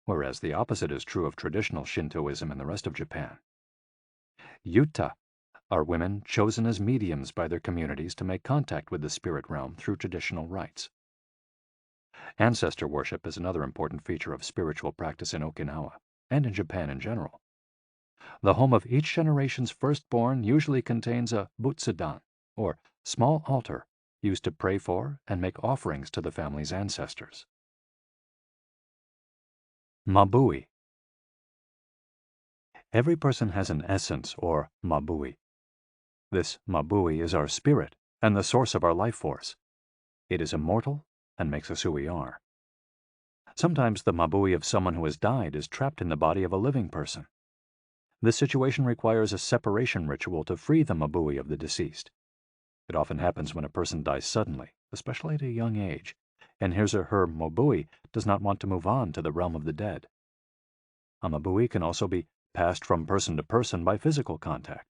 whereas the opposite is true of traditional Shintoism in the rest of Japan. Yuta are women chosen as mediums by their communities to make contact with the spirit realm through traditional rites. Ancestor worship is another important feature of spiritual practice in Okinawa, and in Japan in general. The home of each generation's firstborn usually contains a butsudan, or small altar, used to pray for and make offerings to the family's ancestors. Mabui. Every person has an essence, or mabui. This mabui is our spirit and the source of our life force. It is immortal and makes us who we are. Sometimes the mabui of someone who has died is trapped in the body of a living person. This situation requires a separation ritual to free the mabui of the deceased. It often happens when a person dies suddenly, especially at a young age, and his or her mabui does not want to move on to the realm of the dead. A mabui can also be passed from person to person by physical contact.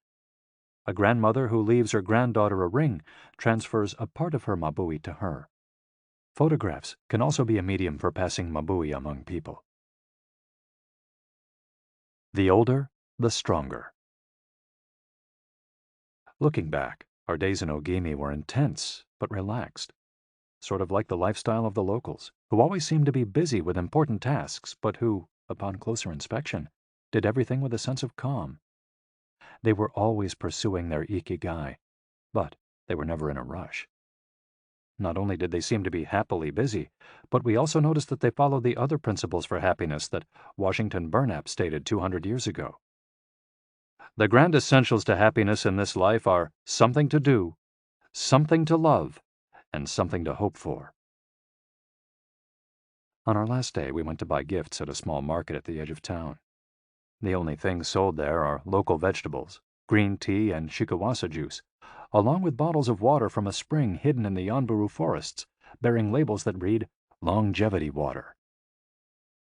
A grandmother who leaves her granddaughter a ring transfers a part of her mabui to her. Photographs can also be a medium for passing mabui among people. The older, the stronger. Looking back, our days in Ogimi were intense but relaxed, sort of like the lifestyle of the locals, who always seemed to be busy with important tasks, but who, upon closer inspection, did everything with a sense of calm. They were always pursuing their Ikigai, but they were never in a rush. Not only did they seem to be happily busy, but we also noticed that they followed the other principles for happiness that Washington Burnap stated 200 years ago. The grand essentials to happiness in this life are something to do, something to love, and something to hope for. On our last day, we went to buy gifts at a small market at the edge of town. The only things sold there are local vegetables, green tea, and shikawasa juice, along with bottles of water from a spring hidden in the Yanburu forests, bearing labels that read, "Longevity Water."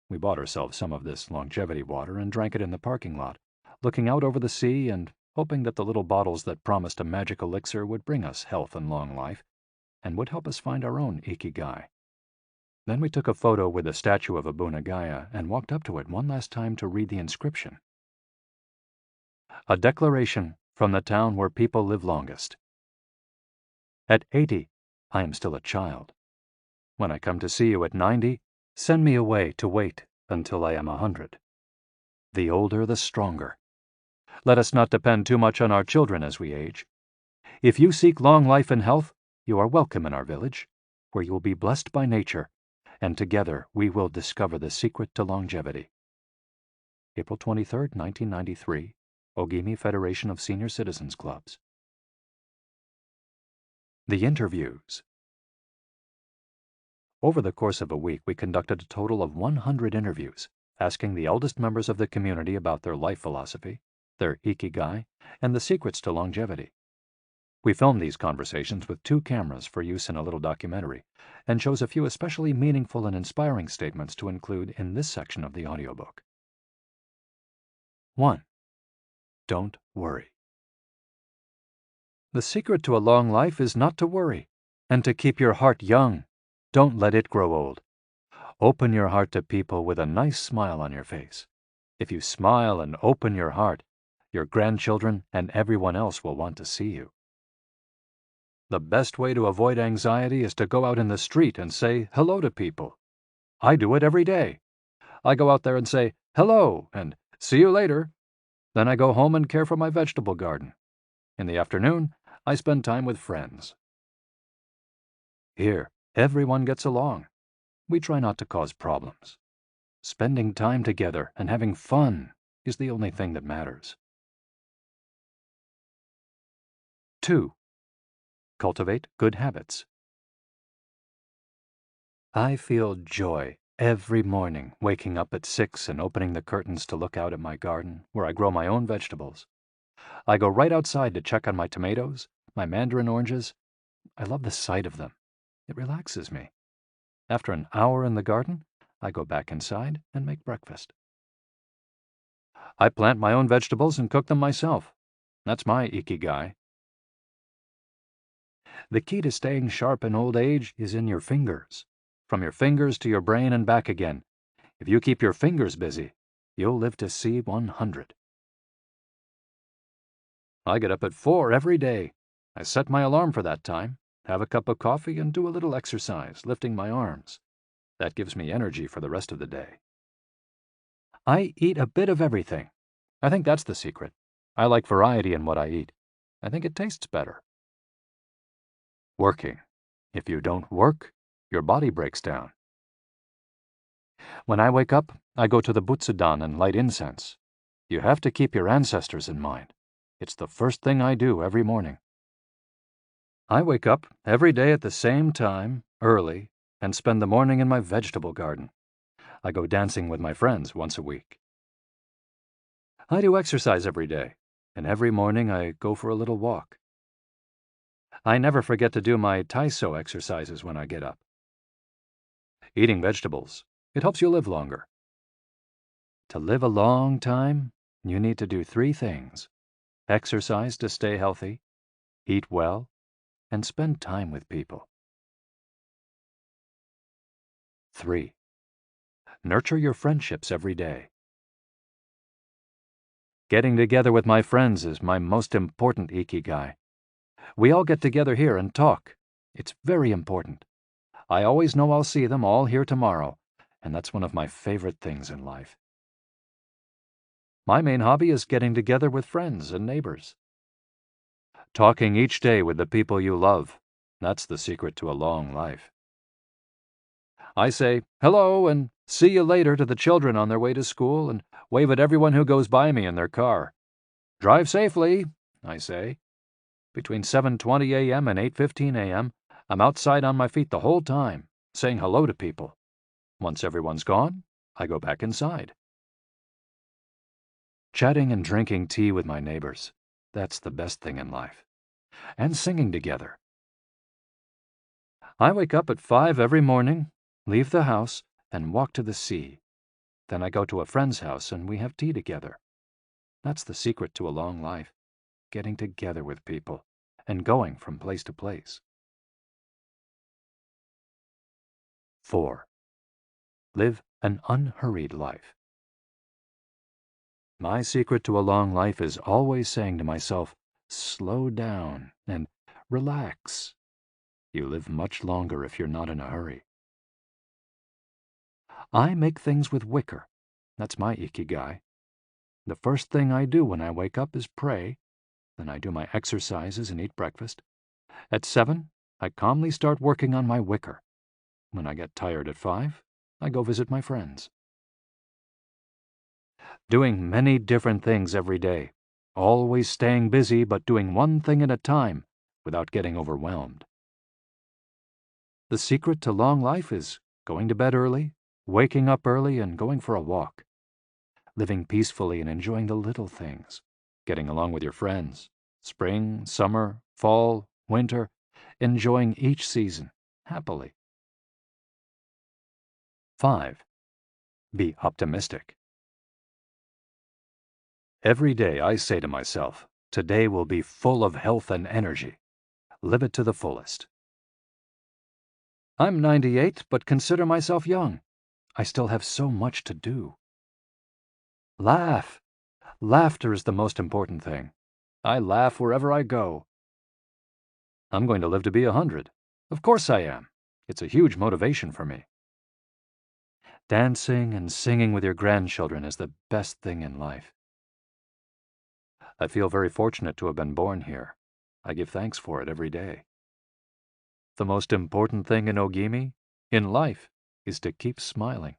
We bought ourselves some of this longevity water and drank it in the parking lot, looking out over the sea and hoping that the little bottles that promised a magic elixir would bring us health and long life, and would help us find our own Ikigai. Then we took a photo with a statue of Abunagaya and walked up to it one last time to read the inscription. A declaration from the town where people live longest. At 80, I am still a child. When I come to see you at 90, send me away to wait until I am 100. The older, the stronger. Let us not depend too much on our children as we age. If you seek long life and health, you are welcome in our village, where you will be blessed by nature, and together we will discover the secret to longevity. April 23, 1993, Ogimi Federation of Senior Citizens Clubs. The interviews. Over the course of a week, we conducted a total of 100 interviews, asking the eldest members of the community about their life philosophy, their Ikigai, and the secrets to longevity. We filmed these conversations with 2 cameras for use in a little documentary, and chose a few especially meaningful and inspiring statements to include in this section of the audiobook. 1. Don't worry. The secret to a long life is not to worry, and to keep your heart young. Don't let it grow old. Open your heart to people with a nice smile on your face. If you smile and open your heart, your grandchildren and everyone else will want to see you. The best way to avoid anxiety is to go out in the street and say hello to people. I do it every day. I go out there and say hello and see you later. Then I go home and care for my vegetable garden. In the afternoon, I spend time with friends. Here, everyone gets along. We try not to cause problems. Spending time together and having fun is the only thing that matters. 2. Cultivate good habits. I feel joy every morning waking up at 6 and opening the curtains to look out at my garden where I grow my own vegetables. I go right outside to check on my tomatoes, my mandarin oranges. I love the sight of them. It relaxes me. After an hour in the garden, I go back inside and make breakfast. I plant my own vegetables and cook them myself. That's my Ikigai. The key to staying sharp in old age is in your fingers. From your fingers to your brain and back again. If you keep your fingers busy, you'll live to see 100. I get up at 4 every day. I set my alarm for that time, have a cup of coffee, and do a little exercise, lifting my arms. That gives me energy for the rest of the day. I eat a bit of everything. I think that's the secret. I like variety in what I eat. I think it tastes better. Working. If you don't work, your body breaks down. When I wake up, I go to the Butsudan and light incense. You have to keep your ancestors in mind. It's the first thing I do every morning. I wake up every day at the same time, early, and spend the morning in my vegetable garden. I go dancing with my friends once a week. I do exercise every day, and every morning I go for a little walk. I never forget to do my Taiso exercises when I get up. Eating vegetables, it helps you live longer. To live a long time, you need to do 3 things. Exercise to stay healthy, eat well, and spend time with people. 3. Nurture your friendships every day. Getting together with my friends is my most important Ikigai. We all get together here and talk. It's very important. I always know I'll see them all here tomorrow, and that's one of my favorite things in life. My main hobby is getting together with friends and neighbors. Talking each day with the people you love, that's the secret to a long life. I say hello and see you later to the children on their way to school and wave at everyone who goes by me in their car. Drive safely, I say. Between 7:20 a.m. and 8:15 a.m., I'm outside on my feet the whole time, saying hello to people. Once everyone's gone, I go back inside. Chatting and drinking tea with my neighbors, that's the best thing in life. And singing together. I wake up at 5 every morning, leave the house, and walk to the sea. Then I go to a friend's house and we have tea together. That's the secret to a long life, getting together with people and going from place to place. 4. Live an unhurried life. My secret to a long life is always saying to myself, slow down and relax. You live much longer if you're not in a hurry. I make things with wicker. That's my Ikigai. The first thing I do when I wake up is pray. Then I do my exercises and eat breakfast. At 7, I calmly start working on my wicker. When I get tired at 5, I go visit my friends. Doing many different things every day. Always staying busy but doing one thing at a time without getting overwhelmed. The secret to long life is going to bed early, waking up early, and going for a walk. Living peacefully and enjoying the little things. Getting along with your friends. spring, summer, fall, winter, enjoying each season happily. 5. Be optimistic. Every day I say to myself, today will be full of health and energy. Live it to the fullest. I'm 98, but consider myself young. I still have so much to do. Laugh. Laughter is the most important thing. I laugh wherever I go. I'm going to live to be 100. Of course I am. It's a huge motivation for me. Dancing and singing with your grandchildren is the best thing in life. I feel very fortunate to have been born here. I give thanks for it every day. The most important thing in Ogimi, in life, is to keep smiling.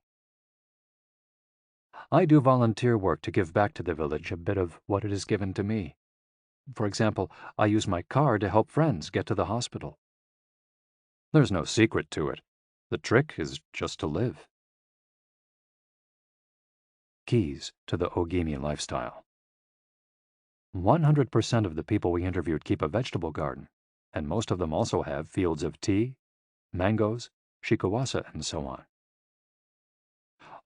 I do volunteer work to give back to the village a bit of what it has given to me. For example, I use my car to help friends get to the hospital. There's no secret to it. The trick is just to live. Keys to the Ogimi lifestyle. 100% of the people we interviewed keep a vegetable garden, and most of them also have fields of tea, mangoes, shikawasa, and so on.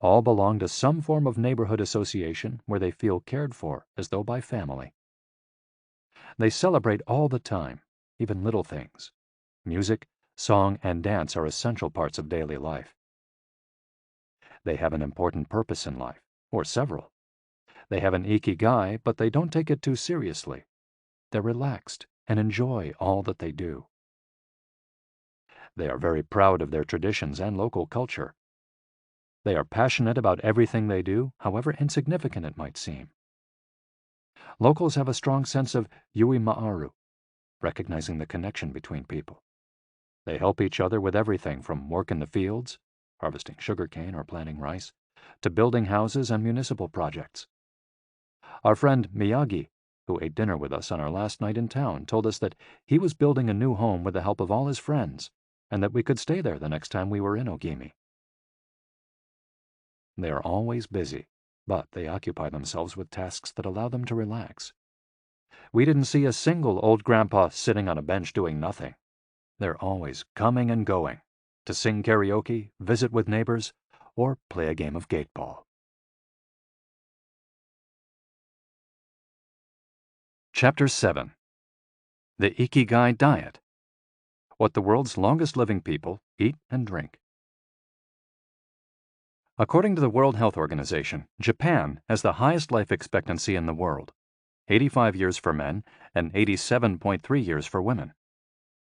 All belong to some form of neighborhood association where they feel cared for as though by family. They celebrate all the time, even little things. Music, song, and dance are essential parts of daily life. They have an important purpose in life, or several. They have an Ikigai, but they don't take it too seriously. They're relaxed and enjoy all that they do. They are very proud of their traditions and local culture. They are passionate about everything they do, however insignificant it might seem. Locals have a strong sense of yui ma'aru, recognizing the connection between people. They help each other with everything from work in the fields, harvesting sugarcane or planting rice, to building houses and municipal projects. Our friend Miyagi, who ate dinner with us on our last night in town, told us that he was building a new home with the help of all his friends, and that we could stay there the next time we were in Ogimi. They are always busy, but they occupy themselves with tasks that allow them to relax. We didn't see a single old grandpa sitting on a bench doing nothing. They're always coming and going to sing karaoke, visit with neighbors, or play a game of gateball. Chapter 7. The Ikigai Diet. What the world's longest living people eat and drink. According to the World Health Organization, Japan has the highest life expectancy in the world, 85 years for men and 87.3 years for women.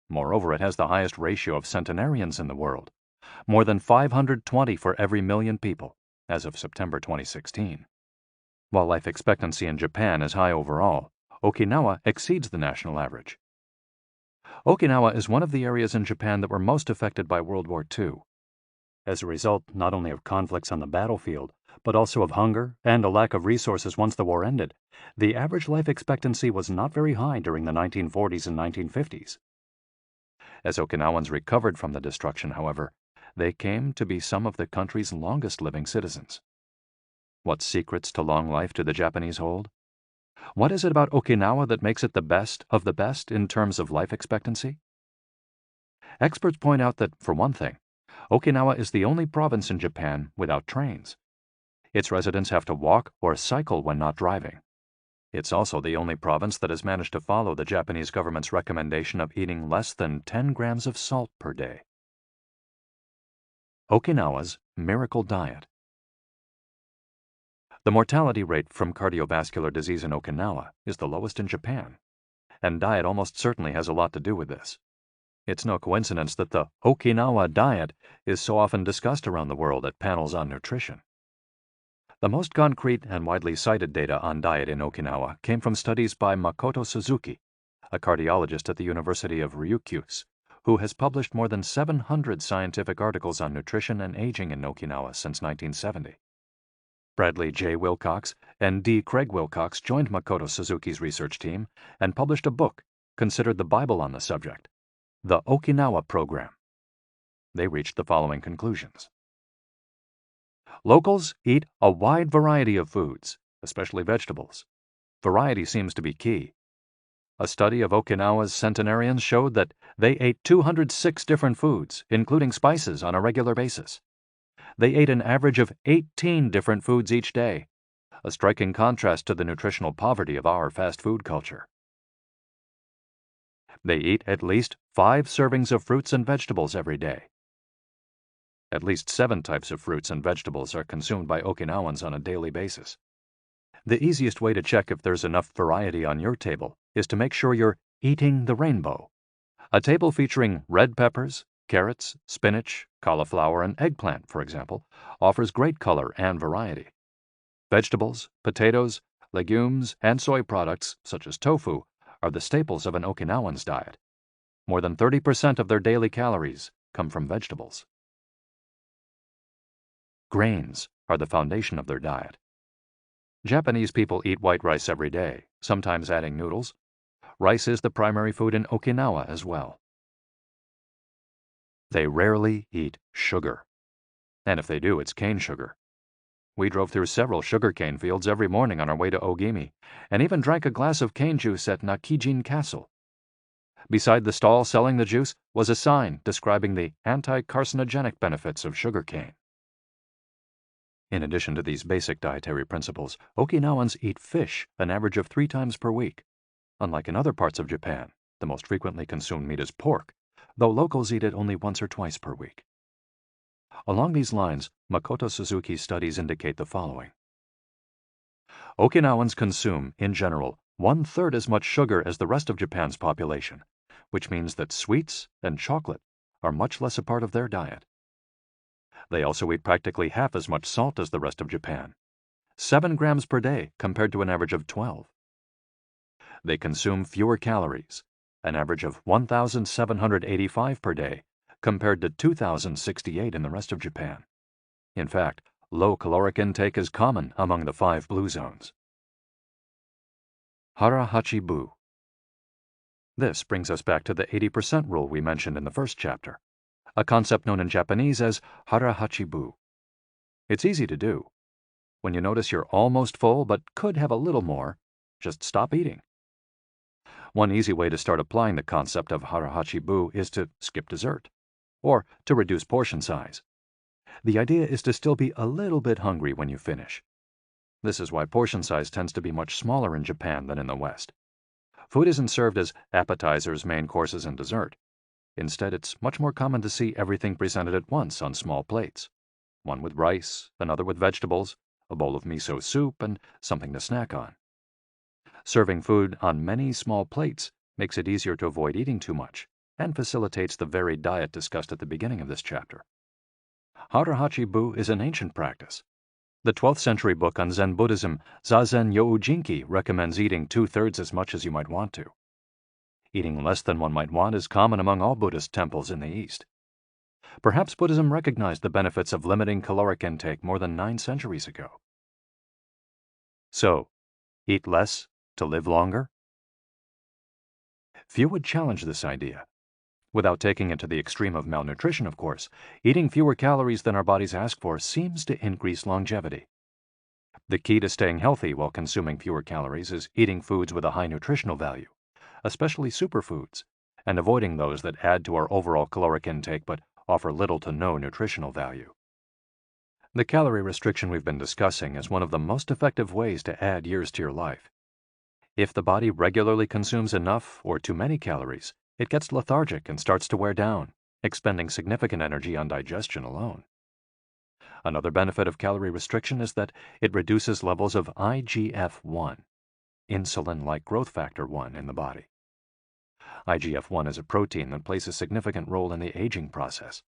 Moreover, it has the highest ratio of centenarians in the world, more than 520 for every million people, as of September 2016. While life expectancy in Japan is high overall, Okinawa exceeds the national average. Okinawa is one of the areas in Japan that were most affected by World War II. As a result not only of conflicts on the battlefield, but also of hunger and a lack of resources once the war ended, the average life expectancy was not very high during the 1940s and 1950s. As Okinawans recovered from the destruction, however, they came to be some of the country's longest living citizens. What secrets to long life do the Japanese hold? What is it about Okinawa that makes it the best of the best in terms of life expectancy? Experts point out that, for one thing, Okinawa is the only province in Japan without trains. Its residents have to walk or cycle when not driving. It's also the only province that has managed to follow the Japanese government's recommendation of eating less than 10 grams of salt per day. Okinawa's Miracle Diet. The mortality rate from cardiovascular disease in Okinawa is the lowest in Japan, and diet almost certainly has a lot to do with this. It's no coincidence that the Okinawa diet is so often discussed around the world at panels on nutrition. The most concrete and widely cited data on diet in Okinawa came from studies by Makoto Suzuki, a cardiologist at the University of Ryukyus, who has published more than 700 scientific articles on nutrition and aging in Okinawa since 1970. Bradley J. Wilcox and D. Craig Wilcox joined Makoto Suzuki's research team and published a book considered the Bible on the subject, The Okinawa Program. They reached the following conclusions. Locals eat a wide variety of foods, especially vegetables. Variety seems to be key. A study of Okinawa's centenarians showed that they ate 206 different foods, including spices, on a regular basis. They ate an average of 18 different foods each day, a striking contrast to the nutritional poverty of our fast food culture. They eat at least 5 servings of fruits and vegetables every day. At least 7 types of fruits and vegetables are consumed by Okinawans on a daily basis. The easiest way to check if there's enough variety on your table is to make sure you're eating the rainbow. A table featuring red peppers, carrots, spinach, cauliflower, and eggplant, for example, offers great color and variety. Vegetables, potatoes, legumes, and soy products, such as tofu, are the staples of an Okinawan's diet. More than 30% of their daily calories come from vegetables. Grains are the foundation of their diet. Japanese people eat white rice every day, sometimes adding noodles. Rice is the primary food in Okinawa as well. They rarely eat sugar. And if they do, it's cane sugar. We drove through several sugarcane fields every morning on our way to Ogimi, and even drank a glass of cane juice at Nakijin Castle. Beside the stall selling the juice was a sign describing the anti-carcinogenic benefits of sugarcane. In addition to these basic dietary principles, Okinawans eat fish an average of 3 times per week. Unlike in other parts of Japan, the most frequently consumed meat is pork, though locals eat it only once or twice per week. Along these lines, Makoto Suzuki's studies indicate the following. Okinawans consume, in general, 1/3 as much sugar as the rest of Japan's population, which means that sweets and chocolate are much less a part of their diet. They also eat practically half as much salt as the rest of Japan, 7 grams per day compared to an average of 12. They consume fewer calories, an average of 1,785 per day compared to 2,068 in the rest of Japan. In fact, low caloric intake is common among the 5 blue zones. Hara-hachi-bu. This brings us back to the 80% rule we mentioned in the first chapter, a concept known in Japanese as hara-hachi-bu. It's easy to do. When you notice you're almost full but could have a little more, just stop eating. One easy way to start applying the concept of hara-hachi-bu is to skip dessert, or to reduce portion size. The idea is to still be a little bit hungry when you finish. This is why portion size tends to be much smaller in Japan than in the West. Food isn't served as appetizers, main courses, and dessert. Instead, it's much more common to see everything presented at once on small plates. One with rice, another with vegetables, a bowl of miso soup, and something to snack on. Serving food on many small plates makes it easier to avoid eating too much and facilitates the varied diet discussed at the beginning of this chapter. Hara-hachi-bu is an ancient practice. The 12th century book on Zen Buddhism, Zazen Youjinki, recommends eating 2/3 as much as you might want to. Eating less than one might want is common among all Buddhist temples in the East. Perhaps Buddhism recognized the benefits of limiting caloric intake more than 9 centuries ago. So, eat less to live longer? Few would challenge this idea. Without taking it to the extreme of malnutrition, of course, eating fewer calories than our bodies ask for seems to increase longevity. The key to staying healthy while consuming fewer calories is eating foods with a high nutritional value, especially superfoods, and avoiding those that add to our overall caloric intake but offer little to no nutritional value. The calorie restriction we've been discussing is one of the most effective ways to add years to your life. If the body regularly consumes enough or too many calories, it gets lethargic and starts to wear down, expending significant energy on digestion alone. Another benefit of calorie restriction is that it reduces levels of IGF-1, insulin-like growth factor 1, in the body. IGF-1 is a protein that plays a significant role in the aging process.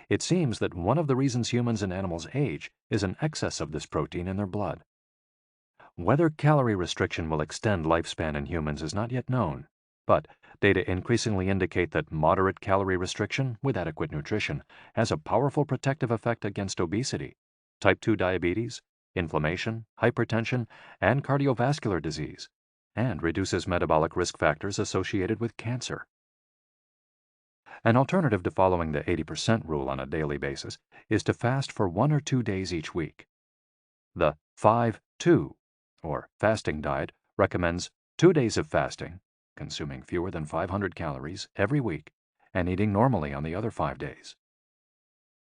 It seems that one of the reasons humans and animals age is an excess of this protein in their blood. Whether calorie restriction will extend lifespan in humans is not yet known, but data increasingly indicate that moderate calorie restriction with adequate nutrition has a powerful protective effect against obesity, type 2 diabetes, inflammation, hypertension, and cardiovascular disease, and reduces metabolic risk factors associated with cancer. An alternative to following the 80% rule on a daily basis is to fast for 1 or 2 days each week. The 5-2, or fasting diet, recommends 2 days of fasting, consuming fewer than 500 calories every week and eating normally on the other 5 days.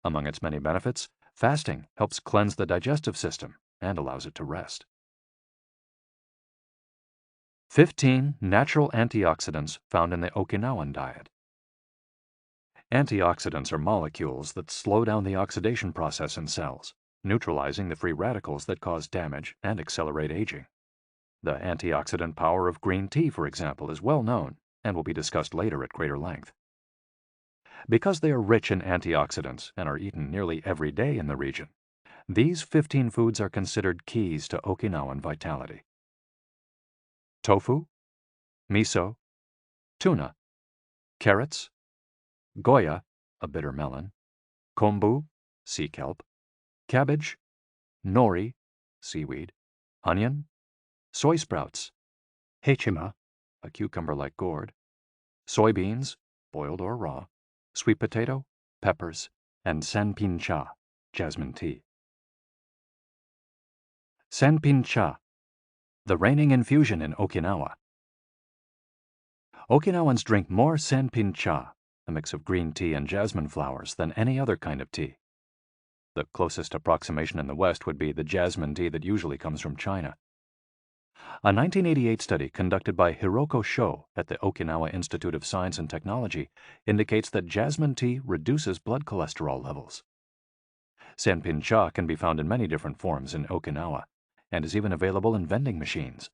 Among its many benefits, fasting helps cleanse the digestive system and allows it to rest. 15 natural antioxidants found in the Okinawan diet. Antioxidants are molecules that slow down the oxidation process in cells, neutralizing the free radicals that cause damage and accelerate aging. The antioxidant power of green tea, for example, is well known and will be discussed later at greater length. Because they are rich in antioxidants and are eaten nearly every day in the region, these 15 foods are considered keys to Okinawan vitality. Tofu, miso, tuna, carrots, goya, a bitter melon, kombu, sea kelp, cabbage, nori, seaweed, onion, soy sprouts, hechima, a cucumber-like gourd, soybeans, boiled or raw, sweet potato, peppers, and sanpin-cha, jasmine tea. Sanpin-cha, the reigning infusion in Okinawa. Okinawans drink more sanpin-cha, a mix of green tea and jasmine flowers, than any other kind of tea. The closest approximation in the West would be the jasmine tea that usually comes from China. A 1988 study conducted by Hiroko Sho at the Okinawa Institute of Science and Technology indicates that jasmine tea reduces blood cholesterol levels. Sanpin-cha can be found in many different forms in Okinawa and is even available in vending machines.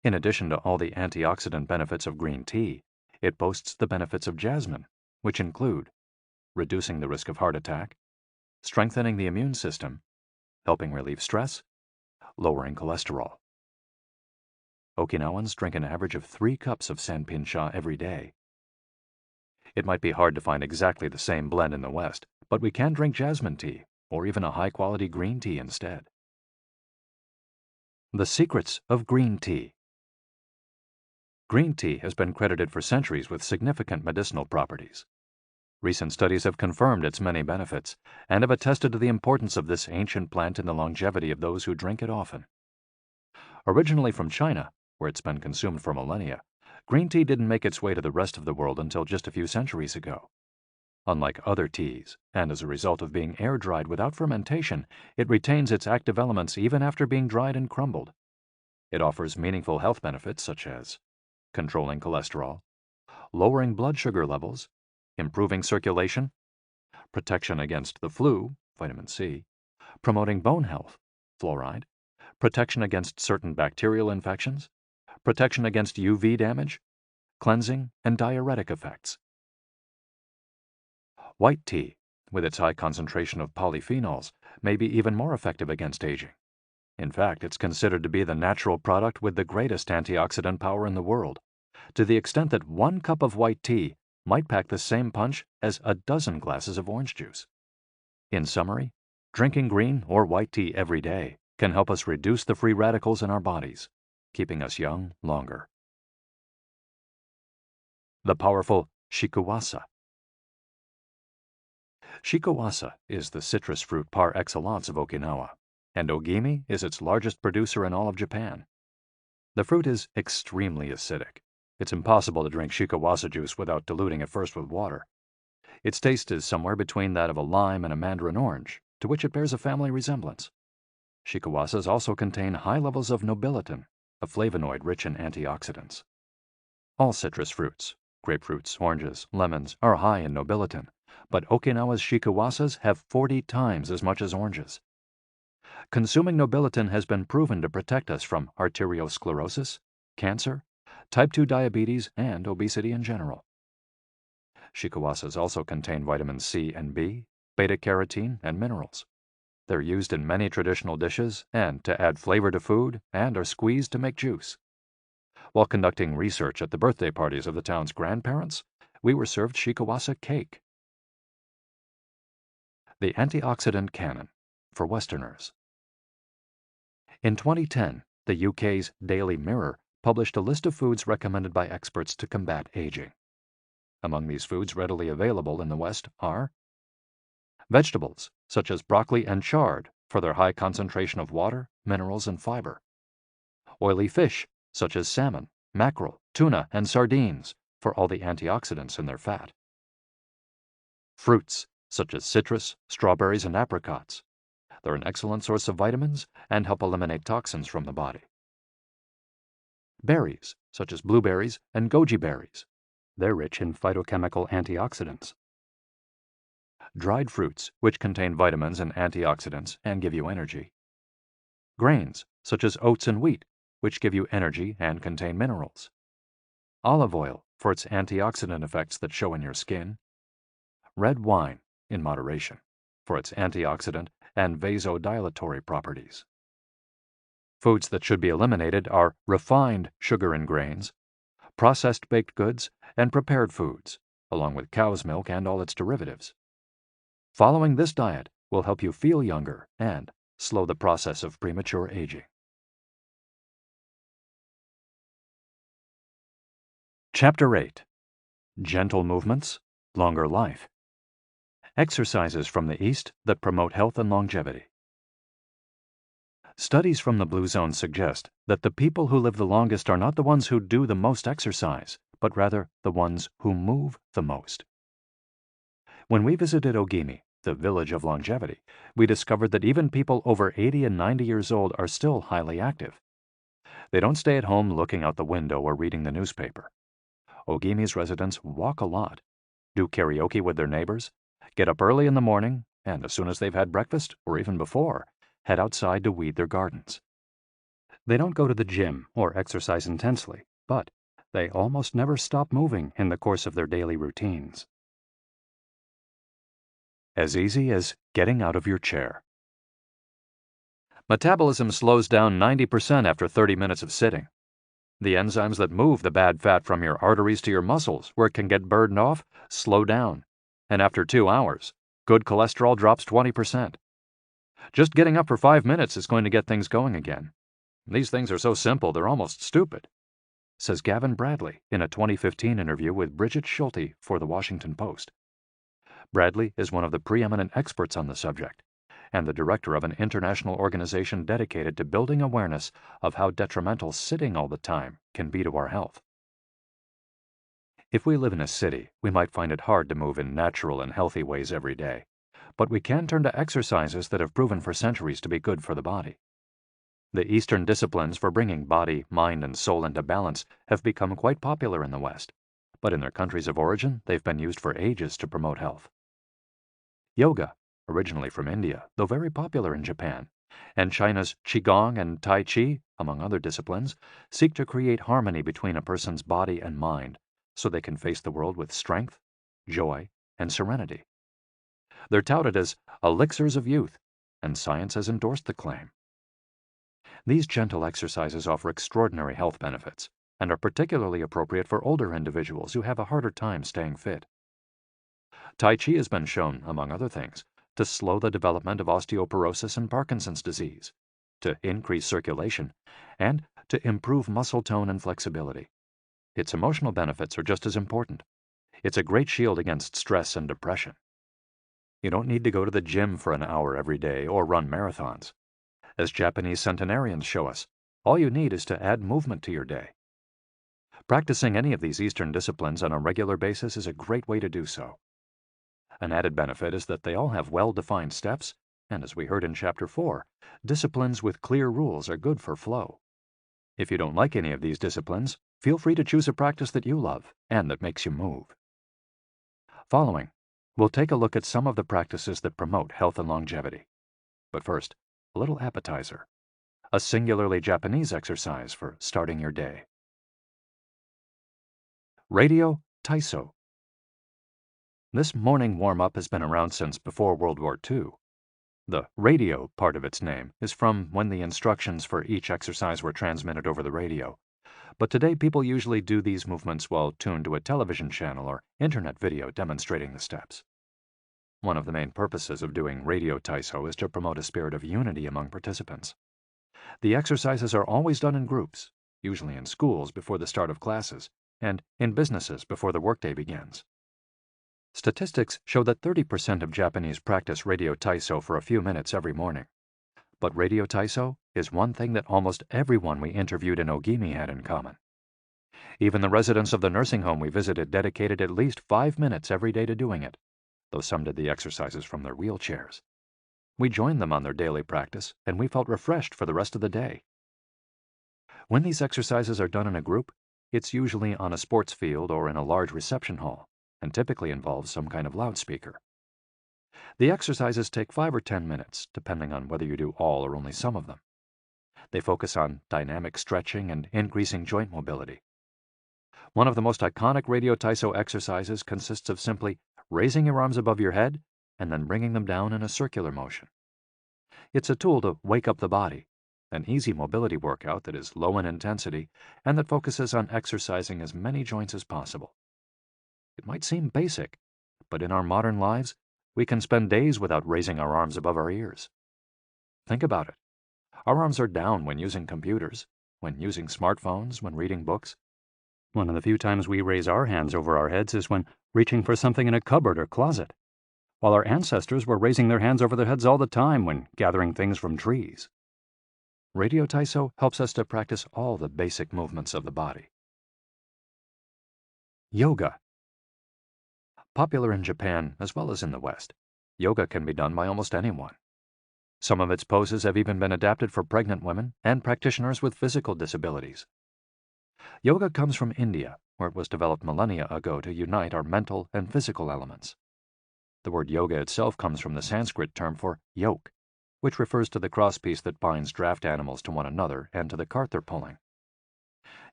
In addition to all the antioxidant benefits of green tea, it boasts the benefits of jasmine, which include reducing the risk of heart attack, strengthening the immune system, helping relieve stress, lowering cholesterol. Okinawans drink an average of 3 cups of sanpin-cha every day. It might be hard to find exactly the same blend in the West, but we can drink jasmine tea or even a high-quality green tea instead. The secrets of green tea. Green tea has been credited for centuries with significant medicinal properties. Recent studies have confirmed its many benefits and have attested to the importance of this ancient plant in the longevity of those who drink it often. Originally from China, where it's been consumed for millennia, green tea didn't make its way to the rest of the world until just a few centuries ago. Unlike other teas, and as a result of being air-dried without fermentation, it retains its active elements even after being dried and crumbled. It offers meaningful health benefits such as controlling cholesterol, lowering blood sugar levels, improving circulation, protection against the flu, vitamin C, promoting bone health, fluoride, protection against certain bacterial infections, protection against UV damage, cleansing, and diuretic effects. White tea, with its high concentration of polyphenols, may be even more effective against aging. In fact, it's considered to be the natural product with the greatest antioxidant power in the world, to the extent that 1 cup of white tea might pack the same punch as a dozen glasses of orange juice. In summary, drinking green or white tea every day can help us reduce the free radicals in our bodies, keeping us young longer. The powerful shikuwasa. Shikuwasa is the citrus fruit par excellence of Okinawa, and Ogimi is its largest producer in all of Japan. The fruit is extremely acidic. It's impossible to drink shikuwasa juice without diluting it first with water. Its taste is somewhere between that of a lime and a mandarin orange, to which it bears a family resemblance. Shikuwasas also contain high levels of nobiletin, a flavonoid rich in antioxidants. All citrus fruits, grapefruits, oranges, lemons, are high in nobiletin, but Okinawa's shikuwasas have 40 times as much as oranges. Consuming nobiletin has been proven to protect us from arteriosclerosis, cancer, type 2 diabetes, and obesity in general. Shikuwasas also contain vitamins C and B, beta-carotene, and minerals. They're used in many traditional dishes and to add flavor to food and are squeezed to make juice. While conducting research at the birthday parties of the town's grandparents, we were served shikuwasa cake. The antioxidant canon for Westerners. In 2010, the UK's Daily Mirror published a list of foods recommended by experts to combat aging. Among these foods readily available in the West are vegetables, such as broccoli and chard, for their high concentration of water, minerals, and fiber. Oily fish, such as salmon, mackerel, tuna, and sardines for all the antioxidants in their fat. Fruits, such as citrus, strawberries, and apricots. They're an excellent source of vitamins and help eliminate toxins from the body. Berries, such as blueberries and goji berries. They're rich in phytochemical antioxidants. Dried fruits, which contain vitamins and antioxidants and give you energy. Grains, such as oats and wheat, which give you energy and contain minerals. Olive oil, for its antioxidant effects that show in your skin. Red wine, in moderation, for its antioxidant and vasodilatory properties. Foods that should be eliminated are refined sugar and grains, processed baked goods, and prepared foods, along with cow's milk and all its derivatives. Following this diet will help you feel younger and slow the process of premature aging. Chapter 8. Gentle Movements, Longer Life. Exercises from the East that promote health and longevity. Studies from the Blue Zone suggest that the people who live the longest are not the ones who do the most exercise, but rather the ones who move the most. When we visited Ogimi, the village of longevity, we discovered that even people over 80 and 90 years old are still highly active. They don't stay at home looking out the window or reading the newspaper. Ogimi's residents walk a lot, do karaoke with their neighbors, get up early in the morning, and as soon as they've had breakfast, or even before, head outside to weed their gardens. They don't go to the gym or exercise intensely, but they almost never stop moving in the course of their daily routines. As easy as getting out of your chair. Metabolism slows down 90% after 30 minutes of sitting. The enzymes that move the bad fat from your arteries to your muscles, where it can get burned off, slow down. And after 2 hours, good cholesterol drops 20%. Just getting up for 5 minutes is going to get things going again. These things are so simple they're almost stupid, says Gavin Bradley in a 2015 interview with Bridget Schulte for The Washington Post. Bradley is one of the preeminent experts on the subject, and the director of an international organization dedicated to building awareness of how detrimental sitting all the time can be to our health. If we live in a city, we might find it hard to move in natural and healthy ways every day, but we can turn to exercises that have proven for centuries to be good for the body. The Eastern disciplines for bringing body, mind, and soul into balance have become quite popular in the West, but in their countries of origin, they've been used for ages to promote health. Yoga, originally from India, though very popular in Japan, and China's Qigong and Tai Chi, among other disciplines, seek to create harmony between a person's body and mind so they can face the world with strength, joy, and serenity. They're touted as elixirs of youth, and science has endorsed the claim. These gentle exercises offer extraordinary health benefits and are particularly appropriate for older individuals who have a harder time staying fit. Tai Chi has been shown, among other things, to slow the development of osteoporosis and Parkinson's disease, to increase circulation, and to improve muscle tone and flexibility. Its emotional benefits are just as important. It's a great shield against stress and depression. You don't need to go to the gym for an hour every day or run marathons. As Japanese centenarians show us, all you need is to add movement to your day. Practicing any of these Eastern disciplines on a regular basis is a great way to do so. An added benefit is that they all have well-defined steps, and as we heard in Chapter 4, disciplines with clear rules are good for flow. If you don't like any of these disciplines, feel free to choose a practice that you love and that makes you move. Following, we'll take a look at some of the practices that promote health and longevity. But first, a little appetizer, a singularly Japanese exercise for starting your day. Radio Taiso. This morning warm-up has been around since before World War II. The radio part of its name is from when the instructions for each exercise were transmitted over the radio, but today people usually do these movements while tuned to a television channel or internet video demonstrating the steps. One of the main purposes of doing radio Taiso is to promote a spirit of unity among participants. The exercises are always done in groups, usually in schools before the start of classes, and in businesses before the workday begins. Statistics show that 30% of Japanese practice radio Taiso for a few minutes every morning. But radio Taiso is one thing that almost everyone we interviewed in Ogimi had in common. Even the residents of the nursing home we visited dedicated at least 5 minutes every day to doing it, though some did the exercises from their wheelchairs. We joined them on their daily practice, and we felt refreshed for the rest of the day. When these exercises are done in a group, it's usually on a sports field or in a large reception hall, and typically involves some kind of loudspeaker. The exercises take 5 or 10 minutes, depending on whether you do all or only some of them. They focus on dynamic stretching and increasing joint mobility. One of the most iconic Radio Taiso exercises consists of simply raising your arms above your head and then bringing them down in a circular motion. It's a tool to wake up the body, an easy mobility workout that is low in intensity and that focuses on exercising as many joints as possible. It might seem basic, but in our modern lives, we can spend days without raising our arms above our ears. Think about it. Our arms are down when using computers, when using smartphones, when reading books. One of the few times we raise our hands over our heads is when reaching for something in a cupboard or closet, while our ancestors were raising their hands over their heads all the time when gathering things from trees. Radio Taiso helps us to practice all the basic movements of the body. Yoga. Popular in Japan as well as in the West, yoga can be done by almost anyone. Some of its poses have even been adapted for pregnant women and practitioners with physical disabilities. Yoga comes from India, where it was developed millennia ago to unite our mental and physical elements. The word yoga itself comes from the Sanskrit term for yoke, which refers to the crosspiece that binds draft animals to one another and to the cart they're pulling.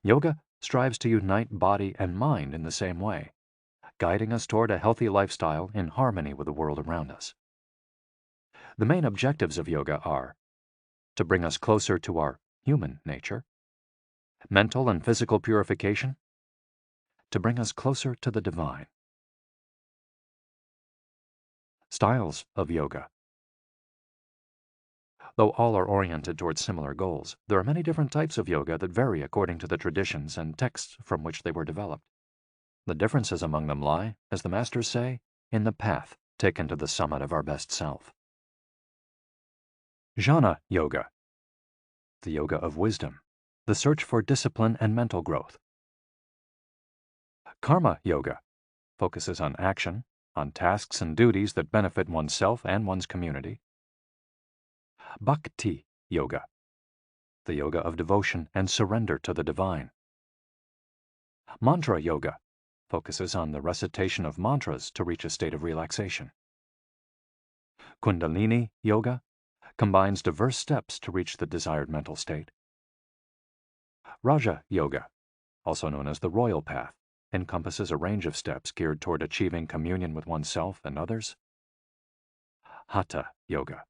Yoga strives to unite body and mind in the same way, guiding us toward a healthy lifestyle in harmony with the world around us. The main objectives of yoga are to bring us closer to our human nature, mental and physical purification, to bring us closer to the divine. Styles of yoga. Though all are oriented towards similar goals, there are many different types of yoga that vary according to the traditions and texts from which they were developed. The differences among them lie, as the masters say, in the path taken to the summit of our best self. Jnana Yoga. The yoga of wisdom, the search for discipline and mental growth. Karma Yoga focuses on action, on tasks and duties that benefit oneself and one's community. Bhakti Yoga, the yoga of devotion and surrender to the divine. Mantra Yoga focuses on the recitation of mantras to reach a state of relaxation. Kundalini Yoga combines diverse steps to reach the desired mental state. Raja Yoga, also known as the royal path, encompasses a range of steps geared toward achieving communion with oneself and others. Hatha Yoga,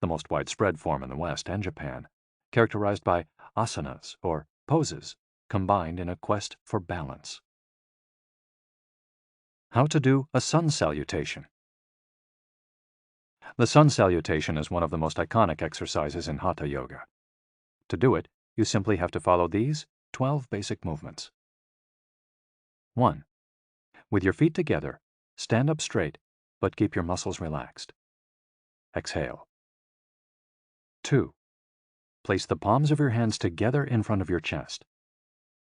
the most widespread form in the West and Japan, characterized by asanas or poses combined in a quest for balance. How to do a sun salutation. The sun salutation is one of the most iconic exercises in Hatha Yoga. To do it, you simply have to follow these 12 basic movements. 1. With your feet together, stand up straight, but keep your muscles relaxed. Exhale. 2. Place the palms of your hands together in front of your chest.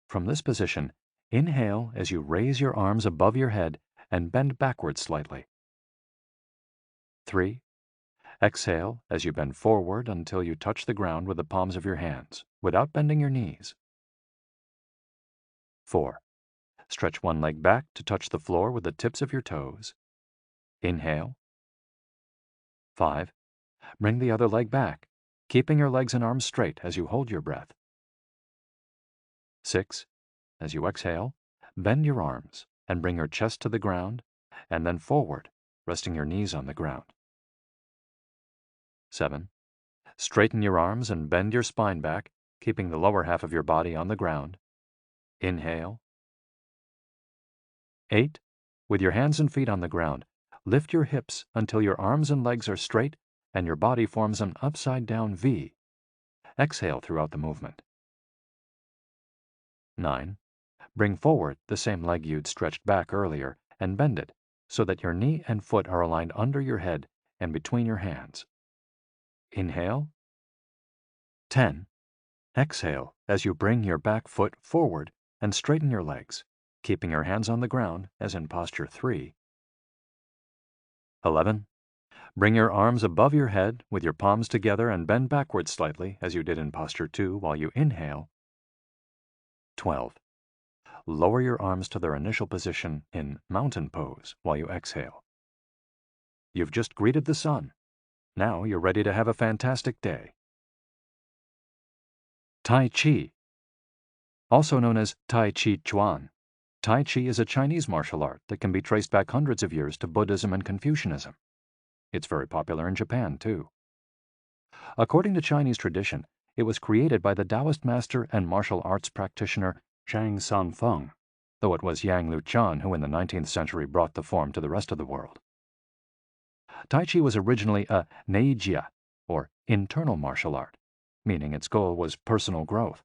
From this position, inhale as you raise your arms above your head and bend backwards slightly. 3. Exhale as you bend forward until you touch the ground with the palms of your hands, without bending your knees. 4. Stretch one leg back to touch the floor with the tips of your toes. Inhale. 5. Bring the other leg back, keeping your legs and arms straight as you hold your breath. 6. As you exhale, bend your arms and bring your chest to the ground, and then forward, resting your knees on the ground. 7. Straighten your arms and bend your spine back, keeping the lower half of your body on the ground. Inhale. 8. With your hands and feet on the ground, lift your hips until your arms and legs are straight and your body forms an upside-down V. Exhale throughout the movement. 9. Bring forward the same leg you'd stretched back earlier and bend it so that your knee and foot are aligned under your head and between your hands. Inhale. 10. Exhale as you bring your back foot forward and straighten your legs, keeping your hands on the ground as in posture 3. 11. Bring your arms above your head with your palms together and bend backwards slightly as you did in posture 2 while you inhale. 12. Lower your arms to their initial position in mountain pose while you exhale. You've just greeted the sun. Now you're ready to have a fantastic day. Tai Chi. Also known as Tai Chi Chuan, Tai Chi is a Chinese martial art that can be traced back hundreds of years to Buddhism and Confucianism. It's very popular in Japan, too. According to Chinese tradition, it was created by the Taoist master and martial arts practitioner Zhang Sanfeng, though it was Yang Luchan who in the 19th century brought the form to the rest of the world. Tai Chi was originally a neijia, or internal martial art, meaning its goal was personal growth.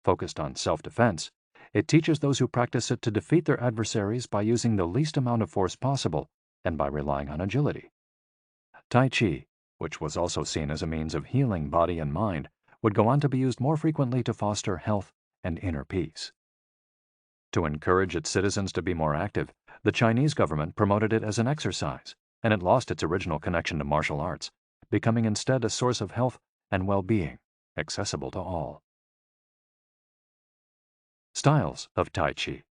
Focused on self-defense, it teaches those who practice it to defeat their adversaries by using the least amount of force possible and by relying on agility. Tai Chi, which was also seen as a means of healing body and mind, would go on to be used more frequently to foster health and inner peace. To encourage its citizens to be more active, the Chinese government promoted it as an exercise, and it lost its original connection to martial arts, becoming instead a source of health and well-being, accessible to all. Styles of Tai Chi.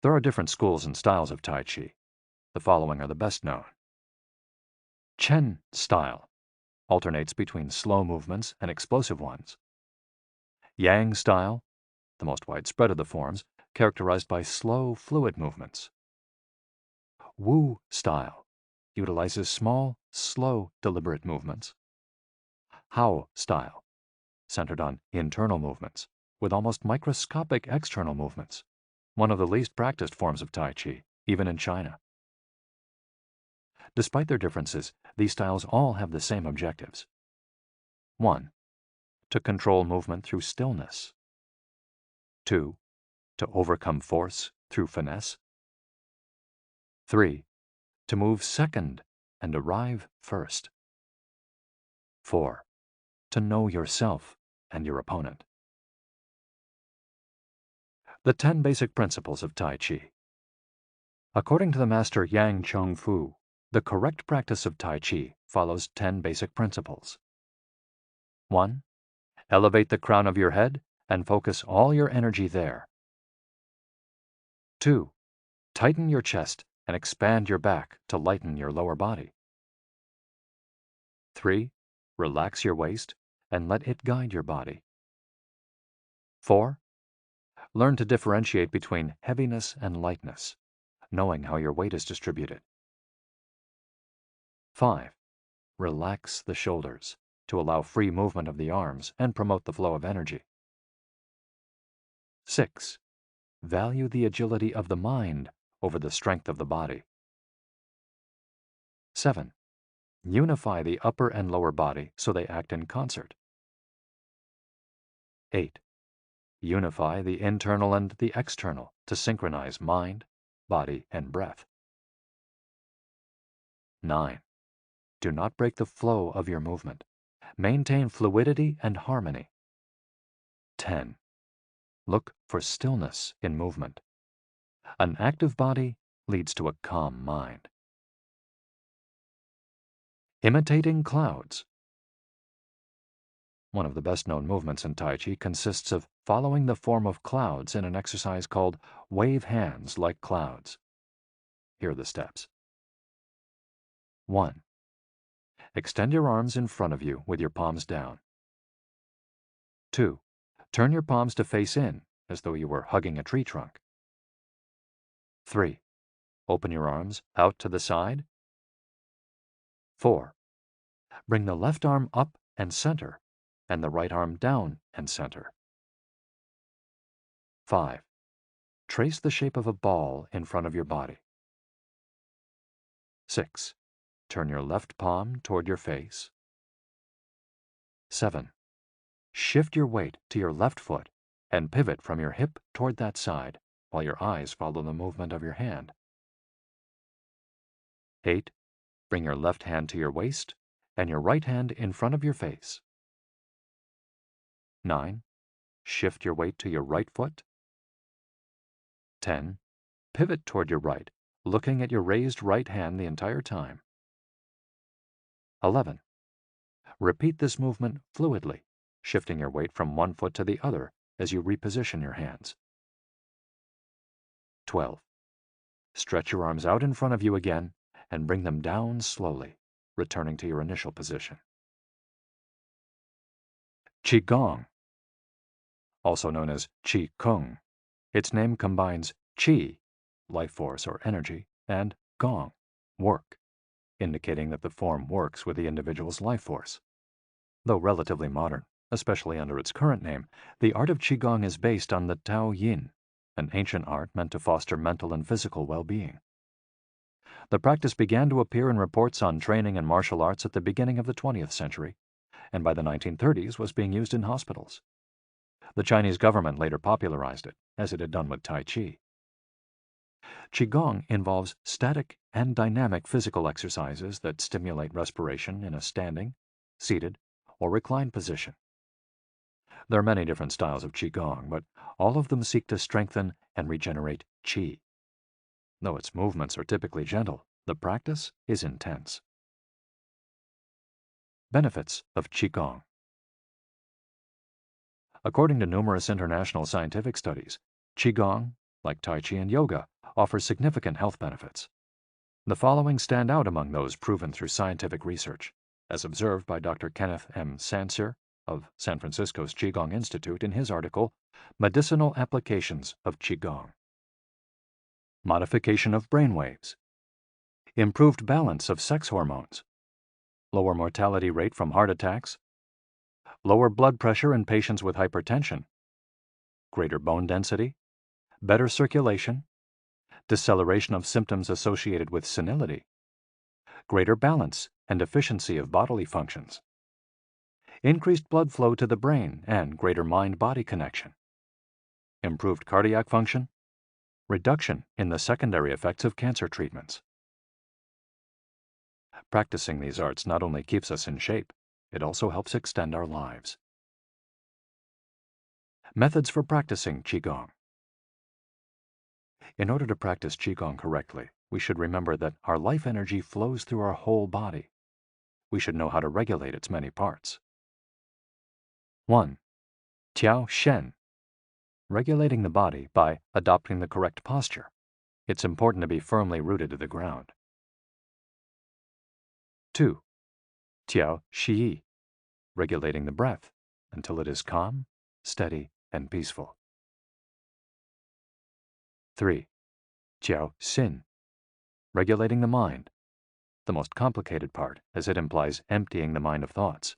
There are different schools and styles of Tai Chi. The following are the best known. Chen style alternates between slow movements and explosive ones. Yang style, the most widespread of the forms, characterized by slow, fluid movements. Wu style utilizes small, slow, deliberate movements. Hao style, centered on internal movements, with almost microscopic external movements, one of the least practiced forms of Tai Chi, even in China. Despite their differences, these styles all have the same objectives. 1. To control movement through stillness. 2. To overcome force through finesse. 3. To move second and arrive first. 4. To know yourself and your opponent. The 10 basic principles of Tai Chi. According to the master Yang Cheng Fu, the correct practice of Tai Chi follows 10 basic principles. 1. Elevate the crown of your head and focus all your energy there. 2. Tighten your chest and expand your back to lighten your lower body. 3. Relax your waist and let it guide your body. 4. Learn to differentiate between heaviness and lightness, knowing how your weight is distributed. 5. Relax the shoulders to allow free movement of the arms and promote the flow of energy. 6. Value the agility of the mind over the strength of the body. 7. Unify the upper and lower body so they act in concert. 8. Unify the internal and the external to synchronize mind, body, and breath. 9. Do not break the flow of your movement. Maintain fluidity and harmony. 10. Look for stillness in movement. An active body leads to a calm mind. Imitating clouds. One of the best-known movements in Tai Chi consists of following the form of clouds in an exercise called wave hands like clouds. Here are the steps. 1. Extend your arms in front of you with your palms down. 2. Turn your palms to face in as though you were hugging a tree trunk. 3. Open your arms out to the side. 4. Bring the left arm up and center, and the right arm down and center. 5. Trace the shape of a ball in front of your body. 6. Turn your left palm toward your face. 7. Shift your weight to your left foot and pivot from your hip toward that side while your eyes follow the movement of your hand. 8. Bring your left hand to your waist and your right hand in front of your face. 9. shift your weight to your right foot. 10. Pivot toward your right, looking at your raised right hand the entire time. 11. Repeat this movement fluidly, shifting your weight from one foot to the other as you reposition your hands. 12. Stretch your arms out in front of you again and bring them down slowly, returning to your initial position. Qigong, also known as Qi Kung. Its name combines Qi, life force or energy, and Gong, work, indicating that the form works with the individual's life force. Though relatively modern, especially under its current name, the art of Qigong is based on the Tao Yin, an ancient art meant to foster mental and physical well-being. The practice began to appear in reports on training in martial arts at the beginning of the 20th century, and by the 1930s was being used in hospitals. The Chinese government later popularized it, as it had done with Tai Chi. Qigong involves static and dynamic physical exercises that stimulate respiration in a standing, seated, or reclined position. There are many different styles of Qigong, but all of them seek to strengthen and regenerate Qi. Though its movements are typically gentle, the practice is intense. Benefits of Qigong. According to numerous international scientific studies, Qigong, like Tai Chi and yoga, offers significant health benefits. The following stand out among those proven through scientific research, as observed by Dr. Kenneth M. Sancer of San Francisco's Qigong Institute in his article, Medicinal Applications of Qigong. Modification of brainwaves. Improved balance of sex hormones. Lower mortality rate from heart attacks. Lower blood pressure in patients with hypertension. Greater bone density. Better circulation. Deceleration of symptoms associated with senility. Greater balance and efficiency of bodily functions. Increased blood flow to the brain and greater mind-body connection. Improved cardiac function. Reduction in the secondary effects of cancer treatments. Practicing these arts not only keeps us in shape, it also helps extend our lives. Methods for practicing Qigong. In order to practice Qigong correctly, we should remember that our life energy flows through our whole body. We should know how to regulate its many parts. 1. Tiao Shen. Regulating the body by adopting the correct posture. It's important to be firmly rooted to the ground. 2. Tiao Shi. Regulating the breath until it is calm, steady, and peaceful. 3. Tiao Xin. Regulating the mind, the most complicated part as it implies emptying the mind of thoughts.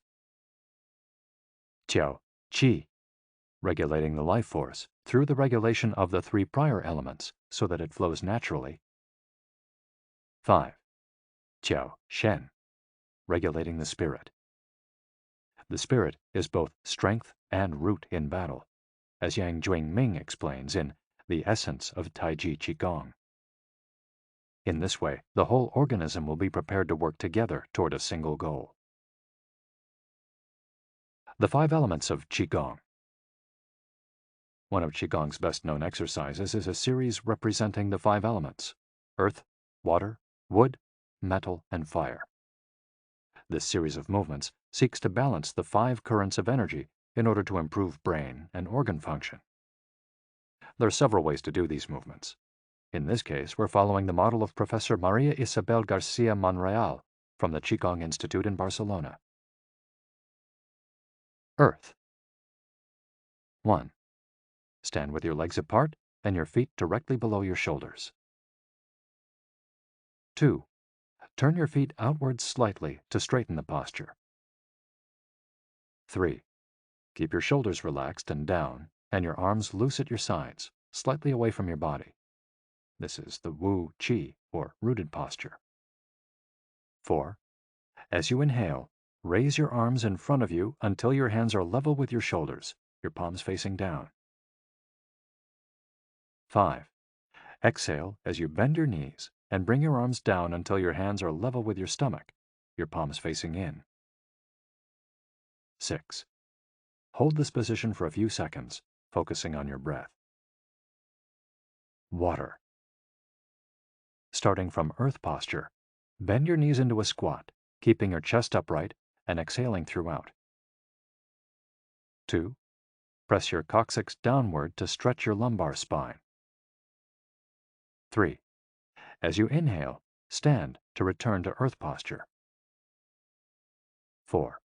Tiao Qi. Regulating the life force through the regulation of the 3 prior elements so that it flows naturally. 5. Tiao Shen. Regulating the spirit. The spirit is both strength and root in battle, as Yang Ming explains in The Essence of Taiji Qigong. In this way, the whole organism will be prepared to work together toward a single goal. The 5 elements of Qigong. One of Qigong's best-known exercises is a series representing the 5 elements: earth, water, wood, metal, and fire. This series of movements seeks to balance the 5 currents of energy in order to improve brain and organ function. There are several ways to do these movements. In this case, we're following the model of Professor Maria Isabel Garcia Monreal from the Qigong Institute in Barcelona. Earth. 1. Stand with your legs apart and your feet directly below your shoulders. 2. Turn your feet outwards slightly to straighten the posture. 3. Keep your shoulders relaxed and down and your arms loose at your sides, slightly away from your body. This is the Wu Qi, or rooted posture. 4. As you inhale, raise your arms in front of you until your hands are level with your shoulders, your palms facing down. 5. Exhale as you bend your knees and bring your arms down until your hands are level with your stomach, your palms facing in. 6. Hold this position for a few seconds, focusing on your breath. Water. Starting from earth posture, bend your knees into a squat, keeping your chest upright and exhaling throughout. 2. Press your coccyx downward to stretch your lumbar spine. 3. As you inhale, stand to return to earth posture. 4.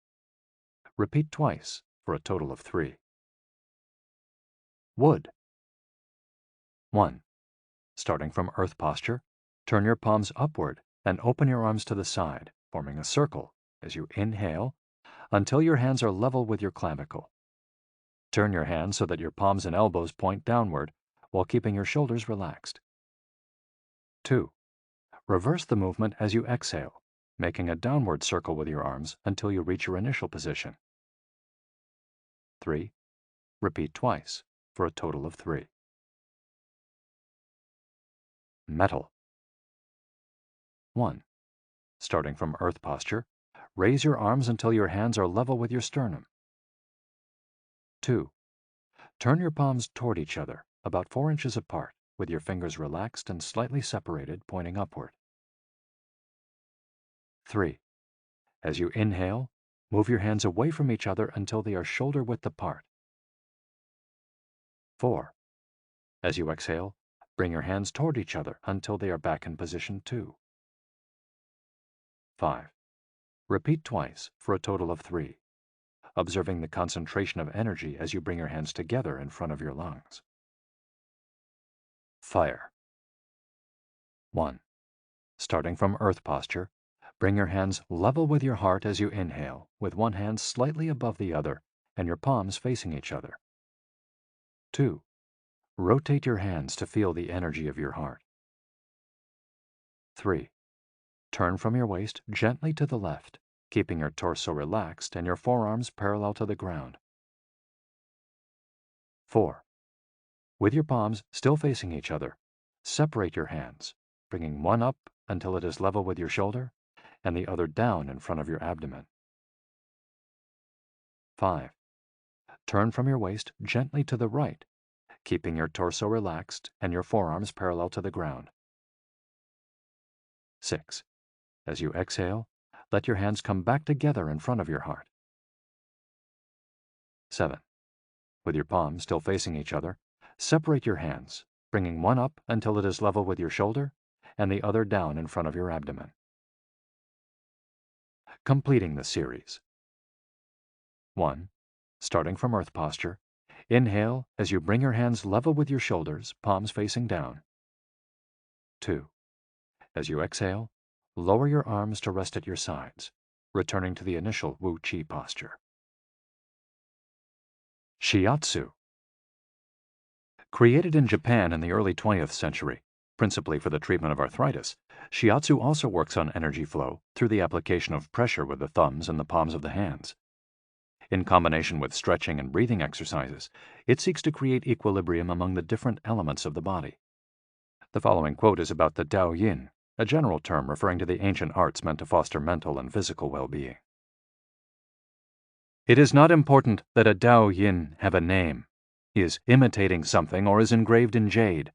Repeat twice for a total of 3. Wood. 1. Starting from earth posture, turn your palms upward and open your arms to the side, forming a circle as you inhale until your hands are level with your clavicle. Turn your hands so that your palms and elbows point downward while keeping your shoulders relaxed. 2. Reverse the movement as you exhale, making a downward circle with your arms until you reach your initial position. 3. Repeat twice for a total of 3. Metal. 1. Starting from earth posture, raise your arms until your hands are level with your sternum. 2. Turn your palms toward each other, about 4 inches apart, with your fingers relaxed and slightly separated, pointing upward. 3. As you inhale, move your hands away from each other until they are shoulder width apart. 4. As you exhale, bring your hands toward each other until they are back in position 2. 5. Repeat twice for a total of 3, observing the concentration of energy as you bring your hands together in front of your lungs. Fire. 1. Starting from earth posture, bring your hands level with your heart as you inhale, with one hand slightly above the other and your palms facing each other. 2. Rotate your hands to feel the energy of your heart. 3. Turn from your waist gently to the left, keeping your torso relaxed and your forearms parallel to the ground. 4. With your palms still facing each other, separate your hands, bringing one up until it is level with your shoulder and the other down in front of your abdomen. 5. Turn from your waist gently to the right, keeping your torso relaxed and your forearms parallel to the ground. 6. As you exhale, let your hands come back together in front of your heart. 7. With your palms still facing each other, separate your hands, bringing one up until it is level with your shoulder and the other down in front of your abdomen. Completing the series. 1. Starting from earth posture, inhale as you bring your hands level with your shoulders, palms facing down. 2. As you exhale, lower your arms to rest at your sides, returning to the initial Wu Qi posture. Shiatsu. Created in Japan in the early 20th century, principally for the treatment of arthritis, shiatsu also works on energy flow through the application of pressure with the thumbs and the palms of the hands. In combination with stretching and breathing exercises, it seeks to create equilibrium among the different elements of the body. The following quote is about the Dao Yin, a general term referring to the ancient arts meant to foster mental and physical well-being. It is not important that a Dao Yin have a name, is imitating something, or is engraved in jade.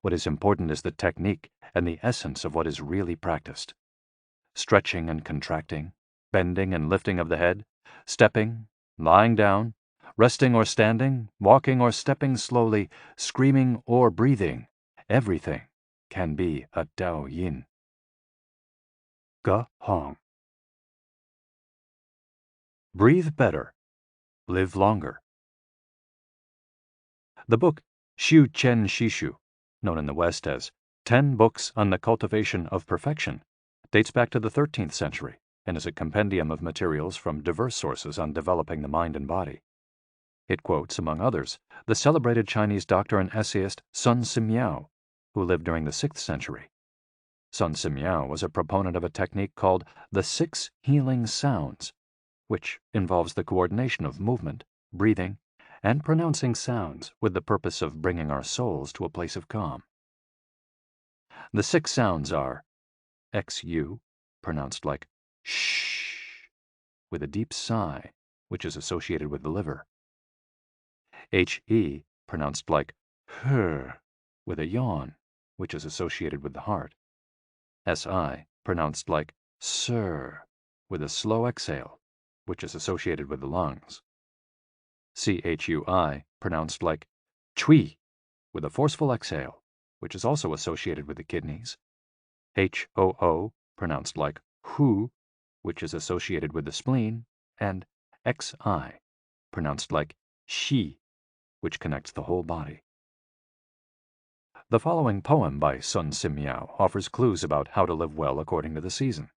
What is important is the technique and the essence of what is really practiced. Stretching and contracting, bending and lifting of the head, stepping, lying down, resting or standing, walking or stepping slowly, screaming or breathing, everything can be a Dao Yin. Ge Hong. Breathe better. Live longer. The book Xiu Qian Shishu, known in the West as 10 Books on the Cultivation of Perfection, dates back to the 13th century and is a compendium of materials from diverse sources on developing the mind and body. It quotes, among others, the celebrated Chinese doctor and essayist Sun Simiao, who lived during the 6th century. Sun Simiao was a proponent of a technique called the 6 healing sounds, which involves the coordination of movement, breathing, and pronouncing sounds with the purpose of bringing our souls to a place of calm. The 6 sounds are XU, pronounced like shh, with a deep sigh, which is associated with the liver, He, pronounced like her, with a yawn, which is associated with the heart. Si, pronounced like sir, with a slow exhale, which is associated with the lungs. Chui, pronounced like chui, with a forceful exhale, which is also associated with the kidneys. Hoo, pronounced like hu, which is associated with the spleen, and Xi, pronounced like shi, which connects the whole body. The following poem by Sun Simiao offers clues about how to live well according to the season.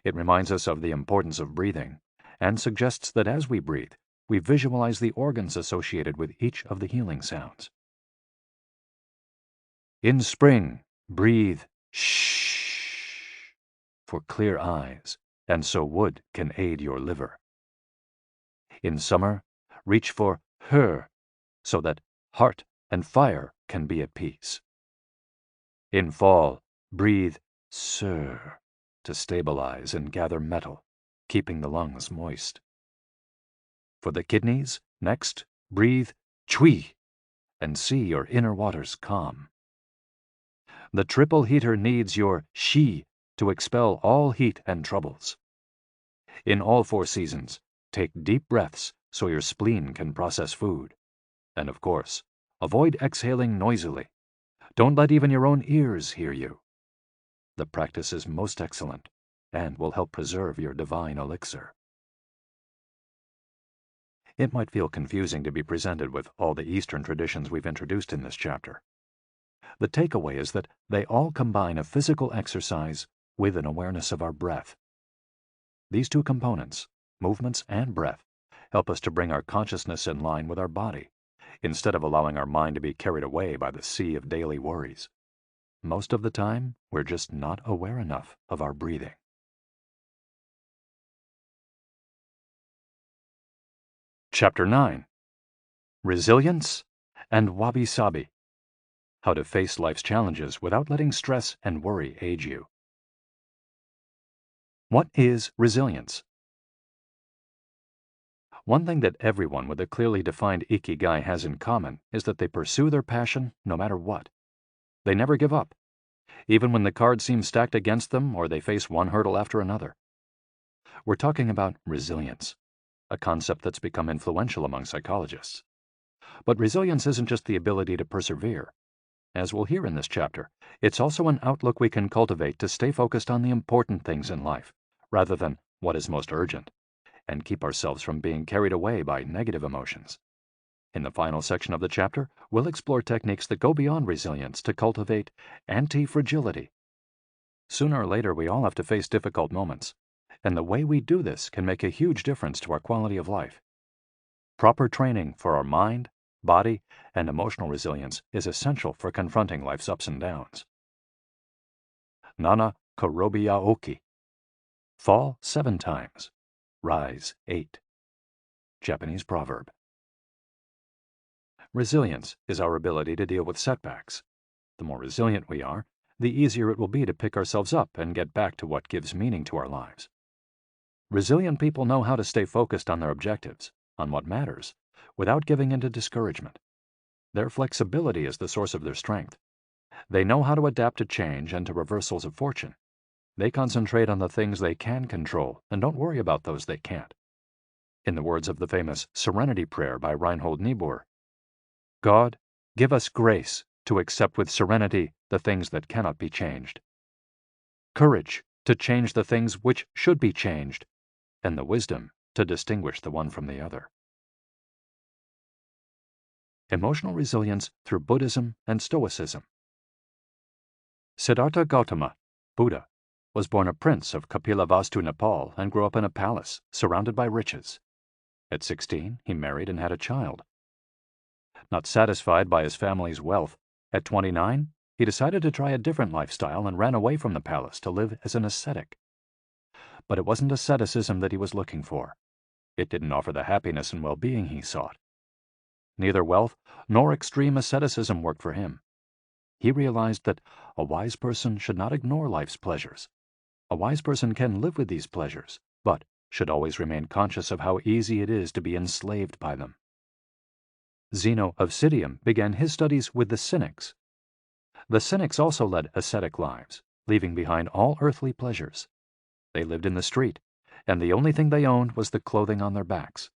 It reminds us of the importance of breathing and suggests that as we breathe, we visualize the organs associated with each of the healing sounds. In spring, breathe shh for clear eyes, and so wood can aid your liver. In summer, reach for her, so that heart and fire can be at peace. In fall, breathe sir to stabilize and gather metal, keeping the lungs moist. For the kidneys, next, breathe chui and see your inner waters calm. The triple heater needs your shi to expel all heat and troubles. In all 4 seasons, take deep breaths so your spleen can process food. And of course, avoid exhaling noisily. Don't let even your own ears hear you. The practice is most excellent and will help preserve your divine elixir. It might feel confusing to be presented with all the Eastern traditions we've introduced in this chapter. The takeaway is that they all combine a physical exercise with an awareness of our breath. These 2 components, movements and breath, help us to bring our consciousness in line with our body, instead of allowing our mind to be carried away by the sea of daily worries. Most of the time, we're just not aware enough of our breathing. Chapter 9. Resilience and Wabi-sabi. How to face life's challenges without letting stress and worry age you. What is resilience? One thing that everyone with a clearly defined Ikigai has in common is that they pursue their passion no matter what. They never give up, even when the cards seem stacked against them or they face one hurdle after another. We're talking about resilience, a concept that's become influential among psychologists. But resilience isn't just the ability to persevere. As we'll hear in this chapter, it's also an outlook we can cultivate to stay focused on the important things in life, rather than what is most urgent, and keep ourselves from being carried away by negative emotions. In the final section of the chapter, we'll explore techniques that go beyond resilience to cultivate anti-fragility. Sooner or later, we all have to face difficult moments, and the way we do this can make a huge difference to our quality of life. Proper training for our mind, body, and emotional resilience is essential for confronting life's ups and downs. Nana Korobiya Oki. Fall 7 times, rise 8. Japanese proverb. Resilience is our ability to deal with setbacks. The more resilient we are, the easier it will be to pick ourselves up and get back to what gives meaning to our lives. Resilient people know how to stay focused on their objectives, on what matters, without giving in to discouragement. Their flexibility is the source of their strength. They know how to adapt to change and to reversals of fortune. They concentrate on the things they can control and don't worry about those they can't. In the words of the famous Serenity Prayer by Reinhold Niebuhr, God, give us grace to accept with serenity the things that cannot be changed, courage to change the things which should be changed, and the wisdom to distinguish the one from the other. Emotional resilience through Buddhism and Stoicism. Siddhartha Gautama, Buddha, was born a prince of Kapilavastu, Nepal, and grew up in a palace surrounded by riches. At 16, he married and had a child. Not satisfied by his family's wealth, at 29, he decided to try a different lifestyle and ran away from the palace to live as an ascetic. But it wasn't asceticism that he was looking for. It didn't offer the happiness and well-being he sought. Neither wealth nor extreme asceticism worked for him. He realized that a wise person should not ignore life's pleasures. A wise person can live with these pleasures, but should always remain conscious of how easy it is to be enslaved by them. Zeno of Citium began his studies with the Cynics. The Cynics also led ascetic lives, leaving behind all earthly pleasures. They lived in the street, and the only thing they owned was the clothing on their backs.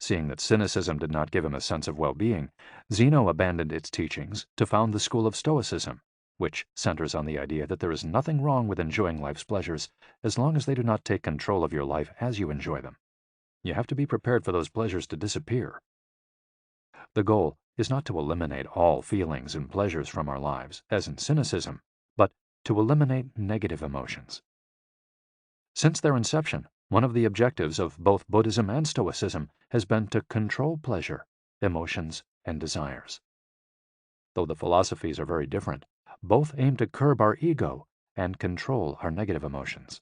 Seeing that cynicism did not give him a sense of well-being, Zeno abandoned its teachings to found the school of Stoicism, which centers on the idea that there is nothing wrong with enjoying life's pleasures as long as they do not take control of your life as you enjoy them. You have to be prepared for those pleasures to disappear. The goal is not to eliminate all feelings and pleasures from our lives, as in cynicism, but to eliminate negative emotions. Since their inception, one of the objectives of both Buddhism and Stoicism has been to control pleasure, emotions, and desires. Though the philosophies are very different, both aim to curb our ego and control our negative emotions.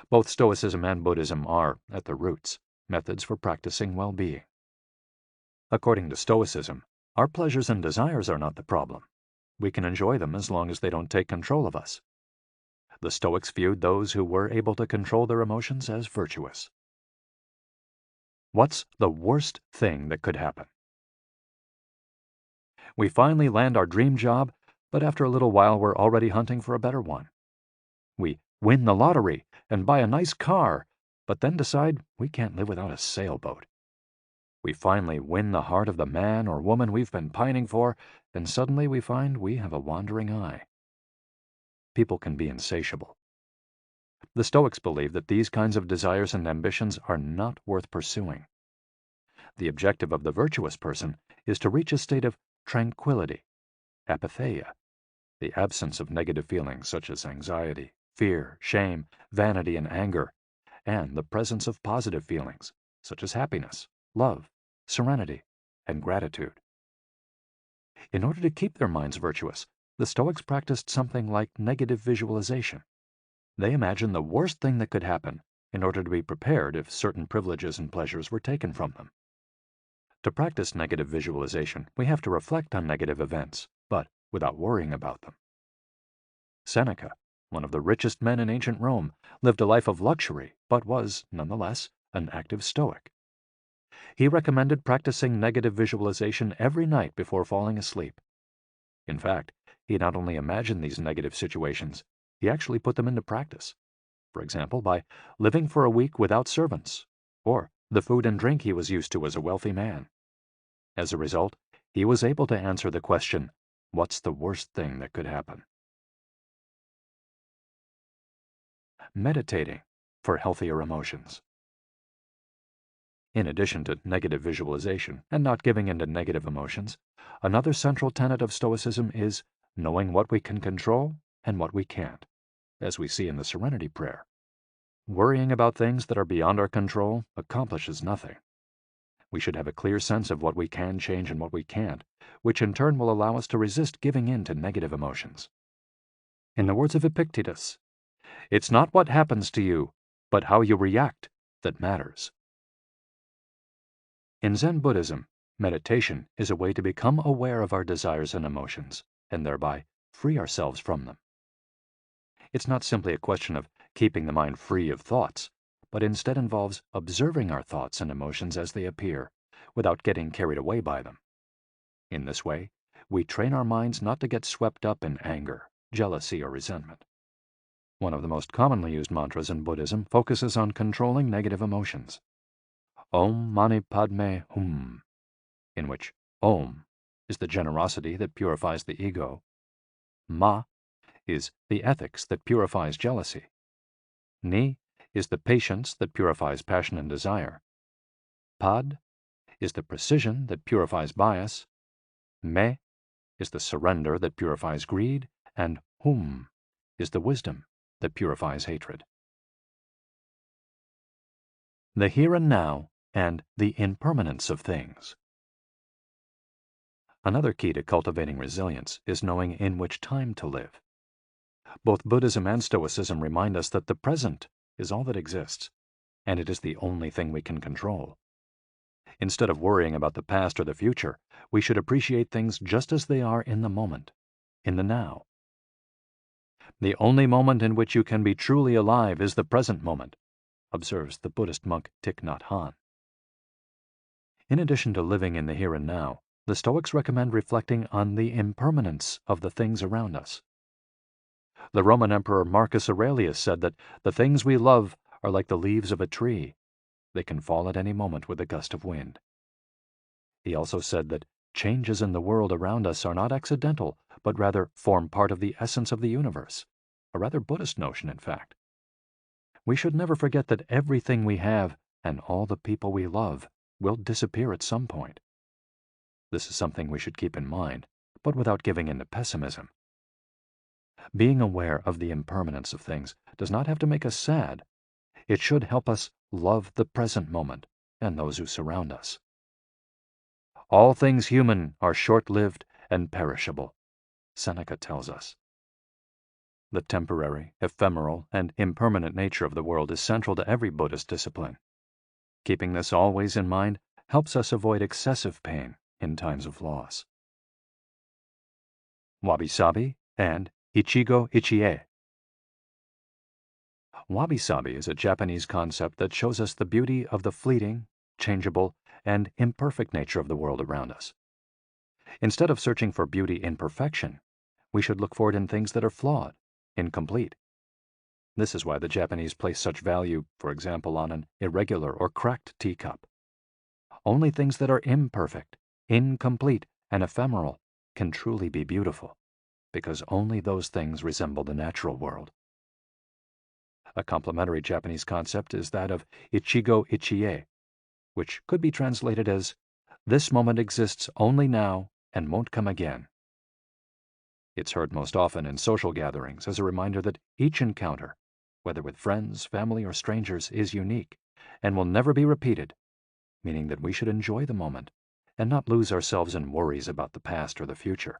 Both Stoicism and Buddhism are, at their roots, methods for practicing well-being. According to Stoicism, our pleasures and desires are not the problem. We can enjoy them as long as they don't take control of us. The Stoics viewed those who were able to control their emotions as virtuous. What's the worst thing that could happen? We finally land our dream job, but after a little while we're already hunting for a better one. We win the lottery and buy a nice car, but then decide we can't live without a sailboat. We finally win the heart of the man or woman we've been pining for, and suddenly we find we have a wandering eye. People can be insatiable. The Stoics believe that these kinds of desires and ambitions are not worth pursuing. The objective of the virtuous person is to reach a state of tranquility, apatheia, the absence of negative feelings such as anxiety, fear, shame, vanity, and anger, and the presence of positive feelings such as happiness, love, serenity, and gratitude. In order to keep their minds virtuous, the Stoics practiced something like negative visualization. They imagined the worst thing that could happen in order to be prepared if certain privileges and pleasures were taken from them. To practice negative visualization, we have to reflect on negative events, but without worrying about them. Seneca, one of the richest men in ancient Rome, lived a life of luxury, but was, nonetheless, an active Stoic. He recommended practicing negative visualization every night before falling asleep. In fact, he not only imagined these negative situations, he actually put them into practice. For example, by living for a week without servants, or the food and drink he was used to as a wealthy man. As a result, he was able to answer the question, what's the worst thing that could happen? Meditating for healthier emotions. In addition to negative visualization and not giving in to negative emotions, another central tenet of Stoicism is knowing what we can control and what we can't, as we see in the Serenity Prayer. Worrying about things that are beyond our control accomplishes nothing. We should have a clear sense of what we can change and what we can't, which in turn will allow us to resist giving in to negative emotions. In the words of Epictetus, it's not what happens to you, but how you react that matters. In Zen Buddhism, meditation is a way to become aware of our desires and emotions, and thereby free ourselves from them. It's not simply a question of keeping the mind free of thoughts, but instead involves observing our thoughts and emotions as they appear, without getting carried away by them. In this way, we train our minds not to get swept up in anger, jealousy, or resentment. One of the most commonly used mantras in Buddhism focuses on controlling negative emotions. Om Mani Padme Hum, in which Om is the generosity that purifies the ego, Ma is the ethics that purifies jealousy, Ni is the patience that purifies passion and desire, Pad is the precision that purifies bias, Me is the surrender that purifies greed, and Hum is the wisdom that purifies hatred. The here and now and the impermanence of things. Another key to cultivating resilience is knowing in which time to live. Both Buddhism and Stoicism remind us that the present is all that exists, and it is the only thing we can control. Instead of worrying about the past or the future, we should appreciate things just as they are in the moment, in the now. The only moment in which you can be truly alive is the present moment, observes the Buddhist monk Thich Nhat Hanh. In addition to living in the here and now, the Stoics recommend reflecting on the impermanence of the things around us. The Roman Emperor Marcus Aurelius said that the things we love are like the leaves of a tree. They can fall at any moment with a gust of wind. He also said that changes in the world around us are not accidental, but rather form part of the essence of the universe, a rather Buddhist notion, in fact. We should never forget that everything we have and all the people we love will disappear at some point. This is something we should keep in mind, but without giving in to pessimism. Being aware of the impermanence of things does not have to make us sad. It should help us love the present moment and those who surround us. All things human are short-lived and perishable, Seneca tells us. The temporary, ephemeral, and impermanent nature of the world is central to every Buddhist discipline. Keeping this always in mind helps us avoid excessive pain in times of loss. Wabi-sabi and Ichigo-ichie. Wabi-sabi is a Japanese concept that shows us the beauty of the fleeting, changeable, and imperfect nature of the world around us. Instead of searching for beauty in perfection, we should look for it in things that are flawed, incomplete. This is why the Japanese place such value, for example, on an irregular or cracked teacup. Only things that are imperfect, incomplete, and ephemeral can truly be beautiful, because only those things resemble the natural world. A complementary Japanese concept is that of Ichigo-ichie, which could be translated as, "This moment exists only now and won't come again." It's heard most often in social gatherings as a reminder that each encounter, whether with friends, family, or strangers, is unique and will never be repeated, meaning that we should enjoy the moment and not lose ourselves in worries about the past or the future.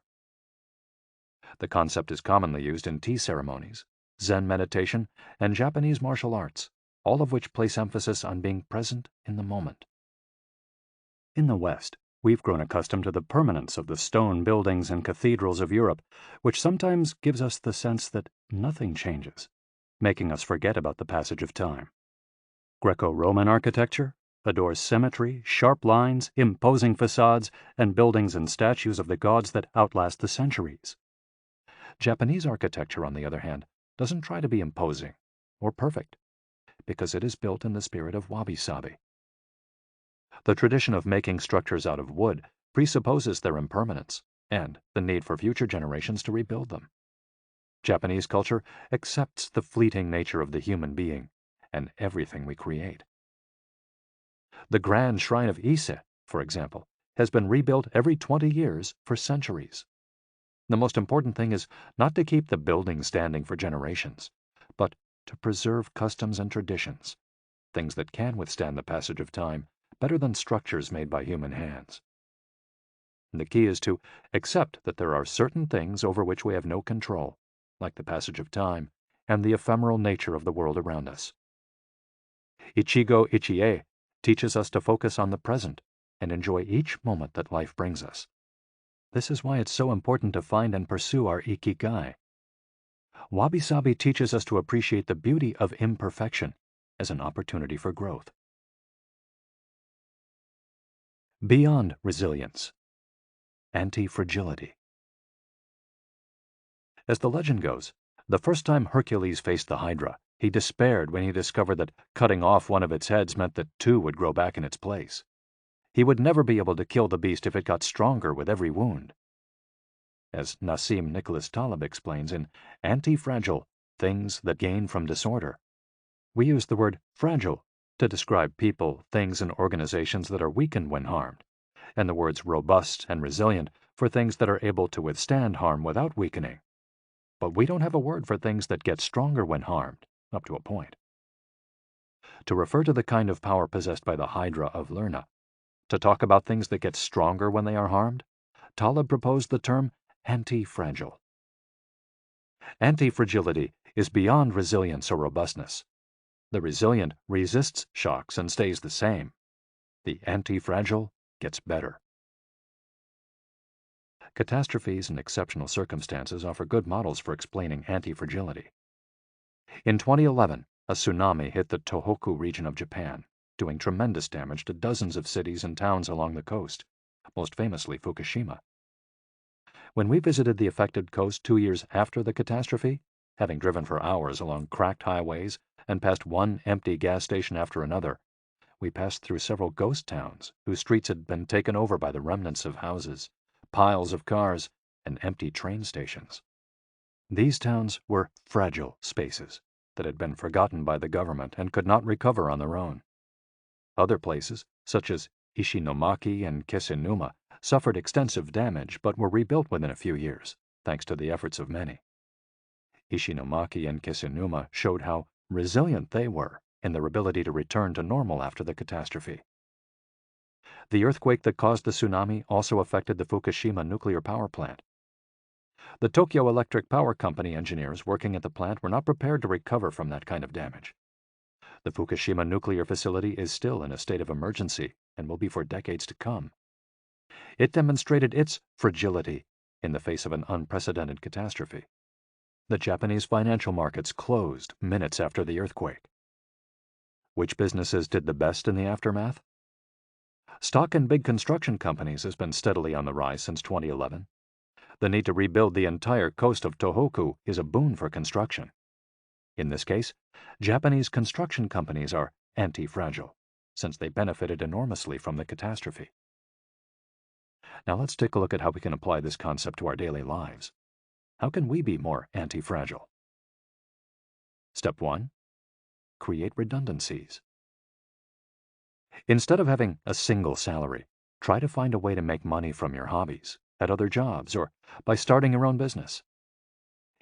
The concept is commonly used in tea ceremonies, Zen meditation, and Japanese martial arts, all of which place emphasis on being present in the moment. In the West, we've grown accustomed to the permanence of the stone buildings and cathedrals of Europe, which sometimes gives us the sense that nothing changes, making us forget about the passage of time. Greco-Roman architecture adores symmetry, sharp lines, imposing facades, and buildings and statues of the gods that outlast the centuries. Japanese architecture, on the other hand, doesn't try to be imposing or perfect, because it is built in the spirit of wabi-sabi. The tradition of making structures out of wood presupposes their impermanence and the need for future generations to rebuild them. Japanese culture accepts the fleeting nature of the human being and everything we create. The grand shrine of Ise, for example, has been rebuilt every 20 years for centuries. The most important thing is not to keep the building standing for generations, but to preserve customs and traditions, things that can withstand the passage of time better than structures made by human hands. The key is to accept that there are certain things over which we have no control, like the passage of time and the ephemeral nature of the world around us. Ichigo-ichie teaches us to focus on the present and enjoy each moment that life brings us. This is why it's so important to find and pursue our Ikigai. Wabi-sabi teaches us to appreciate the beauty of imperfection as an opportunity for growth. Beyond resilience, anti-fragility. As the legend goes, the first time Hercules faced the Hydra, he despaired when he discovered that cutting off one of its heads meant that two would grow back in its place. He would never be able to kill the beast if it got stronger with every wound. As Nassim Nicholas Taleb explains in Anti-Fragile, Things That Gain from Disorder, we use the word fragile to describe people, things, and organizations that are weakened when harmed, and the words robust and resilient for things that are able to withstand harm without weakening. But we don't have a word for things that get stronger when harmed, up to a point. To refer to the kind of power possessed by the Hydra of Lerna, to talk about things that get stronger when they are harmed, Taleb proposed the term anti-fragile. Anti-fragility is beyond resilience or robustness. The resilient resists shocks and stays the same. The anti-fragile gets better. Catastrophes and exceptional circumstances offer good models for explaining anti-fragility. In 2011, a tsunami hit the Tohoku region of Japan, doing tremendous damage to dozens of cities and towns along the coast, most famously Fukushima. When we visited the affected coast 2 years after the catastrophe, having driven for hours along cracked highways and past one empty gas station after another, we passed through several ghost towns whose streets had been taken over by the remnants of houses, piles of cars, and empty train stations. These towns were fragile spaces that had been forgotten by the government and could not recover on their own. Other places, such as Ishinomaki and Kisenuma, suffered extensive damage but were rebuilt within a few years, thanks to the efforts of many. Ishinomaki and Kisenuma showed how resilient they were in their ability to return to normal after the catastrophe. The earthquake that caused the tsunami also affected the Fukushima nuclear power plant. The Tokyo Electric Power Company engineers working at the plant were not prepared to recover from that kind of damage. The Fukushima nuclear facility is still in a state of emergency and will be for decades to come. It demonstrated its fragility in the face of an unprecedented catastrophe. The Japanese financial markets closed minutes after the earthquake. Which businesses did the best in the aftermath? Stock in big construction companies has been steadily on the rise since 2011. The need to rebuild the entire coast of Tohoku is a boon for construction. In this case, Japanese construction companies are anti-fragile, since they benefited enormously from the catastrophe. Now let's take a look at how we can apply this concept to our daily lives. How can we be more anti-fragile? Step 1. Create redundancies. Instead of having a single salary, try to find a way to make money from your hobbies, at other jobs, or by starting your own business.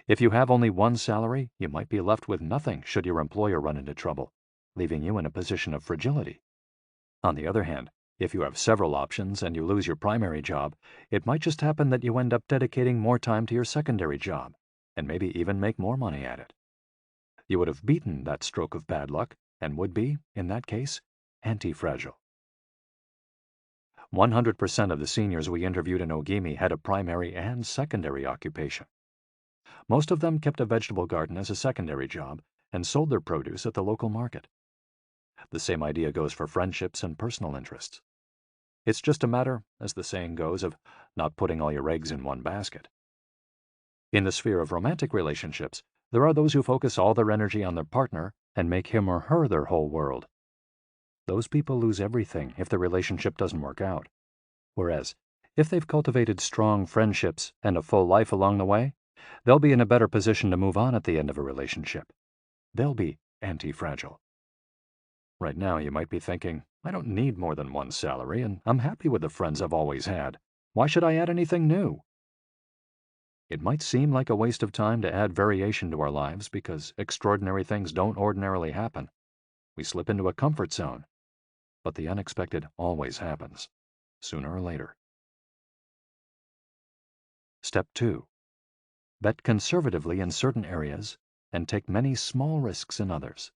If you have only one salary, you might be left with nothing should your employer run into trouble, leaving you in a position of fragility. On the other hand, if you have several options and you lose your primary job, it might just happen that you end up dedicating more time to your secondary job, and maybe even make more money at it. You would have beaten that stroke of bad luck and would be, in that case, anti-fragile. 100% of the seniors we interviewed in Ogimi had a primary and secondary occupation. Most of them kept a vegetable garden as a secondary job and sold their produce at the local market. The same idea goes for friendships and personal interests. It's just a matter, as the saying goes, of not putting all your eggs in one basket. In the sphere of romantic relationships, there are those who focus all their energy on their partner and make him or her their whole world. Those people lose everything if the relationship doesn't work out. Whereas, if they've cultivated strong friendships and a full life along the way, they'll be in a better position to move on at the end of a relationship. They'll be anti-fragile. Right now, you might be thinking, I don't need more than one salary, and I'm happy with the friends I've always had. Why should I add anything new? It might seem like a waste of time to add variation to our lives because extraordinary things don't ordinarily happen. We slip into a comfort zone. But the unexpected always happens, sooner or later. Step 2. Bet conservatively in certain areas and take many small risks in others.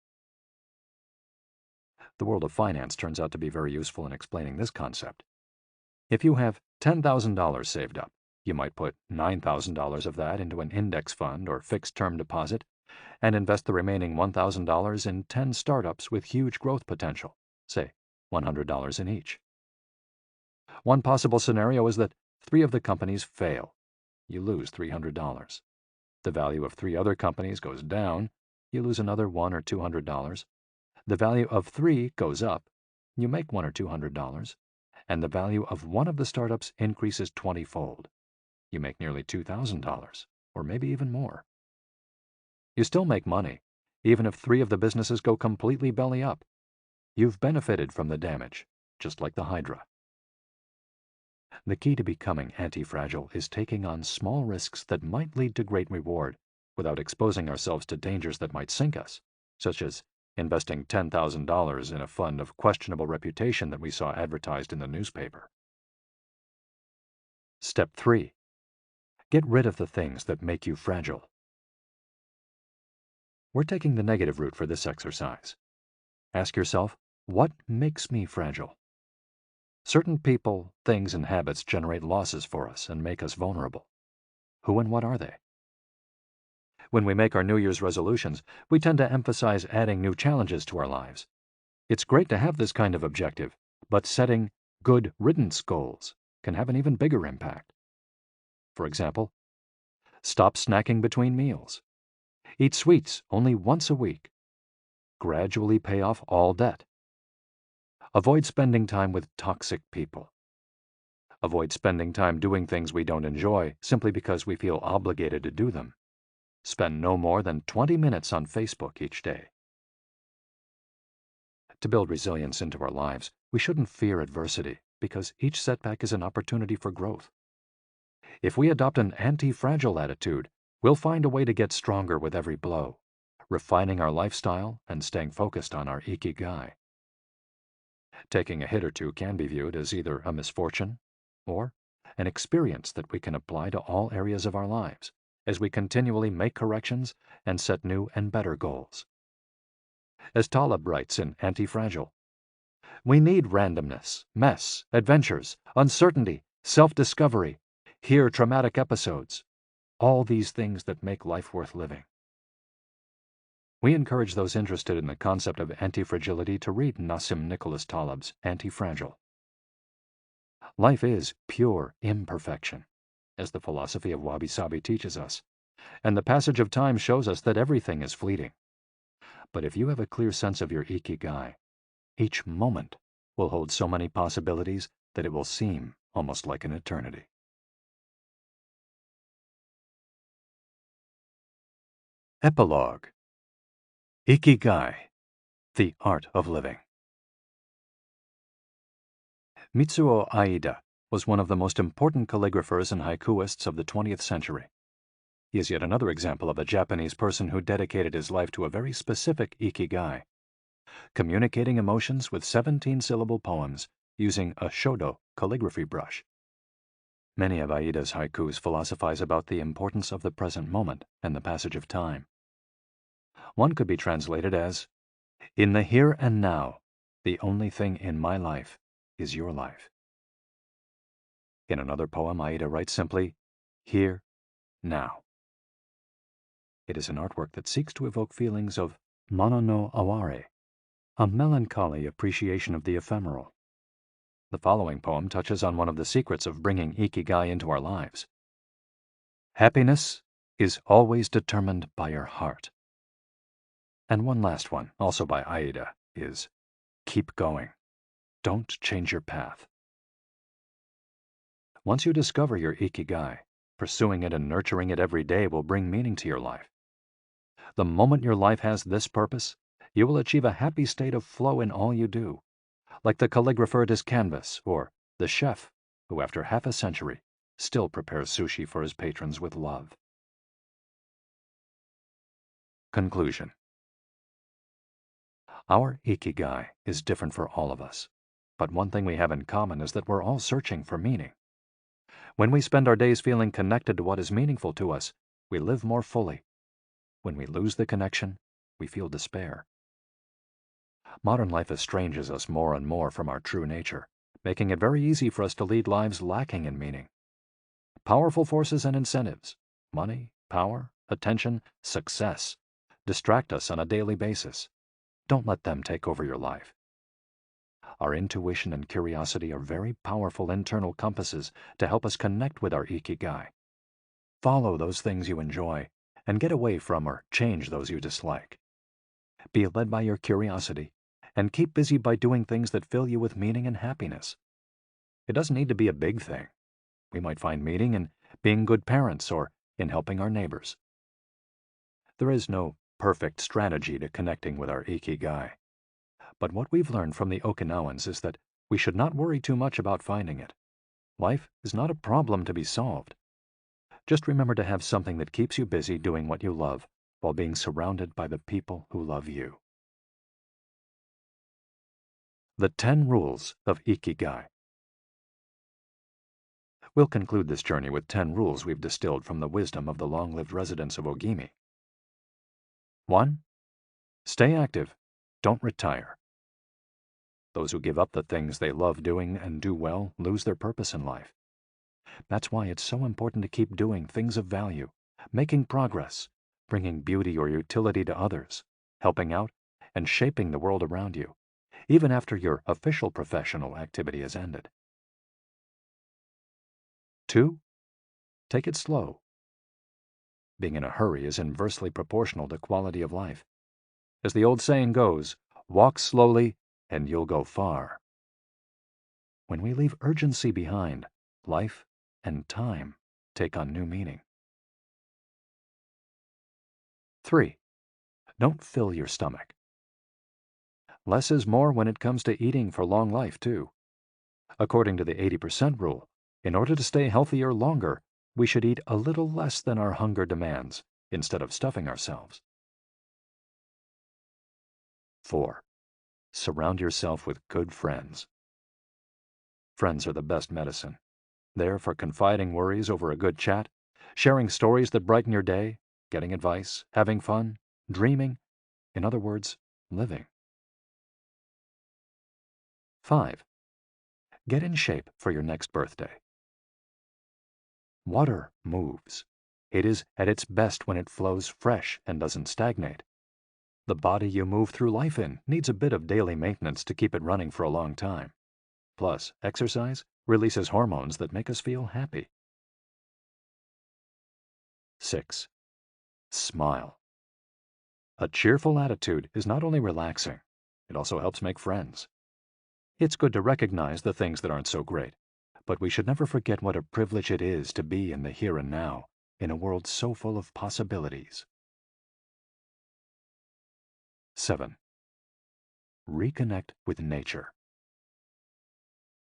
The world of finance turns out to be very useful in explaining this concept. If you have $10,000 saved up, you might put $9,000 of that into an index fund or fixed-term deposit and invest the remaining $1,000 in 10 startups with huge growth potential, say $100 in each. One possible scenario is that 3 of the companies fail. You lose $300. The value of 3 other companies goes down. You lose another $100 or $200. The value of 3 goes up. You make $100 or $200. And the value of one of the startups increases 20-fold. You make nearly $2,000, or maybe even more. You still make money, even if 3 of the businesses go completely belly up. You've benefited from the damage, just like the Hydra. The key to becoming anti-fragile is taking on small risks that might lead to great reward without exposing ourselves to dangers that might sink us, such as investing $10,000 in a fund of questionable reputation that we saw advertised in the newspaper. Step 3. Get rid of the things that make you fragile. We're taking the negative route for this exercise. Ask yourself, what makes me fragile? Certain people, things, and habits generate losses for us and make us vulnerable. Who and what are they? When we make our New Year's resolutions, we tend to emphasize adding new challenges to our lives. It's great to have this kind of objective, but setting good riddance goals can have an even bigger impact. For example, stop snacking between meals. Eat sweets only once a week. Gradually pay off all debt. Avoid spending time with toxic people. Avoid spending time doing things we don't enjoy simply because we feel obligated to do them. Spend no more than 20 minutes on Facebook each day. To build resilience into our lives, we shouldn't fear adversity because each setback is an opportunity for growth. If we adopt an anti-fragile attitude, we'll find a way to get stronger with every blow, refining our lifestyle and staying focused on our Ikigai. Taking a hit or two can be viewed as either a misfortune or an experience that we can apply to all areas of our lives as we continually make corrections and set new and better goals. As Taleb writes in Anti-Fragile, we need randomness, mess, adventures, uncertainty, self-discovery, hear traumatic episodes, all these things that make life worth living. We encourage those interested in the concept of anti-fragility to read Nassim Nicholas Taleb's Anti-Fragile. Life is pure imperfection, as the philosophy of wabi-sabi teaches us, and the passage of time shows us that everything is fleeting. But if you have a clear sense of your Ikigai, each moment will hold so many possibilities that it will seem almost like an eternity. Epilogue. Ikigai, the Art of Living. Mitsuo Aida was one of the most important calligraphers and haikuists of the 20th century. He is yet another example of a Japanese person who dedicated his life to a very specific Ikigai, communicating emotions with 17-syllable poems using a shodo calligraphy brush. Many of Aida's haikus philosophize about the importance of the present moment and the passage of time. One could be translated as, "In the here and now, the only thing in my life is your life." In another poem, Aida writes simply, "Here, now." It is an artwork that seeks to evoke feelings of mono no aware, a melancholy appreciation of the ephemeral. The following poem touches on one of the secrets of bringing Ikigai into our lives. Happiness is always determined by your heart. And one last one, also by Aida, is keep going. Don't change your path. Once you discover your Ikigai, pursuing it and nurturing it every day will bring meaning to your life. The moment your life has this purpose, you will achieve a happy state of flow in all you do, like the calligrapher at his canvas or the chef who, after half a century, still prepares sushi for his patrons with love. Conclusion. Our Ikigai is different for all of us, but one thing we have in common is that we're all searching for meaning. When we spend our days feeling connected to what is meaningful to us, we live more fully. When we lose the connection, we feel despair. Modern life estranges us more and more from our true nature, making it very easy for us to lead lives lacking in meaning. Powerful forces and incentives, money, power, attention, success, distract us on a daily basis. Don't let them take over your life. Our intuition and curiosity are very powerful internal compasses to help us connect with our Ikigai. Follow those things you enjoy and get away from or change those you dislike. Be led by your curiosity and keep busy by doing things that fill you with meaning and happiness. It doesn't need to be a big thing. We might find meaning in being good parents or in helping our neighbors. There is no perfect strategy to connecting with our Ikigai. But what we've learned from the Okinawans is that we should not worry too much about finding it. Life is not a problem to be solved. Just remember to have something that keeps you busy doing what you love while being surrounded by the people who love you. The 10 Rules of Ikigai. We'll conclude this journey with 10 rules we've distilled from the wisdom of the long-lived residents of Ogimi. 1. Stay active. Don't retire. Those who give up the things they love doing and do well lose their purpose in life. That's why it's so important to keep doing things of value, making progress, bringing beauty or utility to others, helping out, and shaping the world around you, even after your official professional activity has ended. 2. Take it slow. Being in a hurry is inversely proportional to quality of life. As the old saying goes, walk slowly and you'll go far. When we leave urgency behind, life and time take on new meaning. 3. Don't fill your stomach. Less is more when it comes to eating for long life, too. According to the 80% rule, in order to stay healthier longer, we should eat a little less than our hunger demands, instead of stuffing ourselves. 4. Surround yourself with good friends. Friends are the best medicine. There for confiding worries over a good chat, sharing stories that brighten your day, getting advice, having fun, dreaming, in other words, living. 5. Get in shape for your next birthday. Water moves. It is at its best when it flows fresh and doesn't stagnate. The body you move through life in needs a bit of daily maintenance to keep it running for a long time. Plus, exercise releases hormones that make us feel happy. 6. Smile. A cheerful attitude is not only relaxing, it also helps make friends. It's good to recognize the things that aren't so great, but we should never forget what a privilege it is to be in the here and now, in a world so full of possibilities. 7. Reconnect with nature.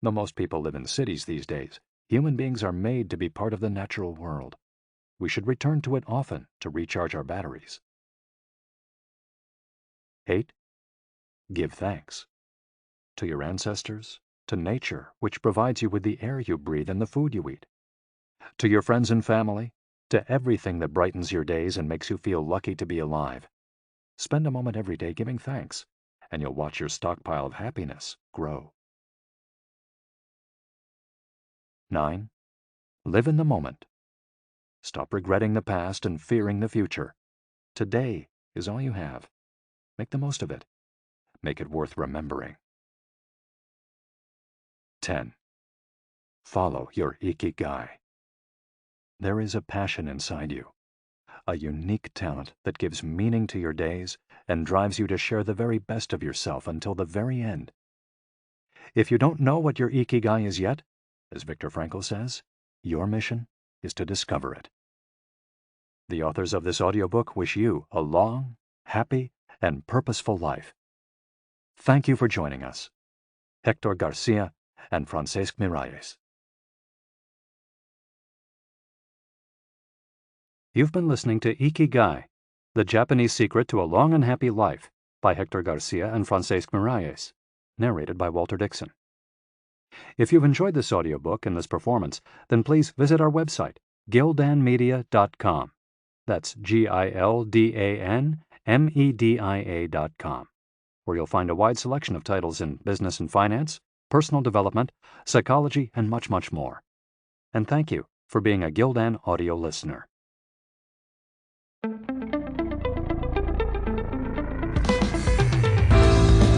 Though most people live in cities these days, human beings are made to be part of the natural world. We should return to it often to recharge our batteries. 8. Give thanks. To your ancestors, to nature, which provides you with the air you breathe and the food you eat. To your friends and family, to everything that brightens your days and makes you feel lucky to be alive. Spend a moment every day giving thanks, and you'll watch your stockpile of happiness grow. 9. Live in the moment. Stop regretting the past and fearing the future. Today is all you have. Make the most of it. Make it worth remembering. 10. Follow your Ikigai. There is a passion inside you, a unique talent that gives meaning to your days and drives you to share the very best of yourself until the very end. If you don't know what your Ikigai is yet, as Viktor Frankl says, your mission is to discover it. The authors of this audiobook wish you a long, happy, and purposeful life. Thank you for joining us. Hector Garcia and Francesc Miralles. You've been listening to Ikigai, The Japanese Secret to a Long and Happy Life by Hector Garcia and Francesc Miralles, narrated by Walter Dixon. If you've enjoyed this audiobook and this performance, then please visit our website, gildanmedia.com. That's GILDANMEDIA.com, where you'll find a wide selection of titles in business and finance, personal development, psychology, and much, much more. And thank you for being a Gildan audio listener.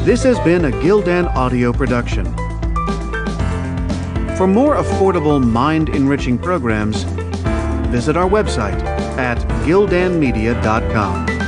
This has been a Gildan audio production. For more affordable, mind-enriching programs, visit our website at gildanmedia.com.